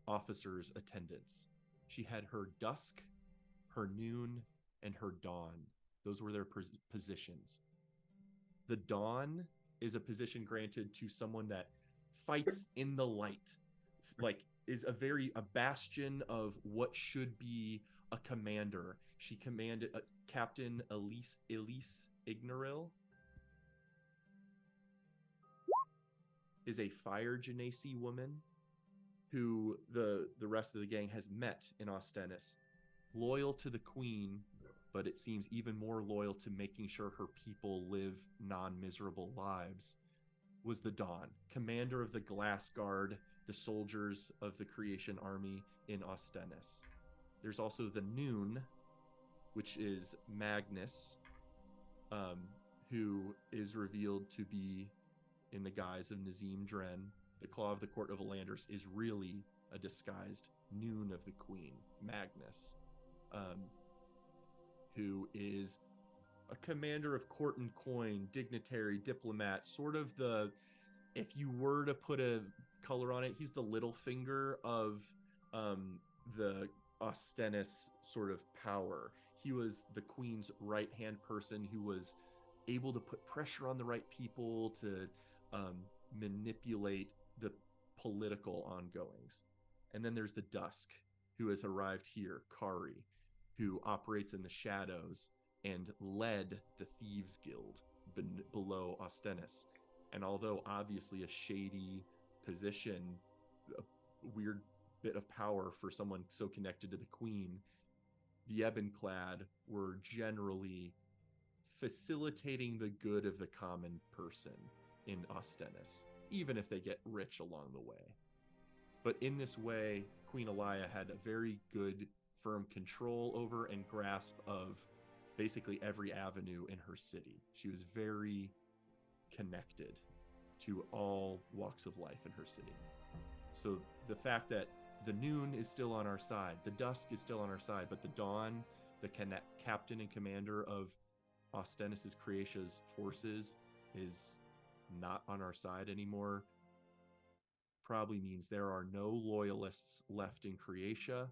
officers' attendants. She had her dusk, her noon, and her dawn. Those were their positions. The dawn is a position granted to someone that fights in the light, like is a bastion of what should be a commander. She commanded Captain Elise Ignoril is a fire genasi woman who the rest of the gang has met in Ostennis, loyal to the queen, but it seems even more loyal to making sure her people live non-miserable lives, was the Dawn, commander of the Glass Guard, the soldiers of the Creation Army in Ostennis. There's also the Noon, which is Magnus, who is revealed to be in the guise of Nazim Dren. The Claw of the Court of Elandris is really a disguised Noon of the Queen, Magnus, who is a commander of court and coin, dignitary, diplomat, sort of the, if you were to put a color on it, he's the little finger of the Ostennis sort of power. He was the queen's right-hand person who was able to put pressure on the right people to manipulate the political ongoings. And then there's the Dusk, who has arrived here, Kari, who operates in the shadows and led the Thieves Guild below Ostennis. And although obviously a shady position, a weird bit of power for someone so connected to the queen, the Ebon-clad were generally facilitating the good of the common person in Ostennis, even if they get rich along the way. But in this way, Queen Elia had a very good, firm control over and grasp of basically every avenue in her city. She was very connected to all walks of life in her city. So the fact that the Noon is still on our side, the Dusk is still on our side, but the Dawn, the captain and commander of Ostennis' Creatia's forces, is not on our side anymore, probably means there are no loyalists left in Creatia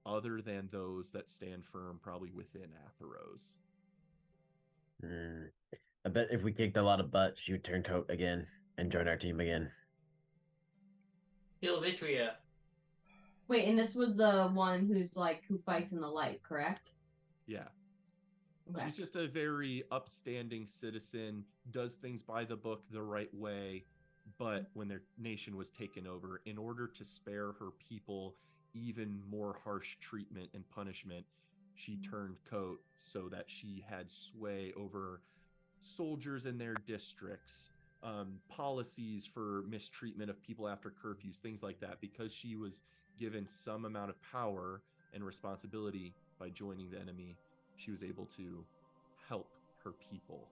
other than those that stand firm probably within Atheros. I bet if we kicked a lot of butt, she would turn coat again and join our team again. Ilvitria. Wait, and this was the one who's like, who fights in the light, correct? Yeah. Okay. She's just a very upstanding citizen, does things by the book the right way, but when their nation was taken over, in order to spare her people even more harsh treatment and punishment, she turned coat so that she had sway over soldiers in their districts, policies for mistreatment of people after curfews, things like that, because she was given some amount of power and responsibility by joining the enemy. She was able to help her people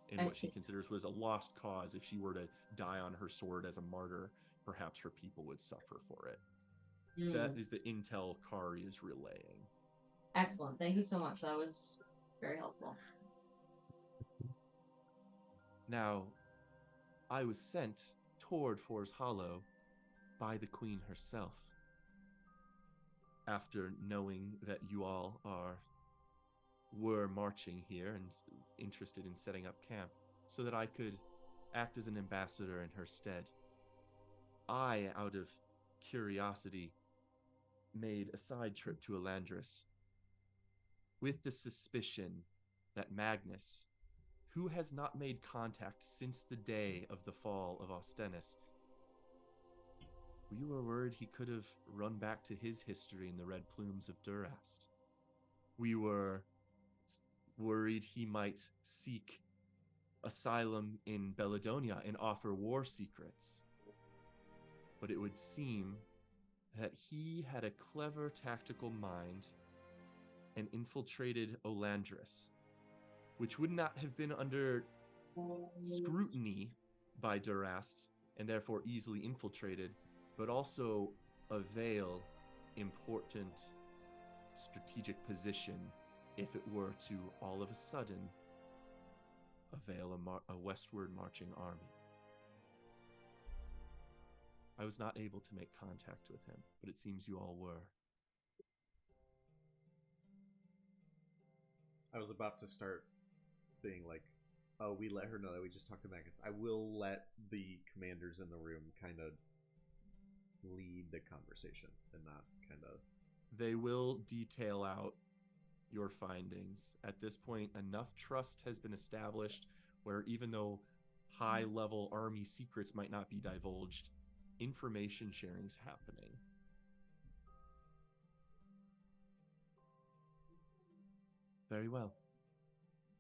in what she considers was a lost cause. If she were to die on her sword as a martyr, perhaps her people would suffer for it. That is the intel Kari is relaying. Excellent. Thank you so much. That was very helpful. Now, I was sent toward For's Hollow by the Queen herself, after knowing that you all were marching here and interested in setting up camp, so that I could act as an ambassador in her stead. I, out of curiosity, made a side trip to Elandris with the suspicion that Magnus, who has not made contact since the day of the fall of Ostennis, we were worried he could have run back to his history in the Red Plumes of Durast. We were worried he might seek asylum in Bellidonia and offer war secrets. But it would seem that he had a clever tactical mind and infiltrated Olandris, which would not have been under scrutiny by Durast and therefore easily infiltrated, but also avail important strategic position if it were to all of a sudden avail a westward marching army. I was not able to make contact with him, but it seems you all were. I was about to start being like, oh, we let her know that we just talked to Magnus. I will let the commanders in the room kind of lead the conversation and not kind of... They will detail out your findings. At this point, enough trust has been established where even though high-level army secrets might not be divulged, information sharing's happening. Very well.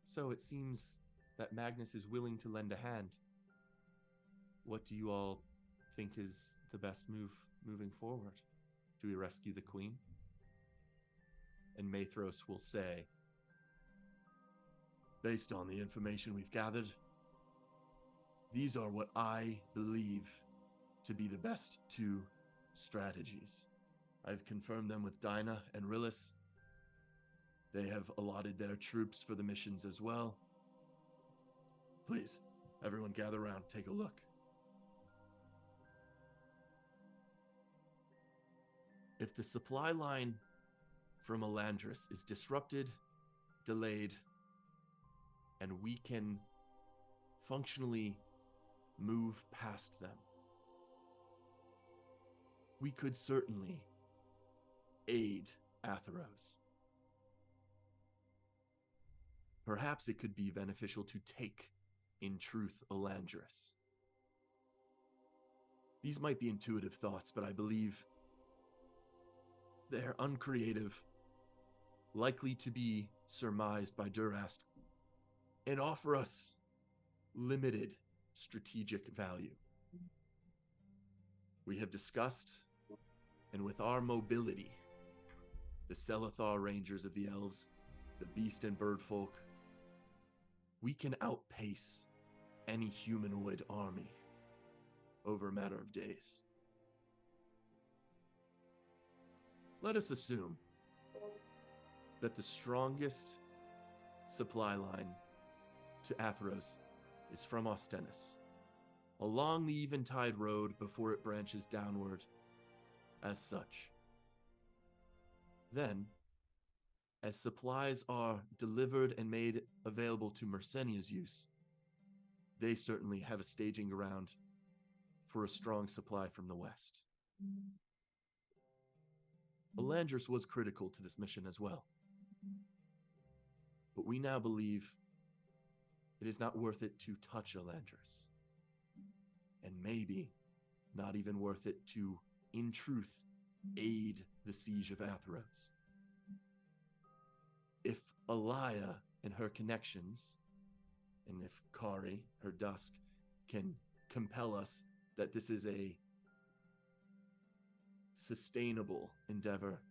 So it seems that Magnus is willing to lend a hand. What do you all think is the best move moving forward? Do we rescue the queen? And Mathros will say, based on the information we've gathered, these are what I believe to be the best two strategies. I've confirmed them with Dinah and Rillis. They have allotted their troops for the missions as well. Please, everyone gather around, take a look. If the supply line from Elandris is disrupted, delayed, and we can functionally move past them, we could certainly aid Atheros. Perhaps it could be beneficial to take, in truth, Elandris. These might be intuitive thoughts, but I believe they're uncreative, likely to be surmised by Durast, and offer us limited strategic value. We have discussed, and with our mobility, the Selethar Rangers of the Elves, the Beast and Bird Folk, we can outpace any humanoid army over a matter of days. Let us assume that the strongest supply line to Atheros is from Ostennis, along the Eventide Road before it branches downward as such. Then, as supplies are delivered and made available to Mersenia's use, they certainly have a staging ground for a strong supply from the west. Elandris was critical to this mission as well. But we now believe it is not worth it to touch Elandris. And maybe not even worth it to, in truth, aid the siege of Atheros. If Alaya and her connections, and if Kari, her dusk, can compel us that this is a sustainable endeavor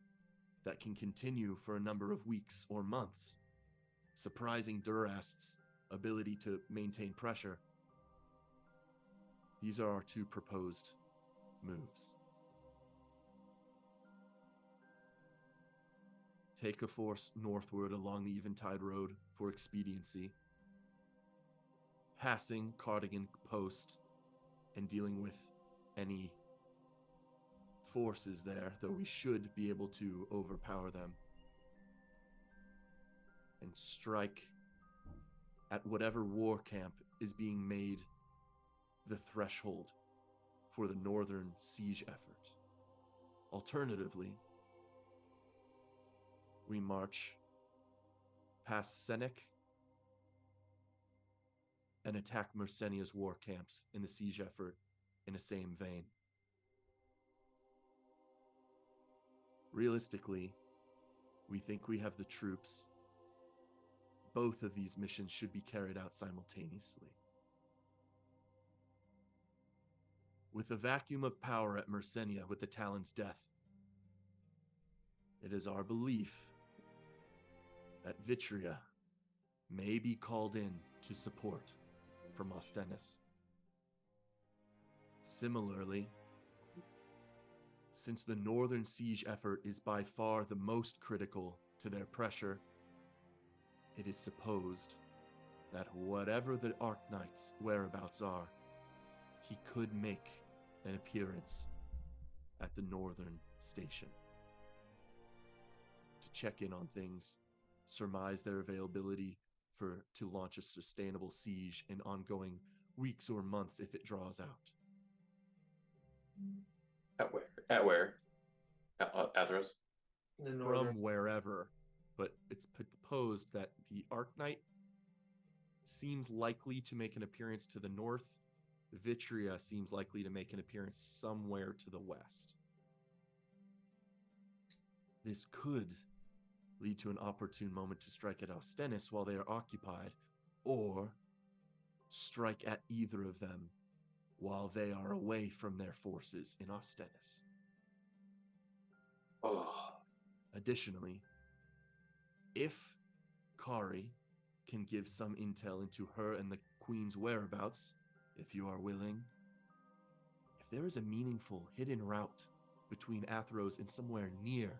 that can continue for a number of weeks or months, surprising Durast's ability to maintain pressure, these are our two proposed moves. Take a force northward along the Eventide Road for expediency, passing Cardigan Post and dealing with any forces there, though we should be able to overpower them, and strike at whatever war camp is being made the threshold for the northern siege effort. Alternatively, we march past Senek and attack Mersenia's war camps in the siege effort in the same vein. Realistically, we think we have the troops. Both of these missions should be carried out simultaneously. With the vacuum of power at Mersenia with the Talon's death, it is our belief that Vitria may be called in to support from Ostennis. Similarly, since the northern siege effort is by far the most critical to their pressure, it is supposed that whatever the Arknight's whereabouts are, he could make an appearance at the northern station to check in on things, surmise their availability to launch a sustainable siege in ongoing weeks or months if it draws out. At where? At where? Atheros? The northern. From wherever, but it's proposed that the Arknight seems likely to make an appearance to the north. Vitria seems likely to make an appearance somewhere to the west. This could lead to an opportune moment to strike at Ostennis while they are occupied, or strike at either of them while they are away from their forces in Ostennis. Oh. Additionally, if Kari can give some intel into her and the Queen's whereabouts, if you are willing, if there is a meaningful hidden route between Atheros and somewhere near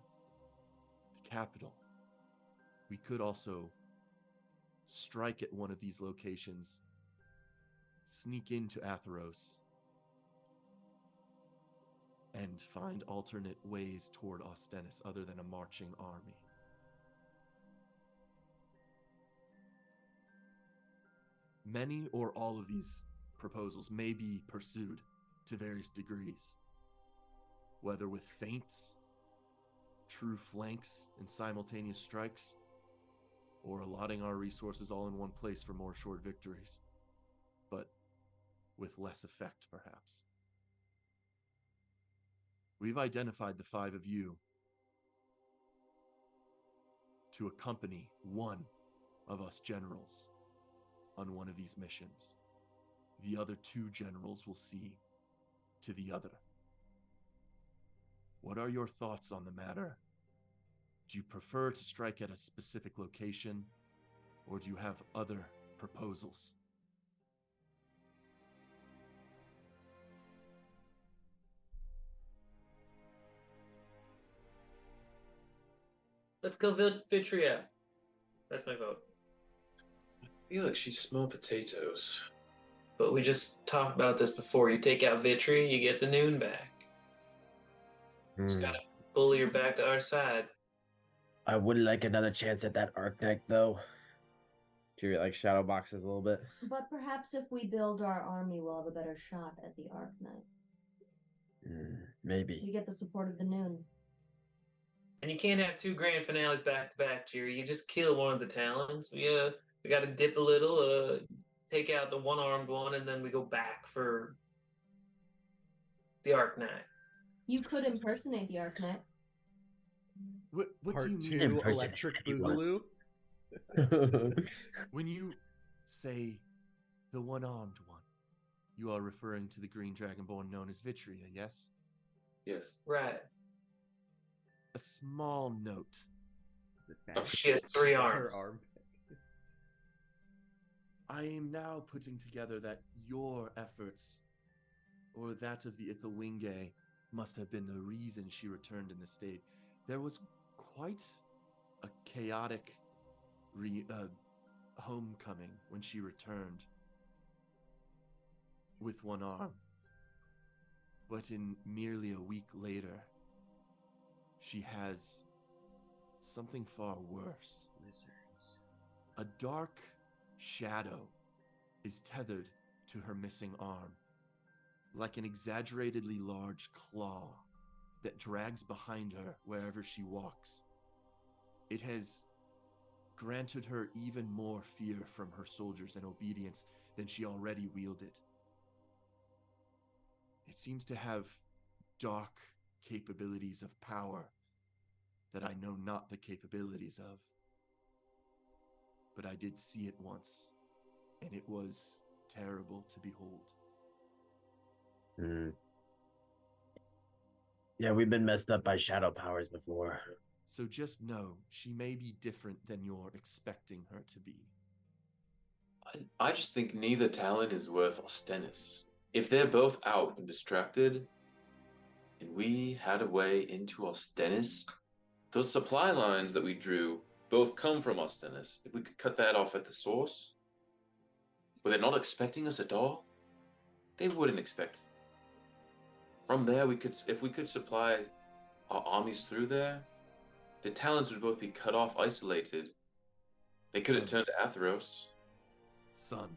the capital, We could also strike at one of these locations, sneak into Atheros, and find alternate ways toward Ostennis other than a marching army. Many or all of these proposals may be pursued to various degrees, whether with feints, true flanks, and simultaneous strikes, or allotting our resources all in one place for more short victories, but with less effect, perhaps. We've identified the 5 of you to accompany one of us generals on one of these missions. The other 2 generals will see to the other. What are your thoughts on the matter? Do you prefer to strike at a specific location, or do you have other proposals? Let's kill Vitria. That's my vote. I feel like she's small potatoes. But we just talked about this before. You take out Vitria, you get the noon back. Just gotta bully her back to our side. I would like another chance at that Arc-Knight, though. Do you like shadow boxes a little bit? But perhaps if we build our army, we'll have a better shot at the Arc-Knight. Maybe. We get the support of the Noon. And you can't have 2 grand finales back to back, Jerry. You just kill one of the Talons. We gotta dip a little, take out the one-armed one, and then we go back for the Arc-Knight. You could impersonate the Arc-Knight. What Part do you 2, mean? Electric Boogaloo. When you say the one-armed one, you are referring to the green dragonborn known as Vitria, yes? Yes. Right. A small note. Is it Oh, bad? She has 3 Her arms. arm. I am now putting together that your efforts, or that of the Ithilwinge, must have been the reason she returned in the state. There was quite a chaotic homecoming when she returned with one arm. But in merely a week later, she has something far worse. Lizards. A dark shadow is tethered to her missing arm, like an exaggeratedly large claw that drags behind her wherever she walks. It has granted her even more fear from her soldiers and obedience than she already wielded. It seems to have dark capabilities of power that I know not the capabilities of. But I did see it once, and it was terrible to behold. Yeah, we've been messed up by shadow powers before. So just know, she may be different than you're expecting her to be. I just think neither Talon is worth Ostennis. If they're both out and distracted, and we had a way into Ostennis, those supply lines that we drew both come from Ostennis. If we could cut that off at the source, were they not expecting us at all? They wouldn't expect. From there, if we could supply our armies through there, the Talons would both be cut off, isolated. They couldn't turn to Atheros. Son,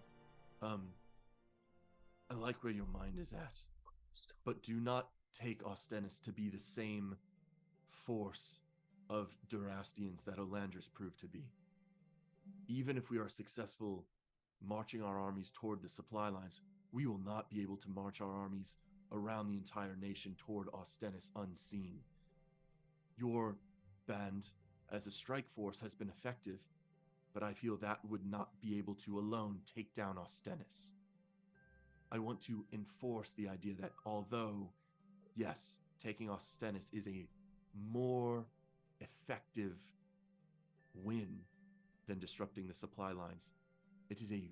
I like where your mind is at, but do not take Ostennis to be the same force of Durastians that Olandris proved to be. Even if we are successful marching our armies toward the supply lines, we will not be able to march our armies around the entire nation toward Ostennis unseen. Your band as a strike force has been effective, but I feel that would not be able to alone take down Ostennis. I want to enforce the idea that although, yes, taking Ostennis is a more effective win than disrupting the supply lines, it is a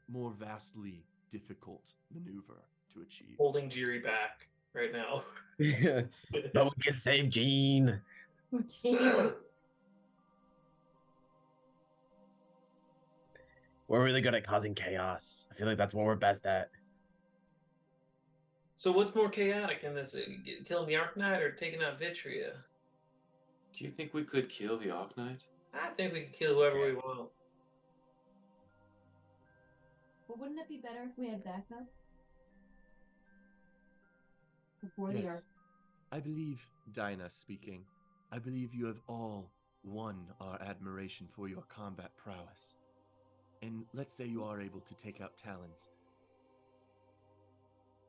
more vastly difficult maneuver to achieve. Holding Jiri back right now. But we can save Jean. Jean. We're really good at causing chaos. I feel like that's what we're best at. So what's more chaotic in this? Killing the Arknight or taking out Vitria? Do you think we could kill the Arknight? I think we can kill whoever we want. But wouldn't it be better if we had backup? Before the Yes. arc. I believe, Dinah speaking, I believe you have all won our admiration for your combat prowess. And let's say you are able to take out Talons.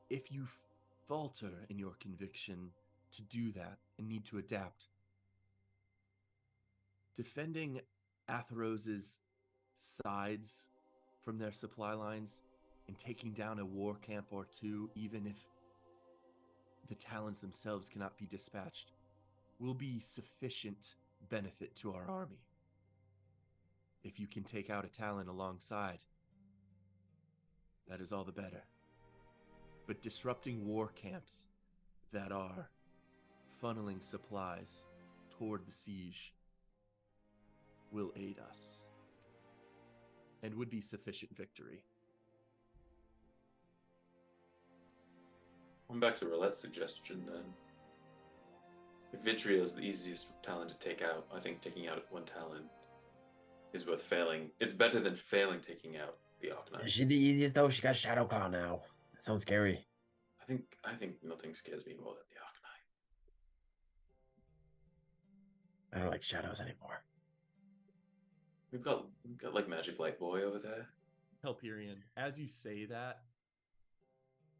If you falter in your conviction to do that and need to adapt, defending Atheros's sides from their supply lines and taking down a war camp or two, even if the Talons themselves cannot be dispatched, will be sufficient benefit to our army. If you can take out a Talon alongside, that is all the better. But disrupting war camps that are funneling supplies toward the siege will aid us and would be sufficient victory. I'm back to Roulette's suggestion then. If Vitria is the easiest Talon to take out, I think taking out one Talon is worth failing. It's better than failing taking out the Arknight. Is she the easiest though? She got Shadowclaw now. That sounds scary. I think nothing scares me more than the Arknight. I don't like shadows anymore. We've got like Magic Light Boy over there. Helperion, as you say that,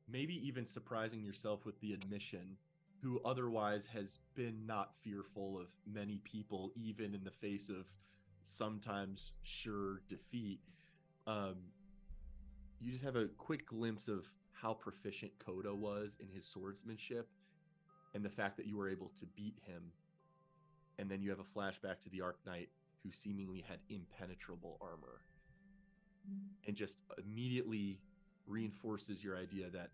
maybe even surprising yourself with the admission, who otherwise has been not fearful of many people, even in the face of sometimes sure defeat. You just have a quick glimpse of how proficient Koda was in his swordsmanship and the fact that you were able to beat him. And then you have a flashback to the Arknight, who seemingly had impenetrable armor, and just immediately reinforces your idea that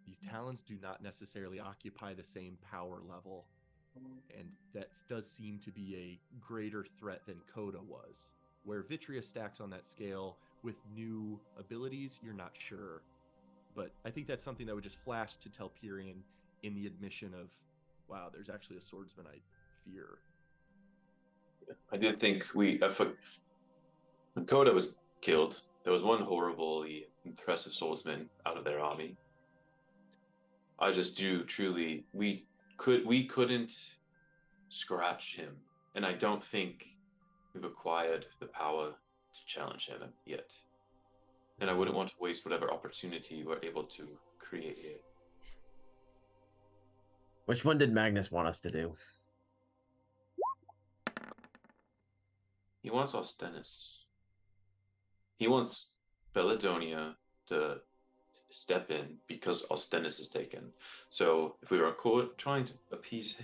these Talons do not necessarily occupy the same power level, and that does seem to be a greater threat than Koda was. Where Vitria stacks on that scale with new abilities, you're not sure. But I think that's something that would just flash to Telperion in the admission of, wow, there's actually a swordsman I fear. I did think when Koda was killed, there was one horribly impressive swordsman out of their army. I just do truly, we couldn't scratch him, and I don't think we've acquired the power to challenge him yet. And I wouldn't want to waste whatever opportunity we're able to create here. Which one did Magnus want us to do? He wants Austenus. He wants Bellidonia to step in because Austenus is taken. So if we were trying to appease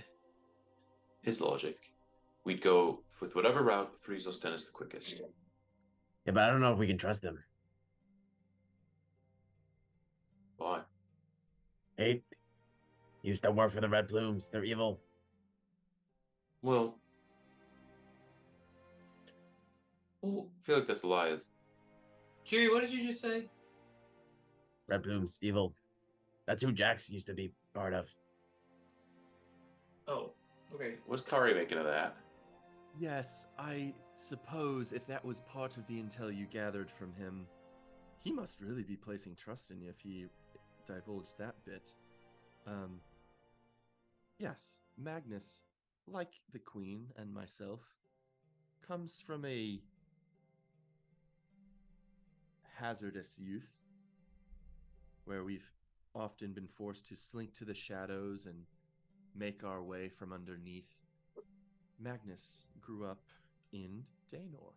his logic, we'd go with whatever route frees Austenus the quickest. Yeah, but I don't know if we can trust him. Why? He used to work for the Red Plumes. They're evil. Well, I feel like that's lies. Jerry, what did you just say? Red Plumes, evil. That's who Jax used to be part of. Oh, okay. What's Kari making of that? Yes, I suppose if that was part of the intel you gathered from him, he must really be placing trust in you if he divulged that bit. Yes, Magnus, like the Queen and myself, comes from a hazardous youth where we've often been forced to slink to the shadows and make our way from underneath. Magnus grew up in Daenor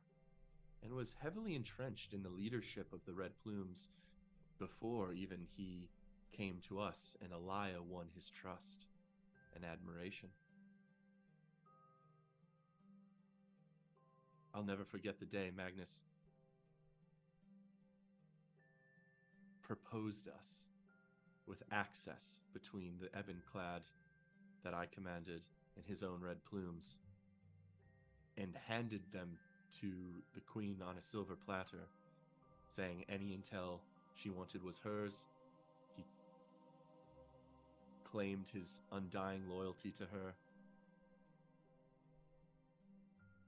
and was heavily entrenched in the leadership of the Red Plumes before even he came to us, and Elia won his trust and admiration. I'll never forget the day Magnus proposed us with access between the Ebon-clad that I commanded and his own Red Plumes, and handed them to the Queen on a silver platter saying any intel she wanted was hers. He claimed his undying loyalty to her.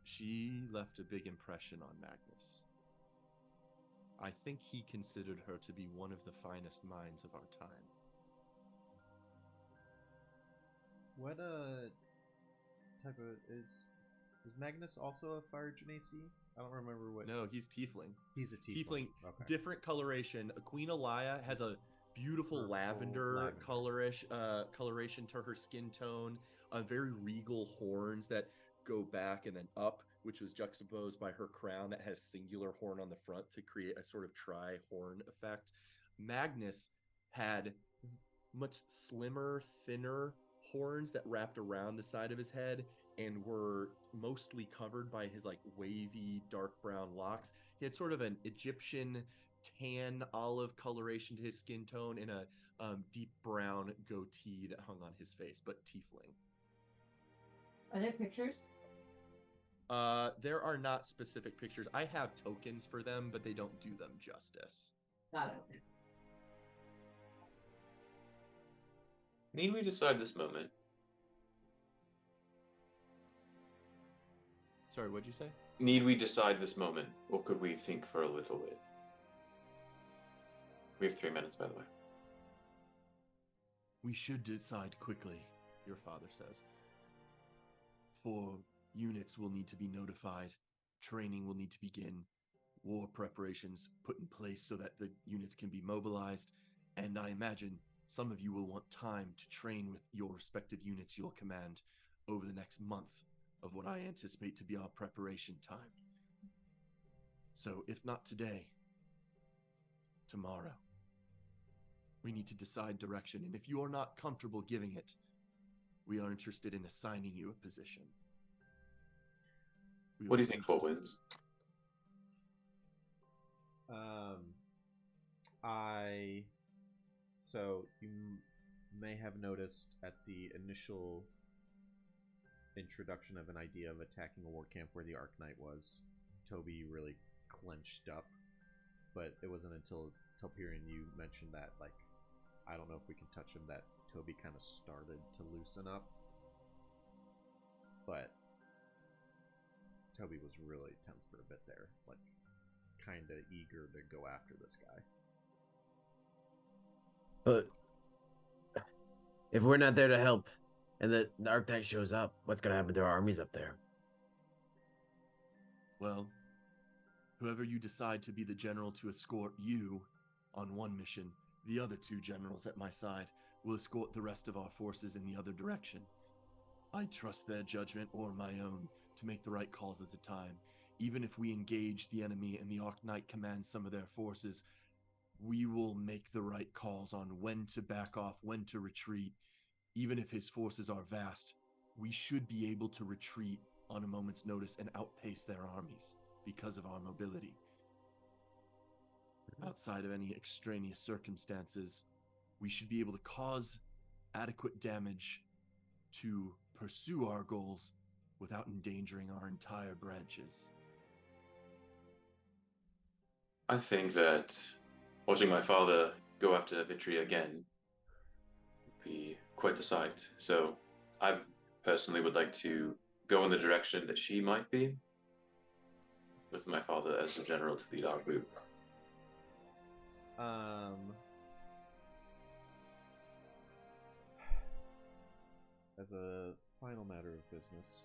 She left a big impression on Magnus. I think he considered her to be one of the finest minds of our time. What type of is Magnus also a fire genasi? I don't remember what. No, he's tiefling. He's a tiefling. Okay. Different coloration. Queen Alaya has a beautiful lavender coloration to her skin tone. Very regal horns that go back and then up, which was juxtaposed by her crown that has singular horn on the front to create a sort of tri-horn effect. Magnus had much slimmer, thinner horns that wrapped around the side of his head and were mostly covered by his like wavy dark brown locks. He had sort of an Egyptian tan olive coloration to his skin tone and a deep brown goatee that hung on his face, but tiefling. Are there pictures? There are not specific pictures. I have tokens for them, but they don't do them justice. Got it. Need we decide this moment? Sorry, what'd you say? Need we decide this moment, or could we think for a little bit? We have 3 minutes, by the way. We should decide quickly, your father says. 4 units will need to be notified. Training will need to begin. War preparations put in place so that the units can be mobilized. And I imagine some of you will want time to train with your respective units you'll command over the next month of what I anticipate to be our preparation time. So if not today, tomorrow. We need to decide direction, and if you are not comfortable giving it, we are interested in assigning you a position. What do you think, what wins? So you may have noticed at the initial introduction of an idea of attacking a war camp where the Arknight was, Toby really clenched up. But it wasn't until Telperion you mentioned that, like, I don't know if we can touch him, that Toby kind of started to loosen up. But Toby was really tense for a bit there, like, kind of eager to go after this guy. But if we're not there to help, and the Arknight shows up, what's gonna happen to our armies up there? Well, whoever you decide to be the general to escort you on one mission, the other 2 generals at my side will escort the rest of our forces in the other direction. I trust their judgment or my own to make the right calls at the time. Even if we engage the enemy and the Arknight commands some of their forces, we will make the right calls on when to back off, when to retreat. Even if his forces are vast, we should be able to retreat on a moment's notice and outpace their armies because of our mobility. Outside of any extraneous circumstances, we should be able to cause adequate damage to pursue our goals without endangering our entire branches. I think that watching my father go after Vitri again would be quite the sight. So I personally would like to go in the direction that she might be, with my father as the general to lead our group. As a final matter of business,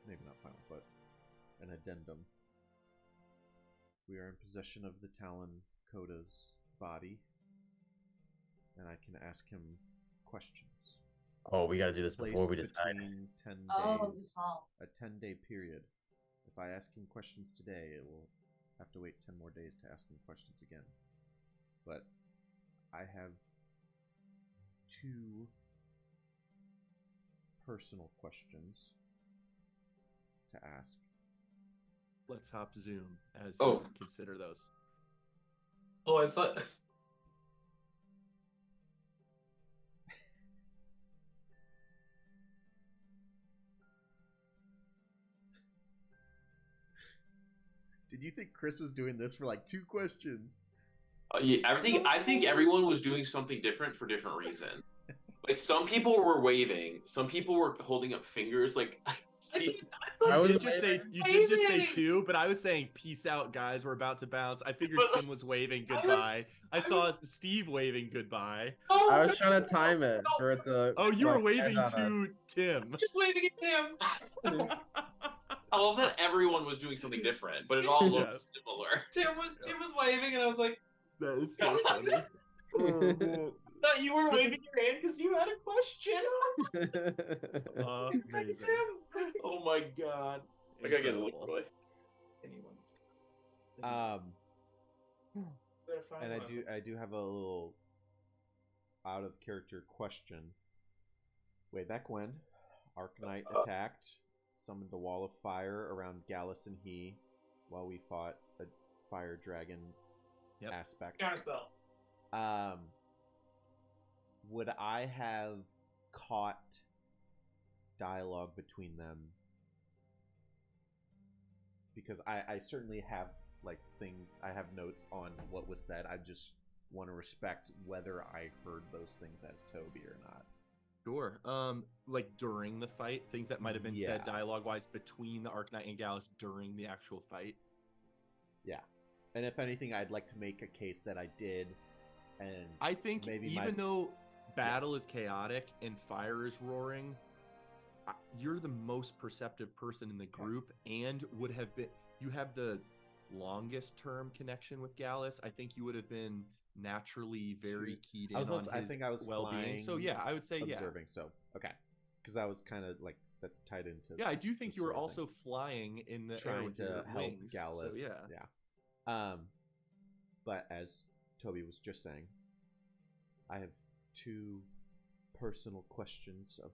maybe not final, but an addendum, we are in possession of the Talon Koda's body, and I can ask him questions. Oh, we gotta do this before we decide. Between 10 days, a 10-day period. If I ask him questions today, it will have to wait 10 more days to ask him questions again. But I have 2 personal questions to ask. Let's hop Zoom as Oh. we consider those. Oh, I thought. Did you think Chris was doing this for like 2 questions? Yeah, I think everyone was doing something different for different reasons. Like some people were waving, some people were holding up fingers. Like Steve, You did just say 2, but I was saying peace out, guys. We're about to bounce. I figured Tim was waving goodbye. I saw Steve waving goodbye. I was trying to time it for it to. Oh, you were like, waving end on to us. Tim. Just waving at Tim. I love that everyone was doing something different, but it all looked Yes. similar. Tim was waving, and I was like, That is so funny. Oh, man. Thought you were waving your hand because you had a question. Amazing. Tim. Oh my god! I gotta get a look, Incredible. Roy. Anyone? Better find And one. I do have a little out of character question. Way back when, Arknight attacked, summoned the wall of fire around Gallus and he, while we fought a fire dragon Yep. Counterspell. aspect. Would I have caught dialogue between them? Because I certainly have like things, I have notes on what was said. I just want to respect whether I heard those things as Toby or not. Sure. Like during the fight, things that might have been said Yeah. dialogue-wise between the Arknight and Gallus during the actual fight. Yeah. And if anything, I'd like to make a case that I did. And I think maybe even though battle is chaotic and fire is roaring, you're the most perceptive person in the group and would have been. You have the longest term connection with Gallus. I think you would have been naturally very keyed in I was also, on I his think I was well-being. flying, So yeah, I would say observing. So okay, because I was kind of like that's tied into. Yeah, I do think this you were sort of also flying in the air trying with to your help wings. Gallus. So Yeah. But as Toby was just saying, I have 2 personal questions of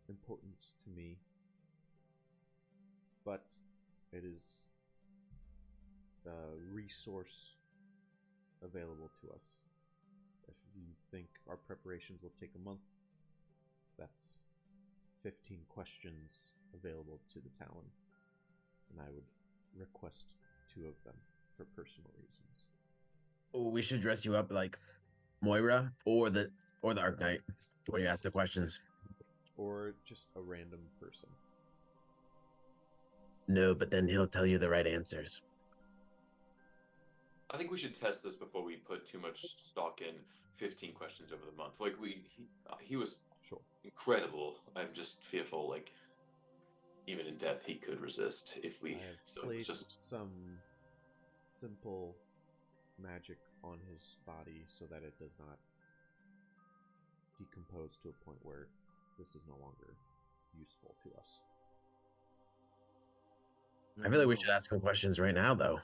importance to me, but it is a resource available to us. If you think our preparations will take a month, that's 15 questions available to the Talon, and I would request 2 of them for personal reasons. Oh, we should dress you up like Moira or the Arknight when you ask the questions. Or just a random person. No, but then he'll tell you the right answers. I think we should test this before we put too much stock in 15 questions over the month. Like he was Sure. incredible. I'm just fearful, like even in death, he could resist if we. I have So it's placed just some simple magic on his body so that it does not decompose to a point where this is no longer useful to us. I feel like we should ask him questions right now, though.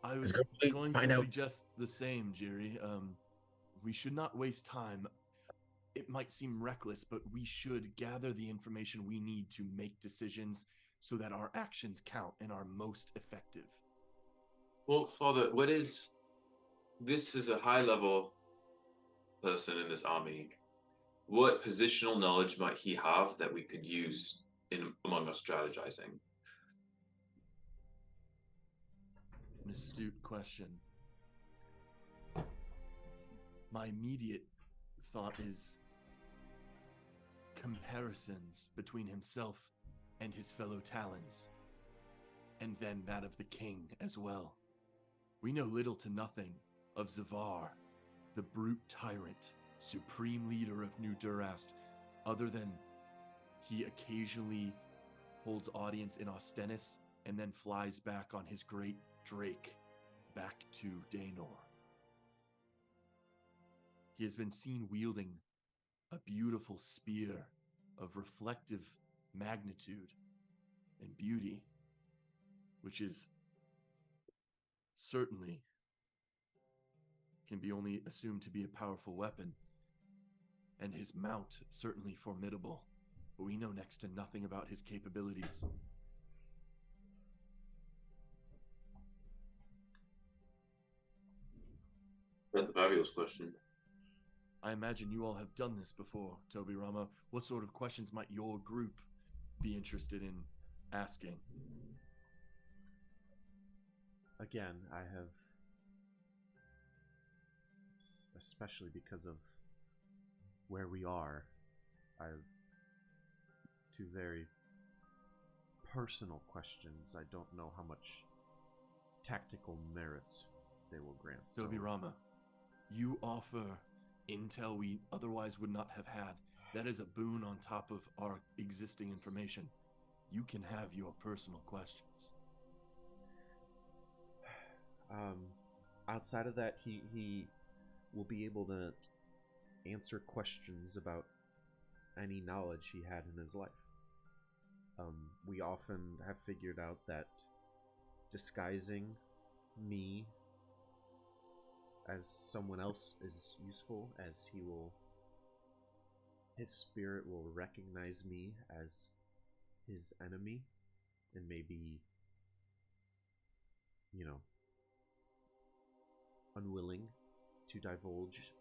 I was Let's go going find to out. suggest the same, Jerry. We should not waste time. It might seem reckless, but we should gather the information we need to make decisions so that our actions count and are most effective. Well, Father, this is a high level person in this army. What positional knowledge might he have that we could use among us strategizing? An astute question. My immediate thought is comparisons between himself and his fellow Talons, and then that of the king as well. We know little to nothing of Zavar, the brute tyrant, supreme leader of New Durast, other than he occasionally holds audience in Ostennis and then flies back on his great drake back to Daenor. He has been seen wielding a beautiful spear of reflective magnitude and beauty, which is certainly can be only assumed to be a powerful weapon, and his mount certainly formidable, but we know next to nothing about his capabilities. That's a fabulous question. I imagine you all have done this before, Toby Rama. What sort of questions might your group be interested in asking? again, I have, especially because of where we are, I have two very personal questions. I don't know how much tactical merit they will grant. Toby Rama, you offer intel we otherwise would not have had. That is a boon on top of our existing information. You can have your personal questions. Outside of that, he will be able to answer questions about any knowledge he had in his life. We often have figured out that disguising me as someone else is useful, as his spirit will recognize me as his enemy and maybe, unwilling to divulge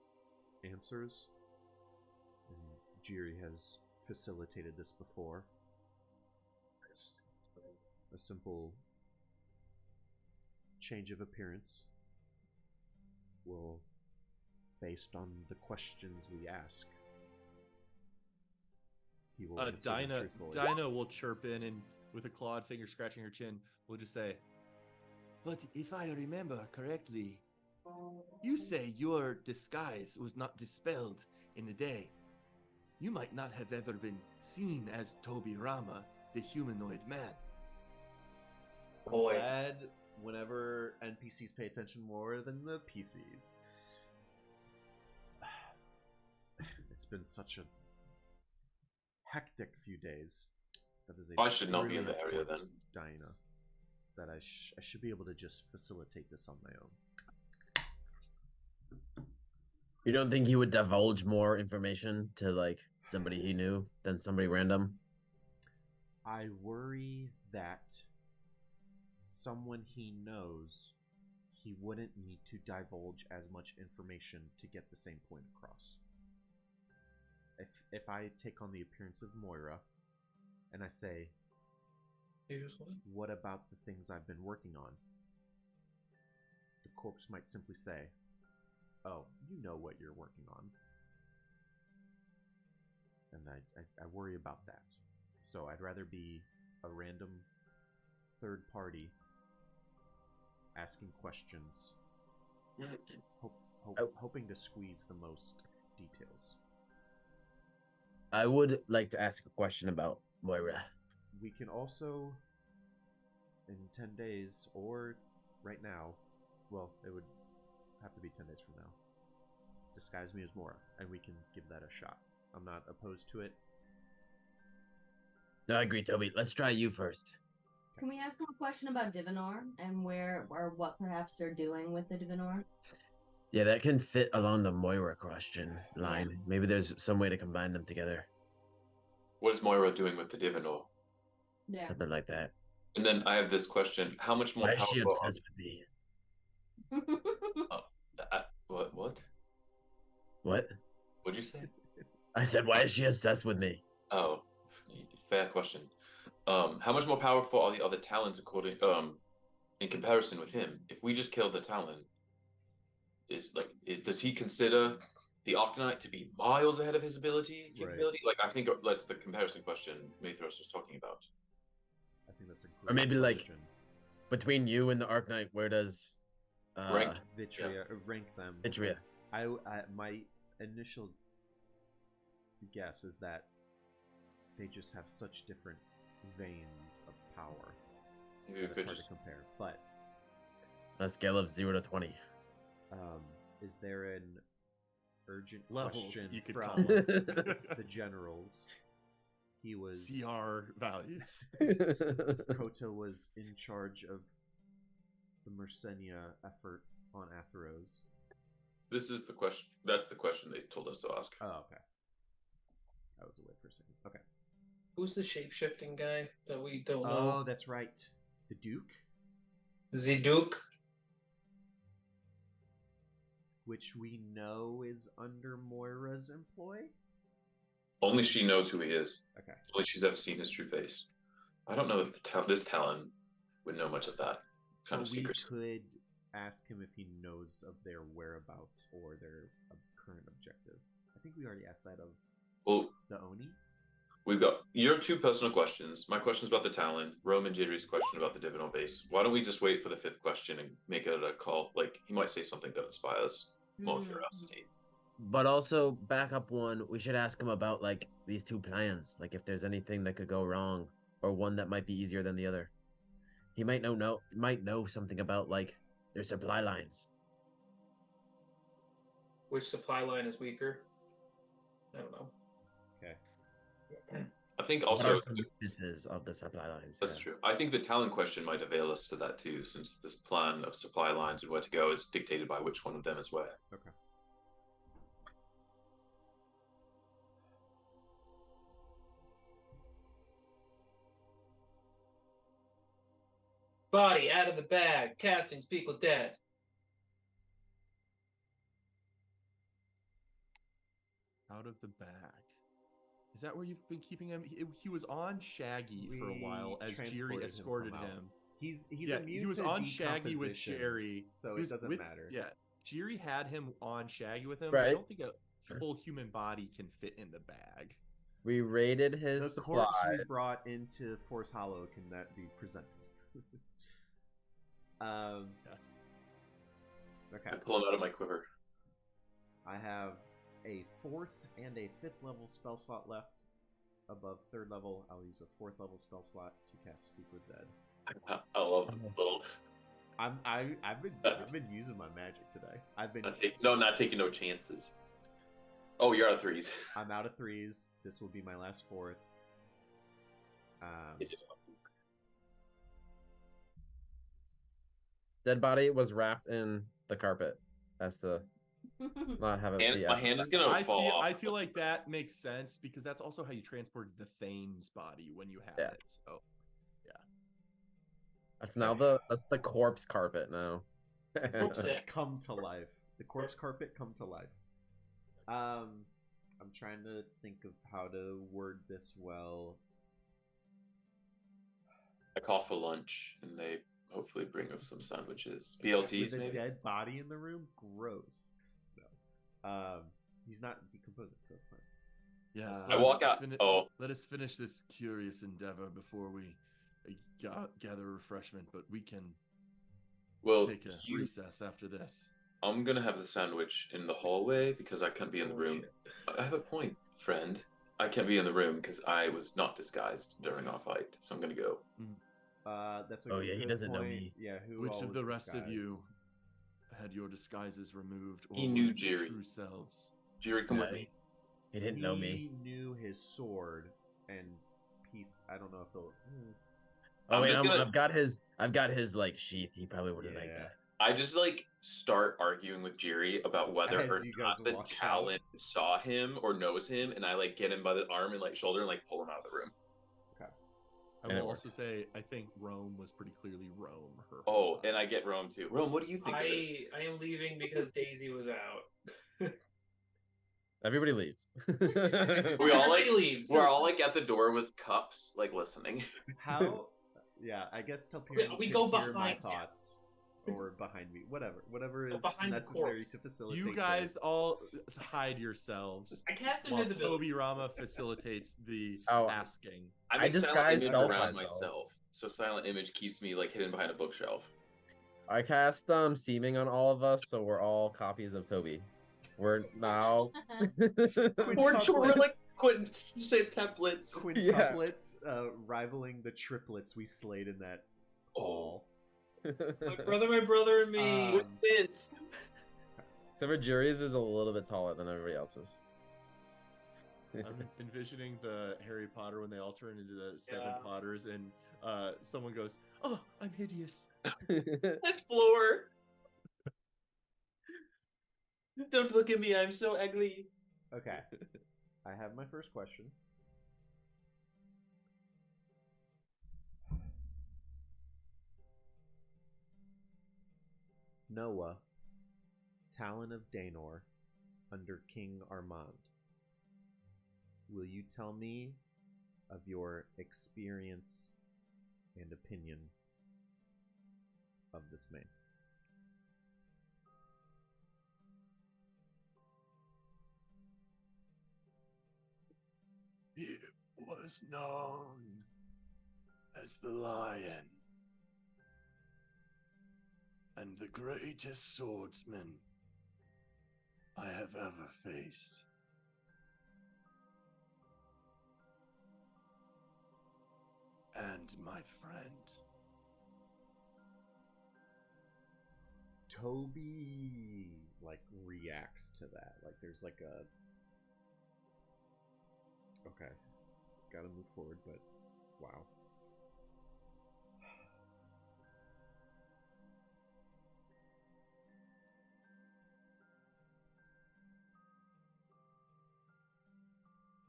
answers. And Jiri has facilitated this before. Just a simple change of appearance will, based on the questions we ask, he will answer them truthfully. Dinah will chirp in and with a clawed finger scratching her chin, will just say, "But if I remember correctly, you say your disguise was not dispelled in the day. You might not have ever been seen as Toby Rama, the humanoid man." Boy. Glad whenever NPCs pay attention more than the PCs. It's been such a hectic few days. That is I should not be in the area then. Dinah, that I should be able to just facilitate this on my own. You don't think he would divulge more information to like somebody he knew than somebody random? I worry that someone he knows, he wouldn't need to divulge as much information to get the same point across. If I take on the appearance of Moira and I say, "What about the things I've been working on?" the corpse might simply say, "Oh, you know what you're working on." And I worry about that. So I'd rather be a random third party asking questions, hoping to squeeze the most details. I would like to ask a question about Moira. We can also, in 10 days, or right now, well, it would have to be 10 days from now, disguise me as Moira, and we can give that a shot. I'm not opposed to it. No, I agree, Toby. Let's try you first. Can we ask him a question about Divinor and where or what perhaps they're doing with the Divinor? Yeah, that can fit along the Moira question line. Yeah. Maybe there's some way to combine them together. What is Moira doing with the Divinor? Yeah. Something like that. And then I have this question: how much more Why powerful? Is she obsessed with me? What? What? What'd you say? I said, why is she obsessed with me? Oh, fair question. How much more powerful are the other Talons in comparison with him? If we just killed the Talon, does he consider the Arcanite to be miles ahead of his capability? Right. I think that's the comparison question Mathros was talking about. I think that's a great Or maybe question. Between you and the Arcanite, where does rank rank them? Vitria. I my initial guess is that they just have such different veins of power. It's hard to compare. But on a scale of 0 to 20, is there an urgent levels question you could from call them. the generals? He was CR values. Kota was in charge of the Mersenia effort on Atheros. This is the question. That's the question they told us to ask. Oh, okay. I was away for a second. Okay. Who's the shape-shifting guy that we don't know? Oh, that's right. The Duke? The Duke. Which we know is under Moira's employ? Only she knows who he is. Okay. Only she's ever seen his true face. I don't know if this Talon would know much of that. kind of we secrecy. could ask him if he knows of their whereabouts or their current objective. I think we already asked that of Well, the Oni. we've got your 2 personal questions. My question's about the Talon. Rome and Jittery's question about the Divinal base. Why don't we just wait for the 5th question and make it a call? Like, he might say something that inspires more curiosity. But also, backup one, we should ask him about like these 2 plans. Like if there's anything that could go wrong, or one that might be easier than the other. He might know something about like their supply lines. Which supply line is weaker? I don't know. Okay. I think What also are some weaknesses of the supply lines? that's true. I think the Talon question might avail us to that too, since this plan of supply lines and where to go is dictated by which one of them is where. Okay. Body out of the bag. Casting speak with dead. Out of the bag. Is that where you've been keeping him? He was on Shaggy for a while as Jerry escorted him. He's Yeah, immune he was to on Shaggy with decomposition, Jerry, so He it was doesn't with- matter. Yeah, Jerry had him on Shaggy with him. I Right. don't think a full human body can fit in the bag. We raided his The supply. corpse we brought into Force Hollow can that be presented? Yes. Okay. I pull him out of my quiver. I have a 4th and a 5th level spell slot left. Above 3rd level, I'll use a 4th level spell slot to cast Speak with Dead. I love the little. I've been using my magic today. Not taking no chances. Oh, you're out of 3s. I'm out of 3s. This will be my last 4th. Dead body was wrapped in the carpet as to not have it And be my hand is gonna fall off. I feel like that makes sense because that's also how you transported the Thane's body when you had it. So That's the corpse carpet now. Corpse it. Come to life. The corpse carpet come to life. I'm trying to think of how to word this well. I call for lunch, and they hopefully bring us some sandwiches. With BLTs, a maybe? dead body in the room? Gross. No. He's not decomposing, so it's fine. yes, I walk out. Let us finish this curious endeavor before we gather refreshment. But we can Well, take a recess after this. I'm gonna have the sandwich in the hallway because I can't be in the room. I have a point, friend. I can't be in the room because I was not disguised during our fight, so I'm gonna go. That's a Oh, yeah, he good doesn't know point. me. Yeah, who Which all of was the rest of you disguised? had your disguises removed? Or He knew were Jerry. True selves. Jerry, come with Yeah, me. He didn't know me. He knew his sword and piece. I don't know if he'll. Oh I'm wait, just gonna- I've got his like sheath. He probably wouldn't like Yeah. that. I just start arguing with Jerry about whether As or you not guys the walk out. Talon saw him or knows him, and I get him by the arm and shoulder and pull him out of the room. I And it will worked. also say I think Rome was pretty clearly Rome. Her Oh, whole time. and I get Rome too. Rome, what do you think of this? I am leaving because Daisy was out. Everybody leaves. We all Everybody leaves. we're all at the door with cups, listening. How? Yeah, I guess Telperion We could go hear my behind him. thoughts, or behind me, whatever is behind the necessary corpse. to facilitate. You guys this. all hide yourselves. I cast While invisibility. Toby Rama facilitates the Oh. asking. I I make silent disguise image self around myself. myself, so silent image keeps me hidden behind a bookshelf. I cast seeming on all of us, so we're all copies of Toby. We're now Quintuplets, quintuplets. quintuplets, rivaling the triplets we slayed in that hall. My brother, and me. Vince. Except for Jerry's is a little bit taller than everybody else's. I'm envisioning the Harry Potter when they all turn into the seven Yeah. Potters, and someone goes, "Oh, I'm hideous." That's floor. Don't look at me. I'm so ugly. Okay, I have my first question. Noah, Talon of Daenor, under King Armand. Will you tell me of your experience and opinion of this man. He was known as the Lion and the greatest swordsman I have ever faced. And my friend. Toby like reacts to that. Like there's like a okay, gotta move forward, but wow.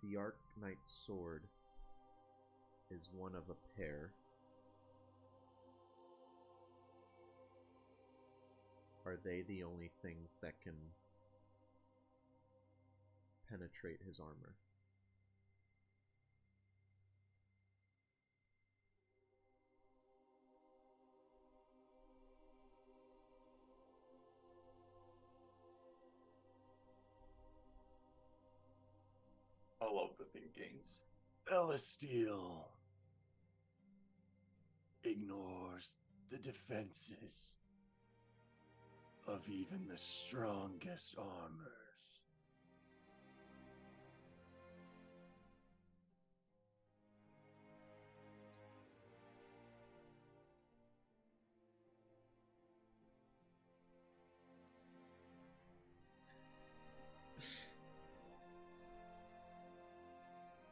The Arc Knight's sword is one of a pair. Are they the only things that can penetrate his armor? I love the thinking. Celestial ignores the defenses of even the strongest armors.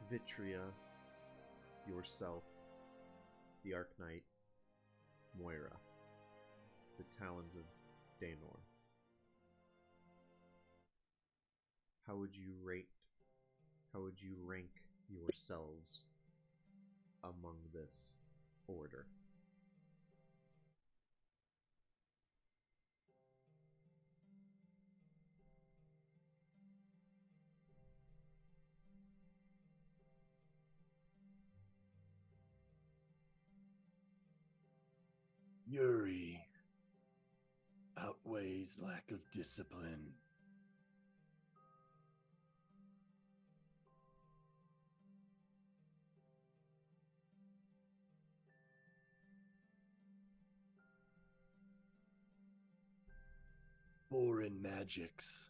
Vitria, yourself, the Arc Knight, Moira, the Talons of Daenor. How would you rank yourselves among this order? Yuri outweighs lack of discipline. Foreign magics.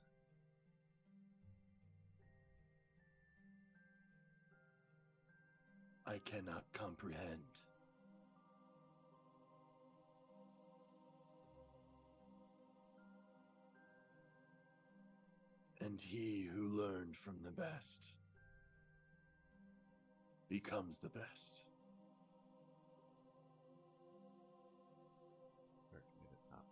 I cannot comprehend. And he who learned from the best becomes the best. Arc Knight at top.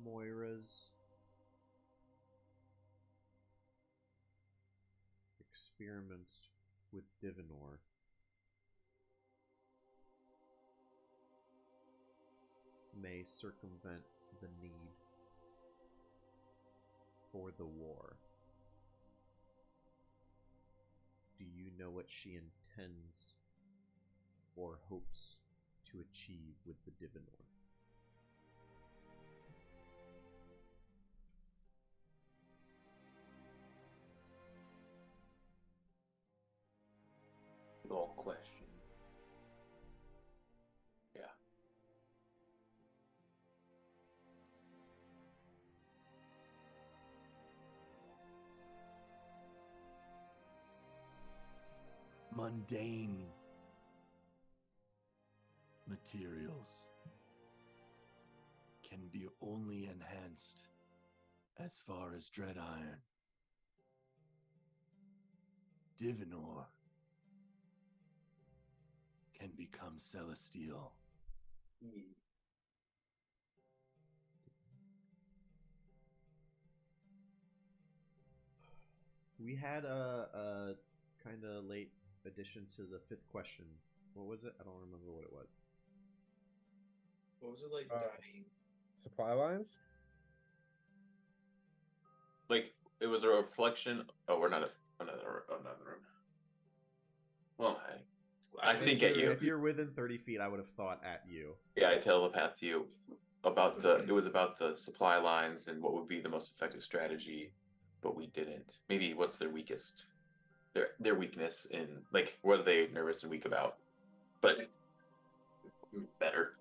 Moira's experiments with Divinor may circumvent the need for the war. Do you know what she intends or hopes to achieve with the Divinor? All question. Yeah. Mundane materials can be only enhanced as far as Dread Iron. Divinor can become Celestial. We had a kind of late addition to the fifth question What was it? I don't remember what it was. What was it like? Dying? Supply lines? Like it was a reflection. Oh, we're not another room. Well, I think at you. If you're within 30 feet, I would have thought at you. Yeah, I telepath to you about it was about the supply lines and what would be the most effective strategy, but we didn't. Maybe what's their weakest, their weakness in, like, what are they nervous and weak about? But better.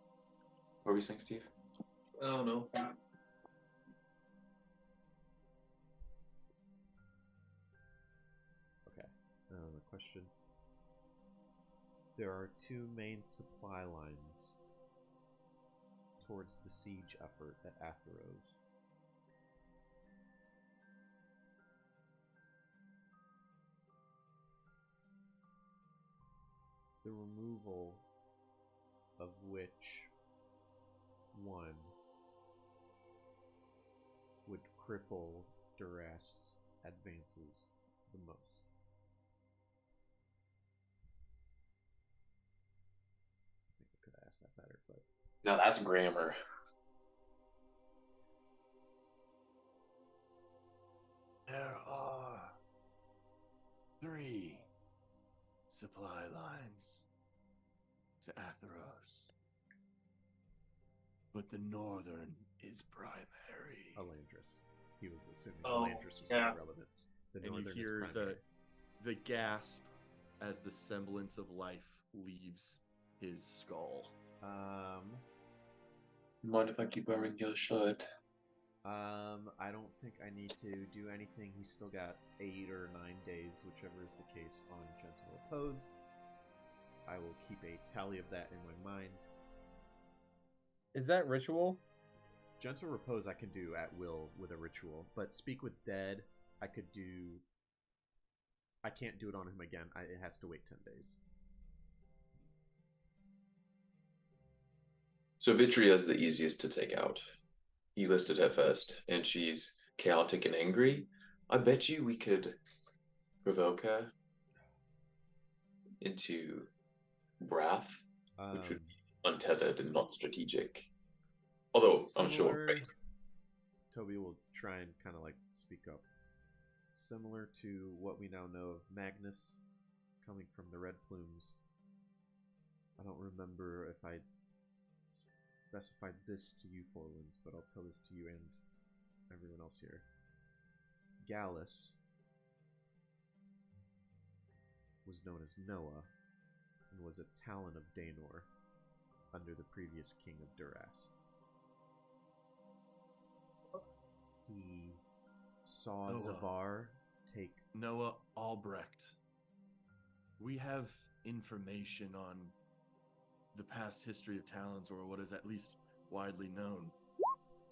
What were you saying, Steve? I don't know. Okay. Question. There are two main supply lines towards the siege effort at Atheros. The removal of which one would cripple Durast's advances the most. I think I could have asked that better, but Now that's grammar. There are 3 supply lines to Atheros, but the northern is primary. Elandris. He was assuming Oh, Elandris was yeah. not relevant. The And you northern is hear primary. the gasp as the semblance of life leaves his skull. Mind if I keep wearing your shirt? I don't think I need to do anything. He's still got 8 or 9 days, whichever is the case, on Gentle Repose. I will keep a tally of that in my mind. Is that ritual? Gentle Repose I can do at will with a ritual, but Speak with Dead I could do. I can't do it on him again. It has to wait 10 days. So Vitria is the easiest to take out. You listed her first, and she's chaotic and angry. I bet you we could provoke her into wrath, which would be untethered and not strategic. Although I'm sure. Similar- Right? Toby will try and kind of like speak up. Similar to what we now know of Magnus coming from the Red Plumes. I don't remember if I specified this to you, Forlands, but I'll tell this to you and everyone else here. Gallus was known as Noah and was a Talon of Daenor under the previous king of Duras. He saw Noah. Zavar take. Noah Albrecht. We have information on the past history of Talons, or what is at least widely known.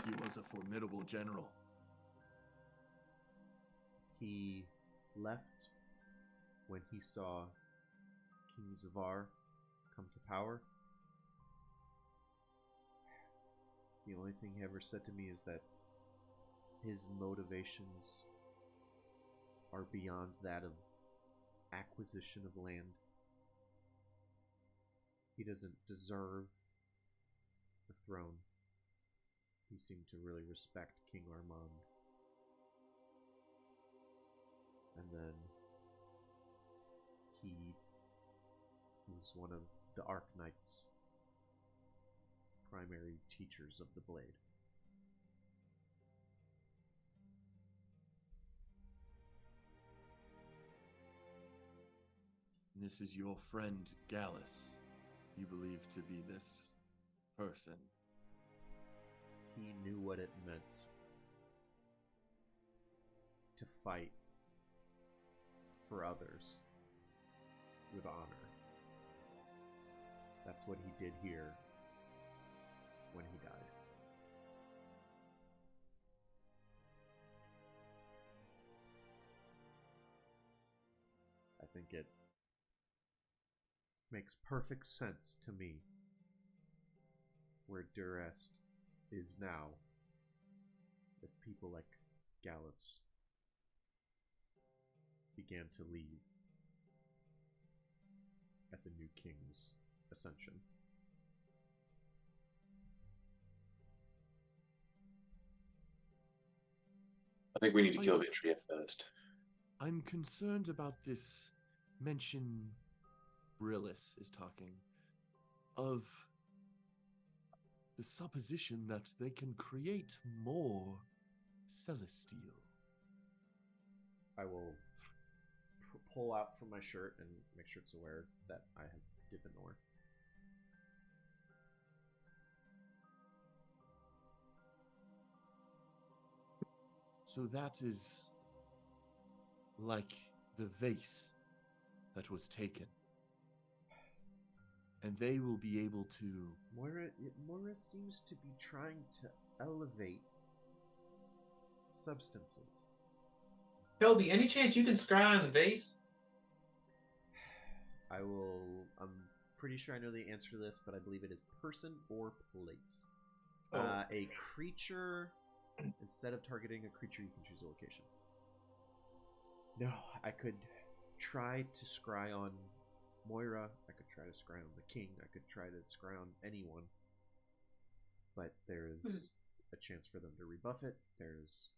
He was a formidable general. He left when he saw King Zavar come to power. The only thing he ever said to me is that his motivations are beyond that of acquisition of land. He doesn't deserve the throne. He seemed to really respect King Armand. And then he was one of the Arc Knight's primary teachers of the blade. This is your friend Gallus, you believe to be this person. He knew what it meant to fight for others with honor. That's what he did here when he died. I think it makes perfect sense to me where Durest is now if people like Gallus began to leave at the new new king's ascension. I think we need to kill Vitria first. I'm concerned about this mention Brillis is talking of the supposition that they can create more Celestial. I will pull out from my shirt and make sure it's aware that I have Divinor. So that is like the vase that was taken. And they will be able to... Moira seems to be trying to elevate substances. Shelby, any chance you can scry on the vase? I'm pretty sure I know the answer to this, but I believe it is person or place. Oh. A creature, instead of targeting a creature, you can choose a location. No, I could try to scry on Moira, I could try to scry on the king, I could try to scry on anyone. But there's a chance for them to rebuff it. There's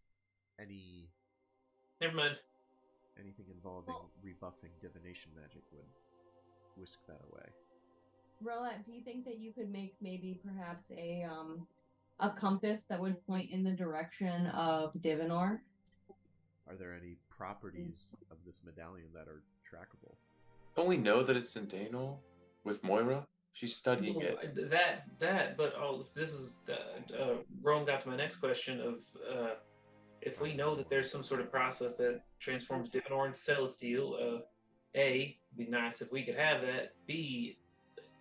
Never mind. anything involving rebuffing divination magic would whisk that away. Rolat, do you think that you could make maybe perhaps a compass that would point in the direction of Divinor? Are there any properties of this medallion that are trackable? Don't we know that it's in Danol with Moira? She's studying Well, it. But this is Rome got to my next question of if we know that there's some sort of process that transforms Divinor into Celestial, A, it'd be nice if we could have that. B,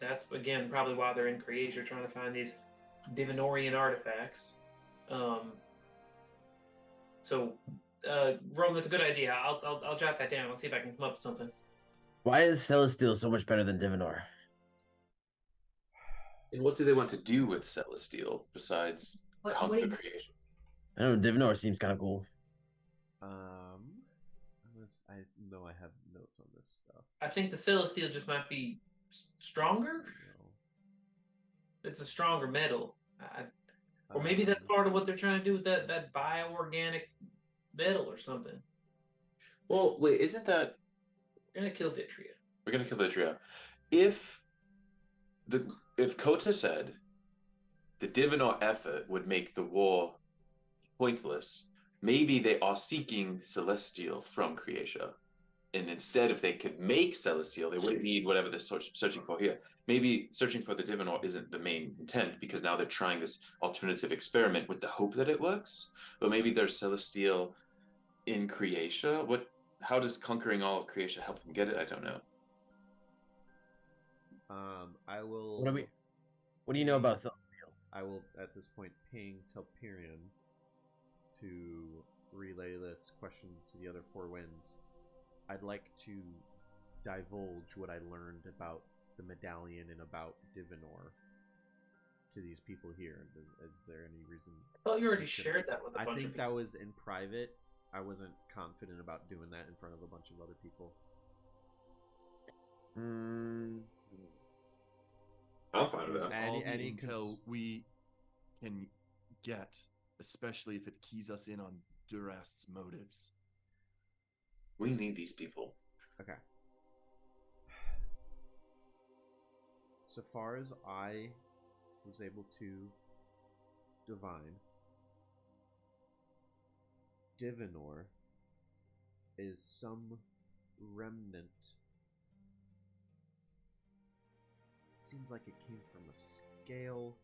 that's again probably why they're in Creatia trying to find these Divinorian artifacts. So Rome, that's a good idea. I'll jot that down. I'll see if I can come up with something. Why is Celestial so much better than Divinor? And what do they want to do with Celestial besides What conquer do you- creation? I don't know, Divinor seems kind of cool. I know I have notes on this stuff. I think the Celestial just might be stronger. It's a stronger metal. Or maybe that's part of what they're trying to do with that bioorganic metal or something. Well, wait, isn't that We're gonna kill Vitria. we're gonna kill Vitria? If Kota said the Divinor effort would make the war pointless, maybe they are seeking Celestial from Creatia. And instead, if they could make Celestial, they wouldn't need whatever they're searching for here. Maybe searching for the Divinor isn't the main intent because now they're trying this alternative experiment with the hope that it works. But maybe there's Celestial in Creatia. How does conquering all of Creatia help them get it? I don't know. I will. What do you know about Celestial? I will at this point ping Telperion to relay this question to the other four winds. I'd like to divulge what I learned about the medallion and about Divinor to these people here. Is there any reason? Well, you already shared that with a bunch I of think people. that was in private. I wasn't confident about doing that in front of a bunch of other people. I'm fine with that. All the Any intel we can get, especially if it keys us in on Durast's motives. We need these people. Okay. So far as I was able to divine, Divinor is some remnant. It seems like it came from a scale,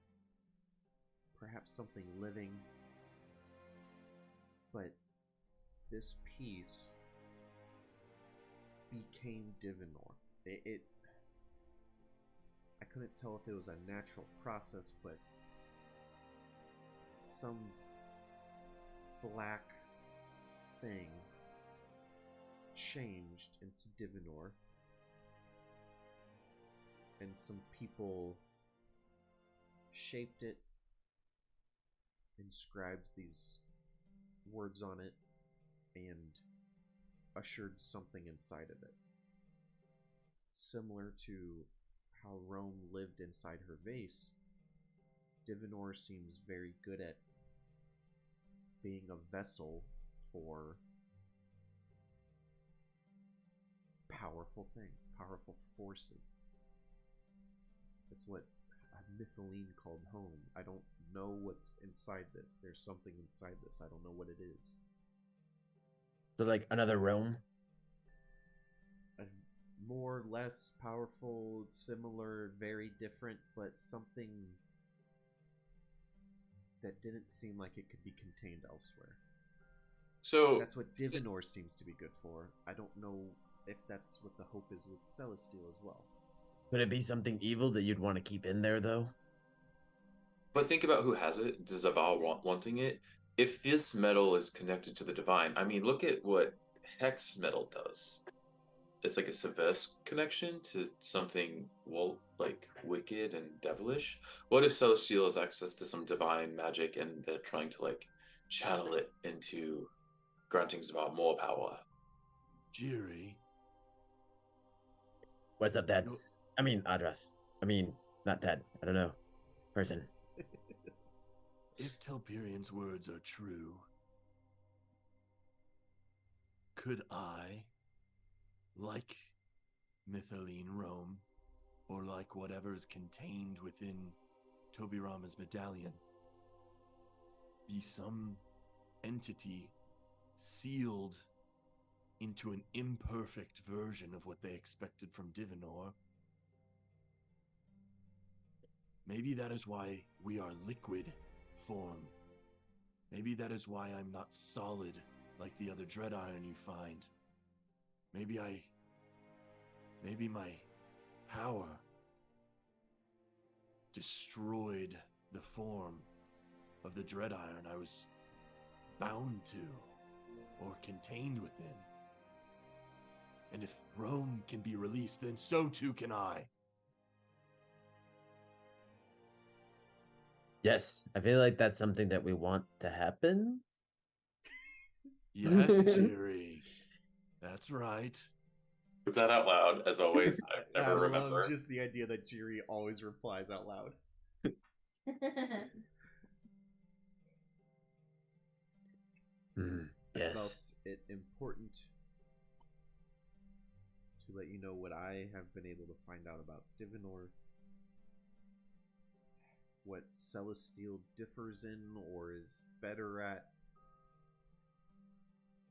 perhaps something living, but this piece became Divinor. I couldn't tell if it was a natural process, but some black thing changed into Divinor, and some people shaped it, inscribed these words on it, and ushered something inside of it. similar to how Rome lived inside her vase, Divinor seems very good at being a vessel for powerful things, powerful forces. That's what Mythiline called home. I don't know what's inside this. There's something inside this. I don't know what it is. So like another realm. A more, less powerful, similar, very different, but something that didn't seem like it could be contained elsewhere. So That's what Divinor seems to be good for. I don't know if that's what the hope is with Celestial as well. Could it be something evil that you'd want to keep in there, though? But think about who has it. Does Zabal wanting it? If this metal is connected to the divine, I mean, look at what hex metal does. It's like a Seves connection to something, well, like wicked and devilish. What if Celestial has access to some divine magic and they're trying to like channel it into granting Zabal more power? Jiri, What's up, Dad? No. I mean, Adras. I mean, not Dad. I don't know. Person. if Telperian's words are true, could I, like Mythiline Rome, or like whatever is contained within Tobirama's medallion, be some entity sealed into an imperfect version of what they expected from Divinor? Maybe that is why we are liquid form. Maybe that is why I'm not solid like the other Dread Iron you find. Maybe my power destroyed the form of the Dread Iron I was bound to or contained within. And if Rome can be released, then so too can I. Yes, I feel like that's something that we want to happen. Yes, Jiri. That's right. Put that out loud, as always. I never remember. love just the idea that Jiri always replies out loud. I Yes. felt it important to let you know what I have been able to find out about Divinor, what Celestial differs in or is better at.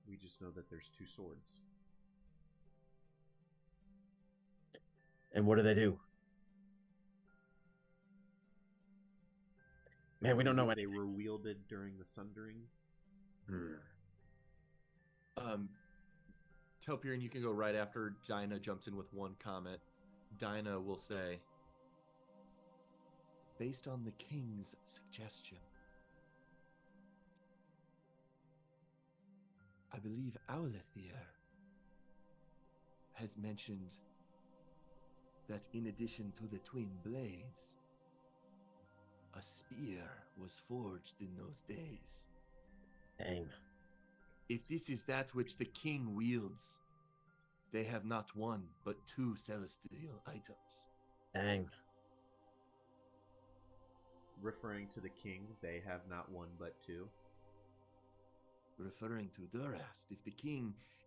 We just know that there's two swords. And what do they do? Man, we don't know They anything. were wielded during the Sundering. Telperion, you can go right after Dinah jumps in with one comment. Dinah will say, based on the king's suggestion, I believe Aulethir has mentioned that in addition to the twin blades, a spear was forged in those days. Dang. If this is that which the king wields, they have not one but two celestial items. Dang. Referring to the king, they have not one but two. Referring to Durast,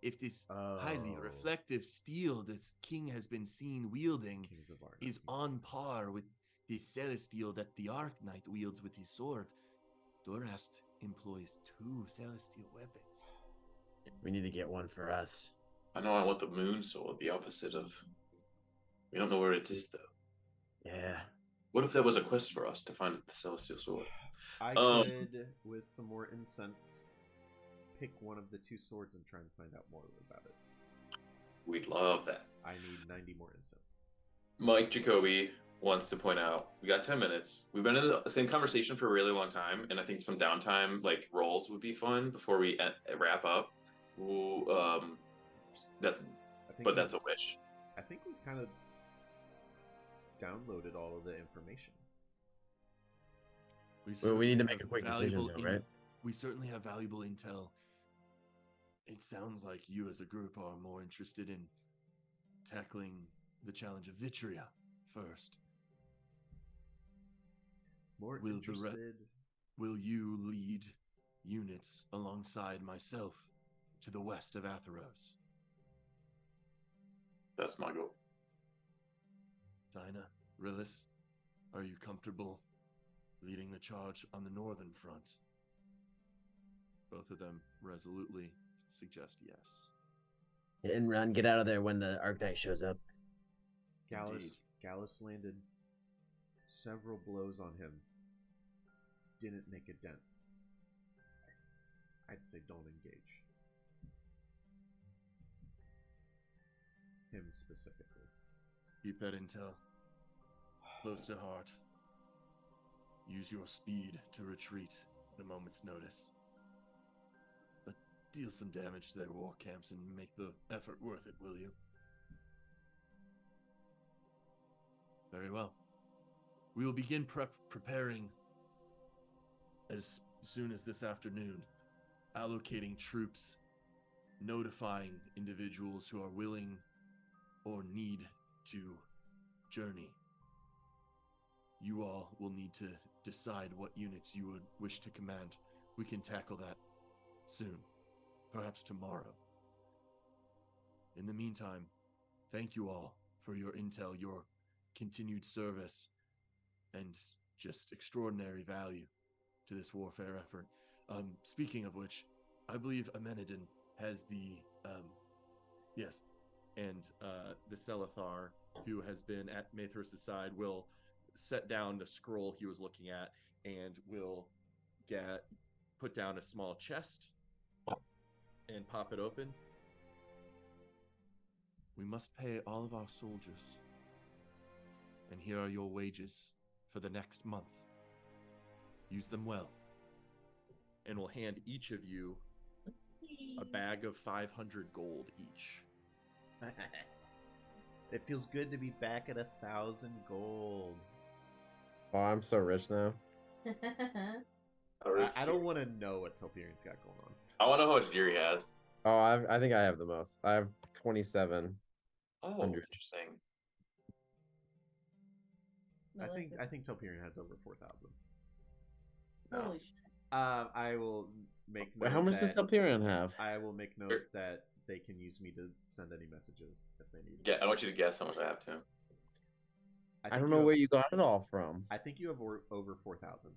if this highly reflective steel this king has been seen wielding Kings of Arna. is on par with the celestial that the Arc Knight wields with his sword, Durast employs two celestial weapons. We need to get one for us. I know I want the moon sword, the opposite of. We don't know where it is, though. Yeah. What if there was a quest for us to find the celestial sword? I could, with some more incense, pick one of the two swords and try and find out more about it. We'd love that. I need 90 more incense. Mike Jacoby wants to point out we got 10 minutes. We've been in the same conversation for a really long time, and I think some downtime, like rolls, would be fun before we wrap up. Ooh, that's a wish. I think we kind of downloaded all of the information. Well, we need to certainly make a have quick decision, valuable though, right? We certainly have valuable intel. It sounds like you as a group are more interested in tackling the challenge of Vitria first. More Will the interested. Will you lead units alongside myself to the west of Atheros? That's my goal. Dinah, Rillis, are you comfortable leading the charge on the northern front? Both of them resolutely suggest yes. And run, get out of there when the Arcanite shows up. Gallus landed several blows on him. Didn't make a dent. I'd say don't engage. Him specifically. Keep that intel close to heart. Use your speed to retreat at a moment's notice. But deal some damage to their war camps and make the effort worth it, will you? Very well. We will begin preparing as soon as this afternoon, allocating troops, notifying individuals who are willing or need to journey. You all will need to decide what units you would wish to command. We can tackle that soon, perhaps tomorrow. In the meantime, thank you all for your intel, your continued service, and just extraordinary value to this warfare effort. Speaking of which, I believe Amenadin has the the Selethar, who has been at Maethros' side, will set down the scroll he was looking at and will put down a small chest and pop it open. We must pay all of our soldiers, and here are your wages for the next month. Use them well. And we'll hand each of you a bag of 500 gold each. It feels good to be back at 1,000 gold. Oh, I'm so rich now. I don't want to know what Topirian's got going on. I want to know how much gear he has. Oh, I think I have the most. I have 27. Oh, interesting. I think Topirian has over 4,000. Holy shit. I will make note. Wait, how much does Telperion have? I will make note that they can use me to send any messages if they need. Yeah, I want you to guess how much I have too. I don't know where you got it all from. I think you have over 4,000.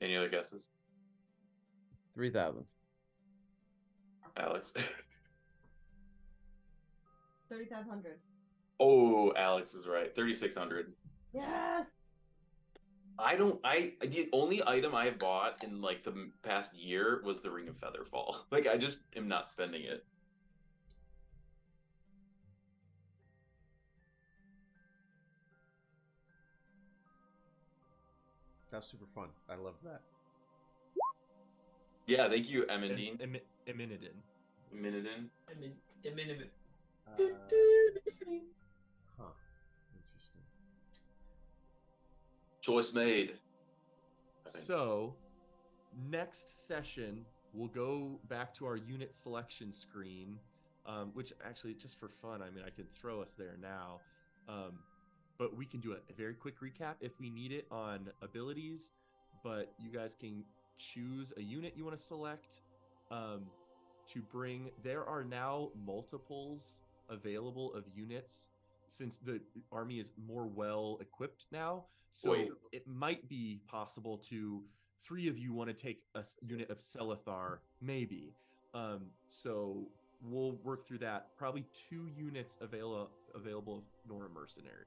Any other guesses? 3,000. Alex. 3,500. Oh, Alex is right. 3,600. Yes. The only item I bought in like the past year was the Ring of Featherfall. Like, I just am not spending it. That was super fun. I love that. Yeah, thank you, Emendine. Eminidin. Eminidin. Huh. Interesting. Choice made. So, next session, we'll go back to our unit selection screen, which actually, just for fun, I mean, I could throw us there now. But we can do a very quick recap if we need it on abilities, but you guys can choose a unit you want to select to bring. There are now multiples available of units since the army is more well equipped now. So it might be possible to 3 of you want to take a unit of Selethar, maybe. So we'll work through that. Probably 2 units available of Nora Mercenary.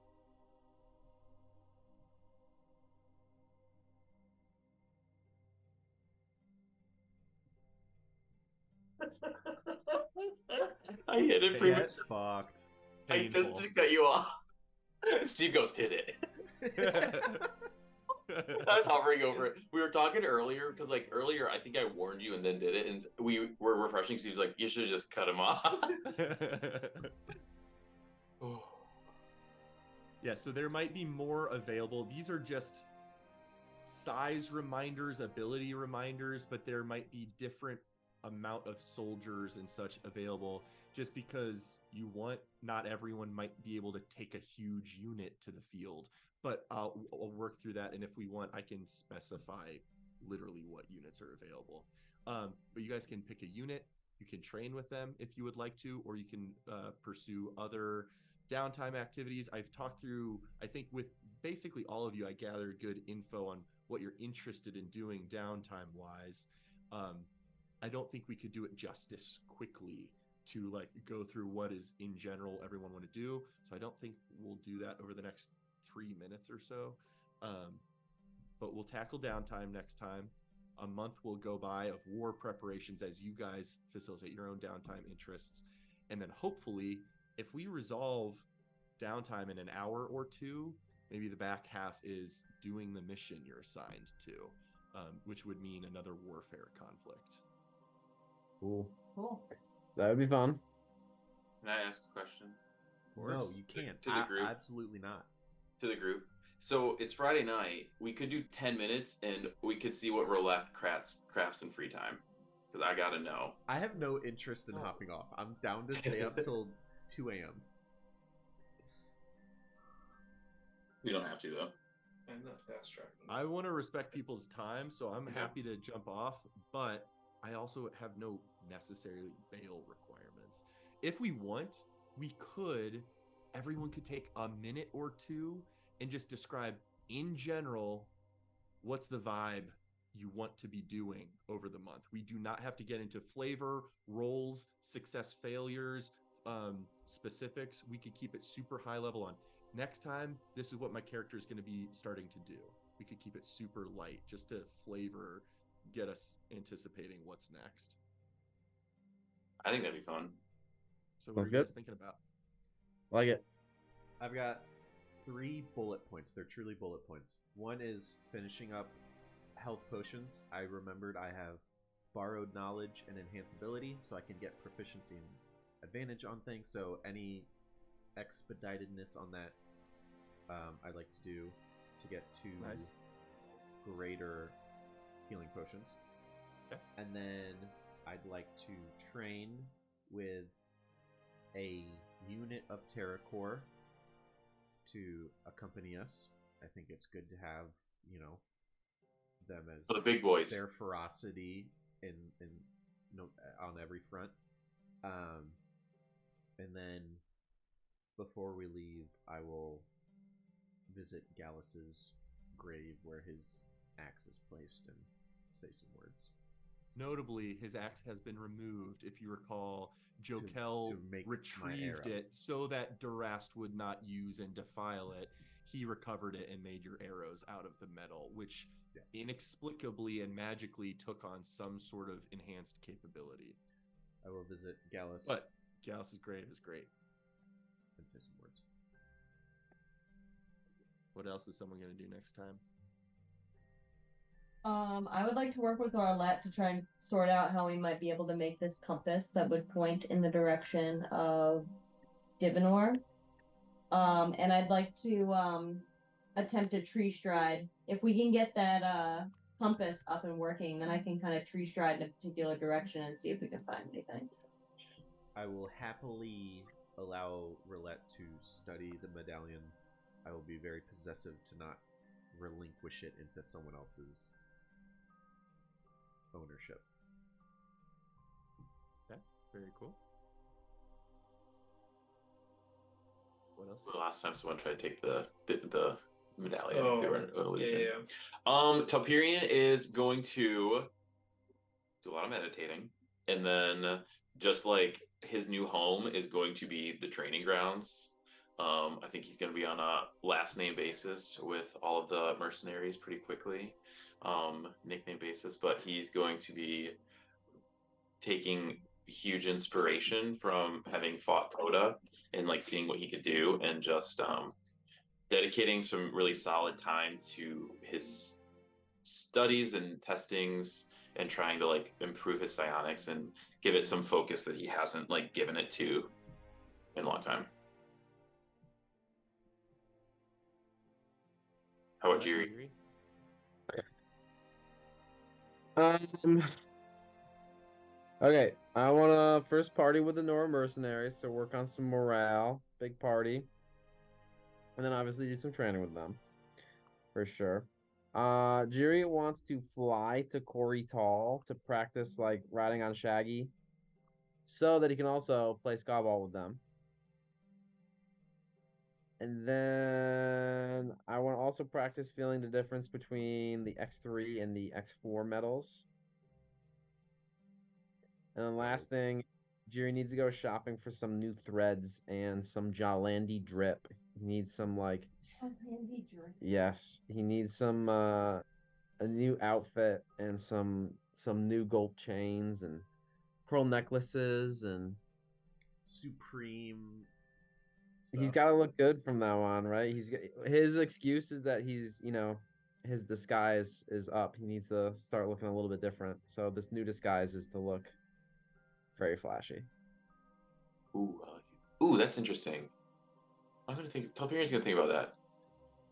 I hit it pretty much. Fucked. I just to cut you off. Steve goes, hit it. I was hovering over it. We were talking earlier because, like, earlier I think I warned you and then did it, and we were refreshing. Steve's like, you should have just cut him off. Yeah, so there might be more available. These are just size reminders, ability reminders, but there might be different amount of soldiers and such available, just because not everyone might be able to take a huge unit to the field. But I'll work through that, and if we want, I can specify literally what units are available. But you guys can pick a unit. You can train with them if you would like to, or you can pursue other downtime activities. I've talked through, I think with basically all of you, I gathered good info on what you're interested in doing downtime wise. I don't think we could do it justice quickly to like go through what is in general everyone want to do. So I don't think we'll do that over the next 3 minutes or so. But we'll tackle downtime next time. A month will go by of war preparations as you guys facilitate your own downtime interests. And then hopefully, if we resolve downtime in an hour or two, maybe the back half is doing the mission you're assigned to, which would mean another warfare conflict. Cool. Cool. That would be fun. Can I ask a question No, you can't. To the group. Absolutely not. to the group? So it's Friday night. We could do 10 minutes and we could see what Roulette crafts in free time. Because I gotta know. I have no interest in hopping off. I'm down to stay up till 2 a.m. You don't have to though. I'm not fast tracking. I want to respect people's time, so I'm happy to jump off, but I also have no necessarily bail requirements. If we want, everyone could take a minute or two and just describe in general what's the vibe you want to be doing over the month. We do not have to get into flavor, roles, success, failures, specifics. We could keep it super high level on next time. This is what my character is going to be starting to do. We could keep it super light just to flavor, get us anticipating what's next. I think that'd be fun. So what are Sounds you guys good. thinking about? Like it. I've got 3 bullet points. They're truly bullet points. One is finishing up health potions. I remembered I have borrowed knowledge and enhanceability, so I can get proficiency and advantage on things. So any expeditedness on that, I'd like to do to get to Nice. greater healing potions. Okay. And then I'd like to train with a unit of TerraCore to accompany us. I think it's good to have, them as For the big boys. their ferocity in on every front. And then before we leave, I will visit Gallus's grave where his axe is placed and say some words. Notably, his axe has been removed. If you recall, Jokel to make my retrieved arrow. it so that Durast would not use and defile it. He recovered it and made your arrows out of the metal, which Yes. inexplicably and magically took on some sort of enhanced capability. I will visit Gallus But Gallus's grave is great. and say some words. What else is someone going to do next time? I would like to work with Arlette to try and sort out how we might be able to make this compass that would point in the direction of Divinor. And I'd like to attempt a tree stride. If we can get that compass up and working, then I can kind of tree stride in a particular direction and see if we can find anything. I will happily allow Roulette to study the medallion. I will be very possessive to not relinquish it into someone else's ownership. Okay, very cool. What else? The last time someone tried to take the medallion. Oh, they were an illusion. yeah. Telperion is going to do a lot of meditating, and then just like his new home is going to be the training grounds. I think he's going to be on a last name basis with all of the mercenaries pretty quickly, nickname basis, but he's going to be taking huge inspiration from having fought Coda and like seeing what he could do, and just dedicating some really solid time to his studies and testings and trying to like improve his psionics and give it some focus that he hasn't like given it to in a long time. How about Jiri? Okay, I want to first party with the Nora mercenaries, so work on some morale, big party, and then obviously do some training with them, for sure. Jiri wants to fly to Corey Tall to practice like riding on Shaggy, so that he can also play Skyball with them. And then I want to also practice feeling the difference between the X3 and the X4 metals. And then last thing, Jiri needs to go shopping for some new threads and some Jalandi drip. He needs some like yes, he needs some a new outfit and some new gold chains and pearl necklaces and Supreme. he's Stuff. got to look good from now on, right? His excuse is that he's, his disguise is up. He needs to start looking a little bit different. So this new disguise is to look very flashy. Ooh, I like it. Ooh, that's interesting. I'm gonna think. Telperian's gonna think about that.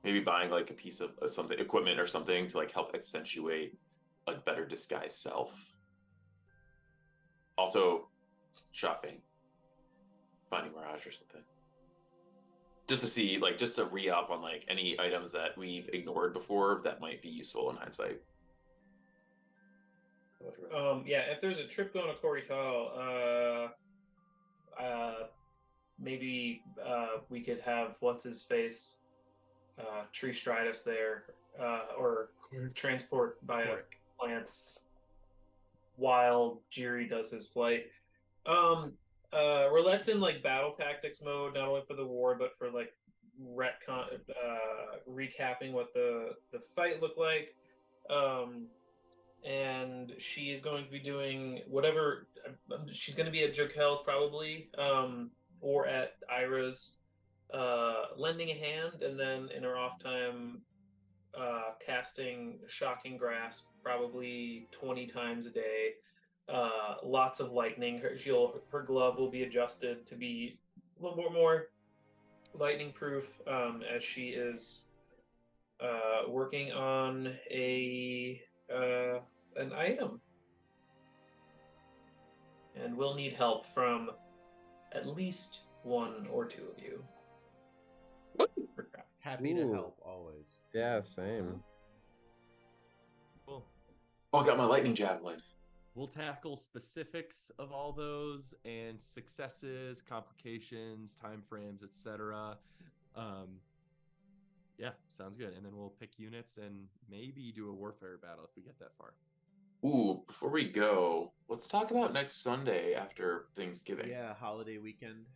Maybe buying like a piece of something, equipment or something to like help accentuate a better disguised self. Also, shopping, finding Mirage or something. Just to see, like, just to re-up on like any items that we've ignored before that might be useful in hindsight. Yeah, if there's a trip going to Corey Tall, maybe we could have what's his face, Tree Stridus there, or transport via plants while Jiri does his flight. Roulette's in like battle tactics mode, not only for the war but for like retcon, recapping what the fight looked like. And she is going to be doing whatever. She's going to be at Jokel's probably, or at Ira's, lending a hand, and then in her off time, casting Shocking Grasp probably 20 times a day. Lots of lightning. Her glove will be adjusted to be a little bit more lightning proof, as she is working on an item, and we'll need help from at least one or two of you. Happy to Ooh. help always. Yeah, same. Cool. Oh, I got my lightning javelin. We'll tackle specifics of all those and successes, complications, time frames, etc. Yeah, sounds good. And then we'll pick units and maybe do a warfare battle if we get that far. Ooh, before we go, let's talk about next Sunday after Thanksgiving. Yeah, holiday weekend.